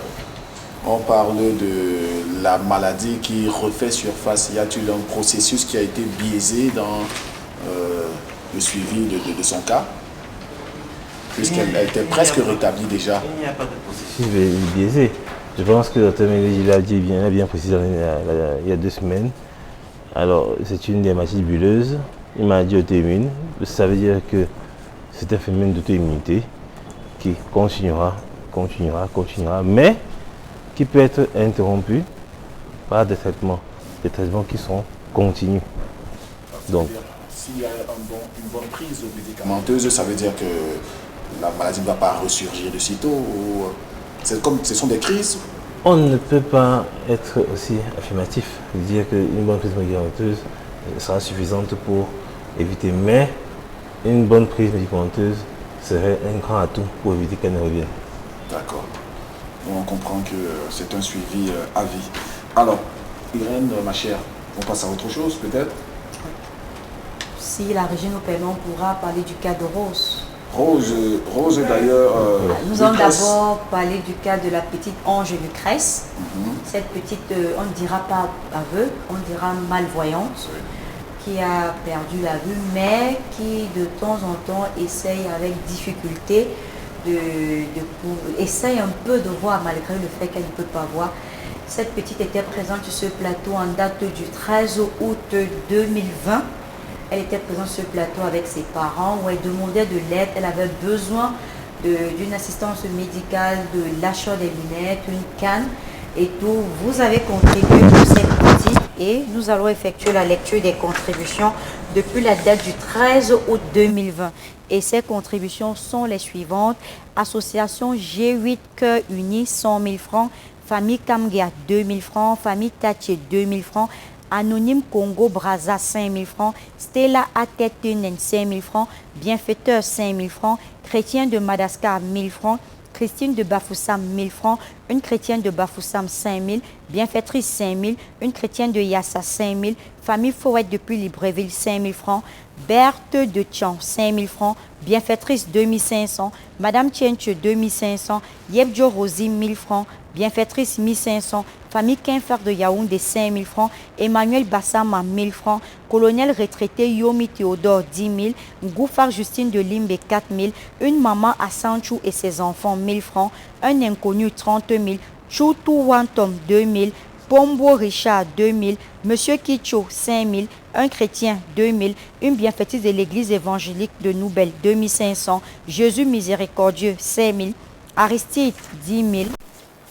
on parle de la maladie qui refait surface. Y a-t-il un processus qui a été biaisé dans le suivi de son cas? Puisqu'elle était presque rétablie déjà. Il n'y a pas de processus biaisé. Je pense que le docteur Mélégi l'a dit bien précisé il y a 2 semaines. Alors, c'est une dermatite bulleuse, une maladie auto-immune. Ça veut dire que c'est un phénomène d'auto-immunité qui continuera, mais qui peut être interrompu par des traitements qui sont continus. Donc, s'il y a une bonne prise médicamenteuse, ça veut dire que la maladie ne va pas ressurgir de sitôt ou c'est comme ce sont des crises? On ne peut pas être aussi affirmatif, dire qu'une bonne prise médicamenteuse sera suffisante pour éviter, mais une bonne prise médicamenteuse serait un grand atout pour éviter qu'elle ne revienne. D'accord. On comprend que c'est un suivi à vie. Alors, Irène, ma chère, on passe à autre chose peut-être? Si la régie nous permet, on pourra parler du cas de Rose. Rose d'ailleurs. Nous allons d'abord parler du cas de la petite Ange Lucrèce. Cette petite, on ne dira pas aveugle, on dira malvoyante, qui a perdu la vue, mais qui de temps en temps essaye avec difficulté essaye un peu de voir malgré le fait qu'elle ne peut pas voir. Cette petite était présente sur ce plateau en date du 13 août 2020. Elle était présente sur ce plateau avec ses parents où elle demandait de l'aide. Elle avait besoin d'une assistance médicale, de l'achat des lunettes, une canne. et tout. Vous avez contribué pour cette petite et nous allons effectuer la lecture des contributions depuis la date du 13 août 2020. Et ces contributions sont les suivantes. Association G8 Cœur Uni, 100 000 francs. Famille Kamgia, 2 000 francs. Famille Taché, 2 000 francs. Anonyme Congo Brazza, 5 000 francs. Stella Atetenen, 5 000 francs. Bienfaiteur, 5 000 francs. Chrétien de Madagascar, 1 000 francs. Christine de Bafoussam, 1 000 francs. Une chrétienne de Bafoussam, 5 000. Bienfaitrice, 5 000. Une chrétienne de Yassa, 5 000. Famille Fouette depuis Libreville, 5 000 francs. Berthe de Tian, 5 000 francs. Bienfaitrice, 2 500. Madame Tienche, 2 500. Yebjo Rosie, 1 000 francs. Bienfaitrice, 1 500. Famille Quinfer de Yaoundé, 5 000 francs. Emmanuel Bassama, 1 000 francs. Colonel retraité Yomi Théodore, 10 000. Goufar Justine de Limbe, 4 000. Une maman à Sanchou et ses enfants, 1 000 francs. Un inconnu, 30 000. Choutou Wantom, 2 000. Pombo Richard, 2 000. Monsieur Kicho, 5 000. Un chrétien, 2 000. Une bienfaitrice de l'église évangélique de Noubel, 2 500. Jésus miséricordieux, 5 000. Aristide, 10 000.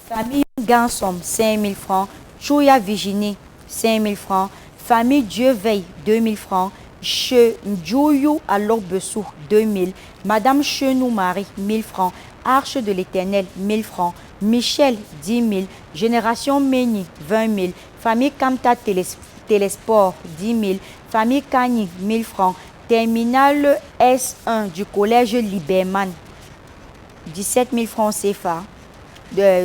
Famille Gansom, 5 000 francs. Chouya Virginie, 5 000 francs. Famille Dieu Veille, 2 000 francs. Che Ndjouyou Alobessou, 2 000. Madame Chenou Marie, 1 000 francs. Arche de l'Éternel, 1 000 francs. Michel, 10 000. Génération Méni, 20 000. Famille Kamta Télésport, 10 000. Famille Kani, 1 000 francs. Terminal S1 du collège Liberman, 17 000 francs CFA.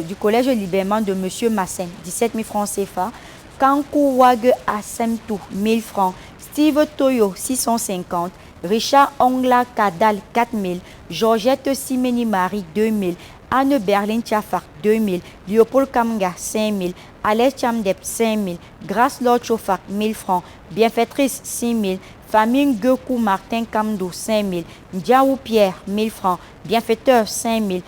Du collège Liberman de M. Massen, 17 000 francs CFA. Kankou Wag Asemtou, 1 000 francs. Steve Toyo, 650. Richard Ongla Kadal, 4 000. Georgette Simeni Marie, 2 000. Anne Berlin Tchafar, 2 000. Léopold Kamga, 5 000. Alès Chamdep, 5 000. Grâce Lord Chofak, 1 000 francs. Bienfaitrice, 6 000. Famille Gekou Martin Kamdou, 5 000. Ndiaou Pierre, 1 000 francs. Bienfaiteur, 5 000.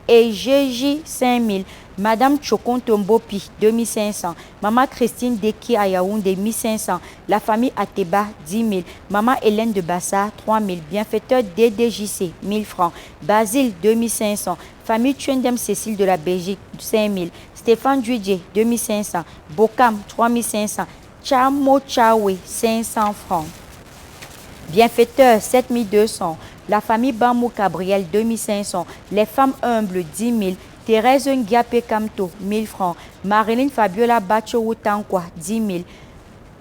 Et GJ 5 000. Madame Chokon Tombopi, 2 500. Maman Christine Deki à Yaoundé, 1 500. La famille Ateba, 10 000. Maman Hélène de Bassa, 3 000. Bienfaiteur DDJC, 1 000 francs. Basile, 2 500. Famille Tuendem Cécile de la Belgique, 5 000. Stéphane Duidje, 2 500. Bokam, 3 500. Chamo Chawe, 500 francs. Bienfaiteur, 7 200. La famille Bamou Gabriel, 2 500. Les femmes humbles, 10 000. Thérèse Ngiapé Kamto, 1 000 francs. Marilyn Fabiola Bacho Wutankwa, 10 000.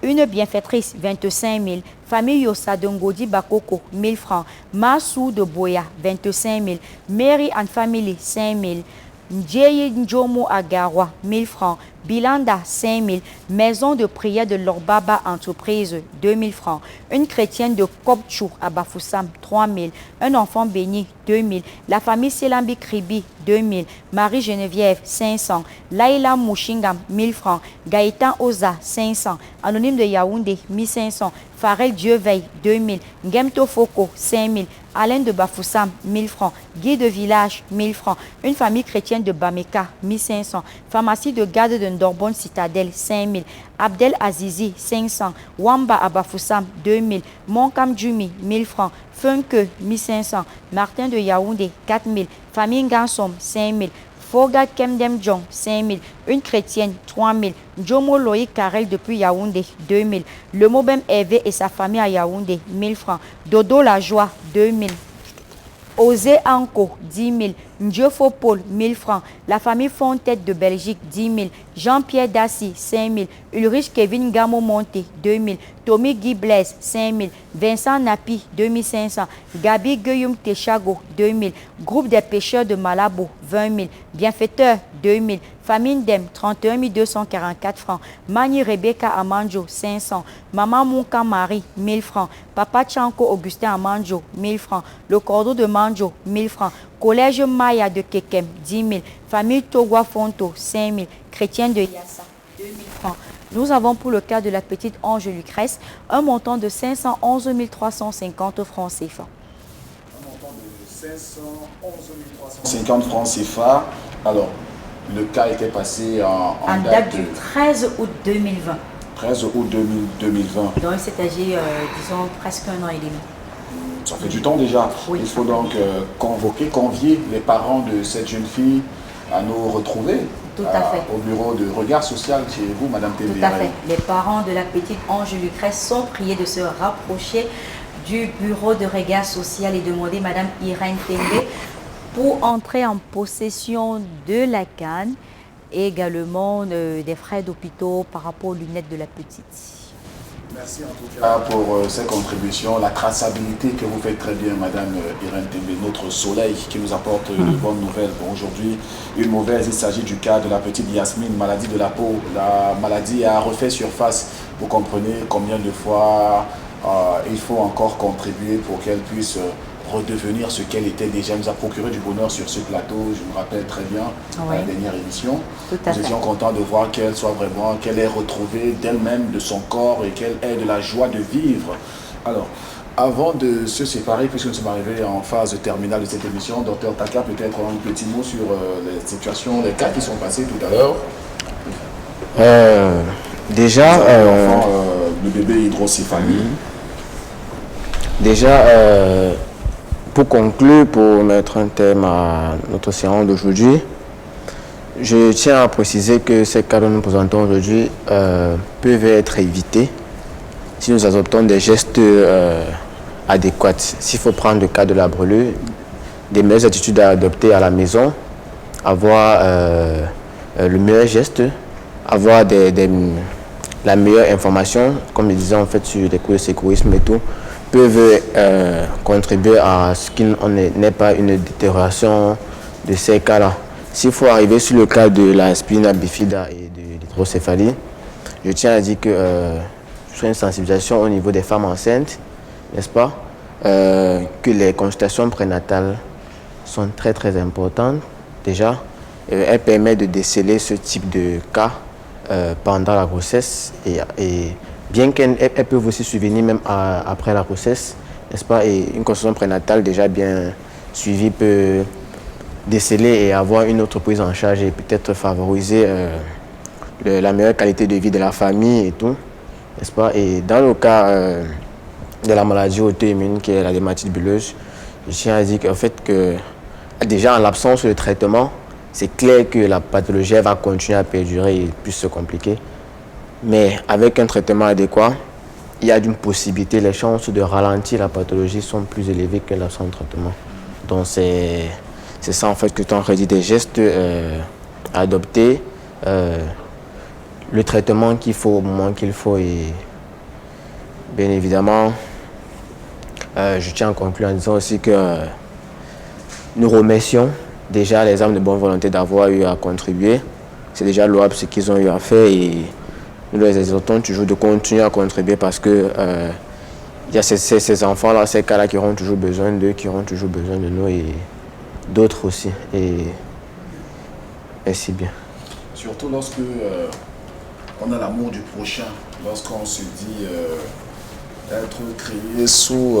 Une bienfaitrice, 25 000. Famille Yosa Dongodi Bakoko, 1 000 francs. Massou de Boya, 25 000. Mary and Family, 5 000. Ndjeye Njomo Agarwa, 1 000 francs. Bilanda, 5 000. Maison de prière de Lorbaba Entreprise, 2 000 francs. Une chrétienne de Kopchou à Bafoussam, 3 000. Un enfant béni, 2 000. La famille Selambi Kribi, 2 000. Marie Geneviève, 500. Laïla Mouchingam, 1 000 francs. Gaëtan Oza, 500. Anonyme de Yaoundé, 1 500. Farel Dieu Veille, 2 000. Ngemto Foko, 5 000. Alain de Bafoussam, 1 000 francs. Guy de Village, 1 000 francs. Une famille chrétienne de Bameka, 1 500. Pharmacie de garde de Ndorbonne Citadelle, 5 000. Abdel Azizi, 500. Wamba à Bafoussam, 2 000. Monkam Djumi, 1 000 francs. Funke, 1 500. Martin de Yaoundé, 4 000. Famille Gansom, 5 000. Foga Kemdem John, 5 000. Une chrétienne, 3 000. Jomo Loïc Karel depuis Yaoundé, 2 000. Le Mobem Hervé et sa famille à Yaoundé, 1 000 francs. Dodo La Joie, 2 000. Osé Anko, 10 000. Ndiofo Paul, 1 000 francs. La famille Fontette de Belgique, 10 000. Jean-Pierre Dassi, 5 000. Ulrich Kevin Gamo Monté, 2 000. Tommy Guy Blaise, 5 000. Vincent Napi, 2 500. Gabi Guillaume Techago, 2 000. Groupe des pêcheurs de Malabo, 20 000. Bienfaiteur, 2 000. Famille Dem, 31 244 francs. Mani Rebecca Amanjo, 500. Maman Mouka Marie, 1 000 francs. Papa Chanko Augustin Amanjo, 1 000 francs. Le cordeau de Manjo, 1 000 francs. Collège Maya de Kekem, 10 000. Famille Togwa Fonto, 5 000. Chrétien de Yassa, 2 000 francs. Nous avons pour le cas de la petite Ange Lucrèce un montant de 511 350 francs CFA. Un montant de 511 350 francs CFA. Alors, le cas était passé en date du 13 août 2020. 13 août 2020. Donc, il s'est agi, disons, presque 1 an et demi. Ça fait du temps déjà. Oui. Il faut donc convier les parents de cette jeune fille à nous retrouver Tout à fait. Au bureau de regard social chez vous, Madame Tembe. Tout à fait. Les parents de la petite Ange Lucrèce sont priés de se rapprocher du bureau de regard social et demander Madame Irène Tembe pour entrer en possession de la canne et également des frais d'hôpitaux par rapport aux lunettes de la petite. Merci en tout cas pour ces contributions, la traçabilité que vous faites très bien, Madame Irène Tembe, notre soleil qui nous apporte de bonnes nouvelles pour aujourd'hui. Une mauvaise, il s'agit du cas de la petite Yasmine, maladie de la peau. La maladie a refait surface. Vous comprenez combien de fois il faut encore contribuer pour qu'elle puisse redevenir ce qu'elle était déjà. Elle nous a procuré du bonheur sur ce plateau, je me rappelle très bien, la dernière émission. Nous étions contents de voir qu'elle soit vraiment, qu'elle ait retrouvé d'elle-même, de son corps et qu'elle ait de la joie de vivre. Alors, avant de se séparer, puisque nous sommes arrivés en phase terminale de cette émission, Dr Taka, peut-être un petit mot sur les situations, les cas qui sont passés tout à l'heure. Déjà, le bébé hydrocéphalie. Déjà, pour conclure, pour mettre un thème à notre séance d'aujourd'hui, je tiens à préciser que ces cas que nous présentons aujourd'hui peuvent être évités si nous adoptons des gestes adéquats. S'il faut prendre le cas de la brûlure, des meilleures attitudes à adopter à la maison, avoir le meilleur geste, avoir la meilleure information, comme je disais en fait sur les cours de sécurisme et tout, peuvent contribuer à ce qu'il n'ait pas une détérioration de ces cas-là. S'il faut arriver sur le cas de la spina bifida et de l'hydrocéphalie, je tiens à dire que je ferai une sensibilisation au niveau des femmes enceintes, n'est-ce pas, que les consultations prénatales sont très très importantes déjà. Elles permettent de déceler ce type de cas pendant la grossesse et bien qu'elles peuvent aussi survenir même après la grossesse, n'est-ce pas, et une consultation prénatale déjà bien suivie peut déceler et avoir une autre prise en charge et peut-être favoriser la meilleure qualité de vie de la famille et tout, n'est-ce pas. Et dans le cas de la maladie auto-immune qui est la dermatite bulleuse, je tiens à dire qu'en fait que déjà en l'absence de traitement, c'est clair que la pathologie va continuer à perdurer et plus se compliquer. Mais avec un traitement adéquat, il y a une possibilité, les chances de ralentir la pathologie sont plus élevées que l'absence de traitement. Donc c'est ça en fait que tu as redit, des gestes à adopter, le traitement qu'il faut au moment qu'il faut et bien évidemment, je tiens à conclure en disant aussi que nous remercions déjà les âmes de bonne volonté d'avoir eu à contribuer. C'est déjà louable ce qu'ils ont eu à faire et nous les exhortons toujours de continuer à contribuer parce que il y a ces enfants-là, ces cas-là qui auront toujours besoin d'eux, qui auront toujours besoin de nous et d'autres aussi. Et merci bien. Surtout lorsque on a l'amour du prochain, lorsqu'on se dit être créé sous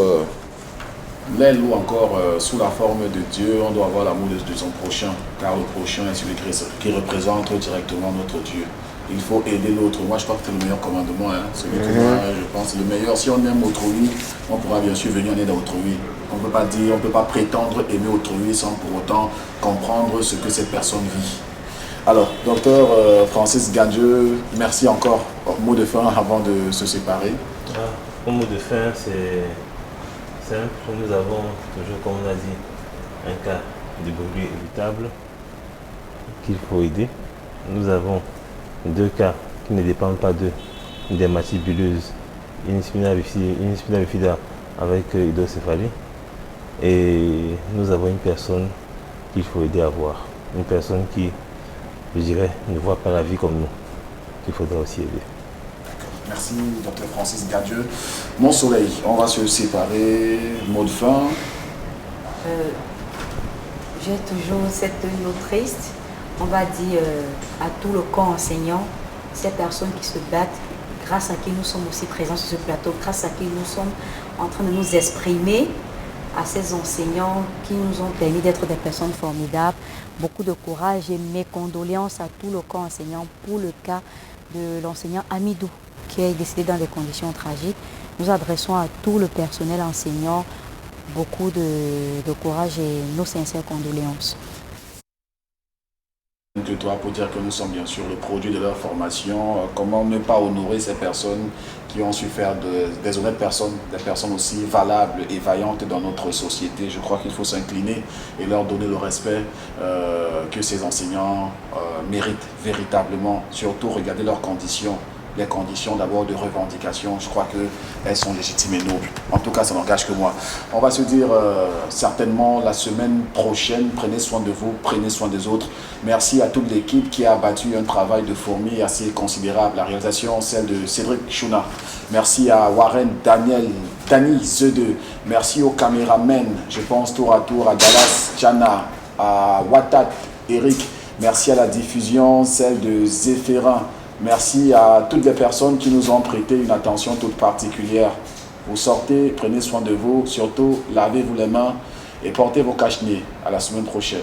l'aile ou encore sous la forme de Dieu, on doit avoir l'amour de son prochain, car le prochain est celui qui représente directement notre Dieu. Il faut aider l'autre. Moi, je crois que c'est le meilleur commandement. Celui que moi, je pense, le meilleur. Si on aime autrui, on pourra bien sûr venir en aide à autrui. On ne peut pas dire, on ne peut pas prétendre aimer autrui sans pour autant comprendre ce que cette personne vit. Alors, docteur Francis Gadieu, merci encore. Mot de fin avant de se séparer. Mon mot de fin, c'est simple. Nous avons toujours, comme on a dit, un cas de brûlure évitable qu'il faut aider. Nous avons deux cas qui ne dépendent pas d'eux, une dermatite bulleuse, une spina bifida avec hydrocéphalie. Et nous avons une personne qu'il faut aider à voir. Une personne qui, je dirais, ne voit pas la vie comme nous, qu'il faudra aussi aider. Merci, Dr Francis Gadieu. Mon soleil, on va se séparer. Mot de fin. J'ai toujours cette note triste. On va dire à tout le corps enseignant, ces personnes qui se battent, grâce à qui nous sommes aussi présents sur ce plateau, grâce à qui nous sommes en train de nous exprimer, à ces enseignants qui nous ont permis d'être des personnes formidables. Beaucoup de courage et mes condoléances à tout le corps enseignant pour le cas de l'enseignant Amidou qui est décédé dans des conditions tragiques. Nous adressons à tout le personnel enseignant beaucoup de courage et nos sincères condoléances. toi pour dire que nous sommes bien sûr le produit de leur formation. Comment ne pas honorer ces personnes qui ont su faire des honnêtes personnes, des personnes aussi valables et vaillantes dans notre société. Je crois qu'il faut s'incliner et leur donner le respect que ces enseignants méritent véritablement. Surtout, regarder leurs conditions. Les conditions d'abord de revendication, je crois qu'elles sont légitimes et nobles. En tout cas, ça n'engage que moi. On va se dire certainement la semaine prochaine, prenez soin de vous, prenez soin des autres. Merci à toute l'équipe qui a abattu un travail de fourmi assez considérable. La réalisation, celle de Cédric Chouna. Merci à Warren, Daniel, Dani, The2. Merci aux caméramen, je pense tour à tour à Dallas, Jana, à Watat, Eric. Merci à la diffusion, celle de Zéphérin. Merci à toutes les personnes qui nous ont prêté une attention toute particulière. Vous sortez, prenez soin de vous, surtout lavez-vous les mains et portez vos cache-nez. À la semaine prochaine.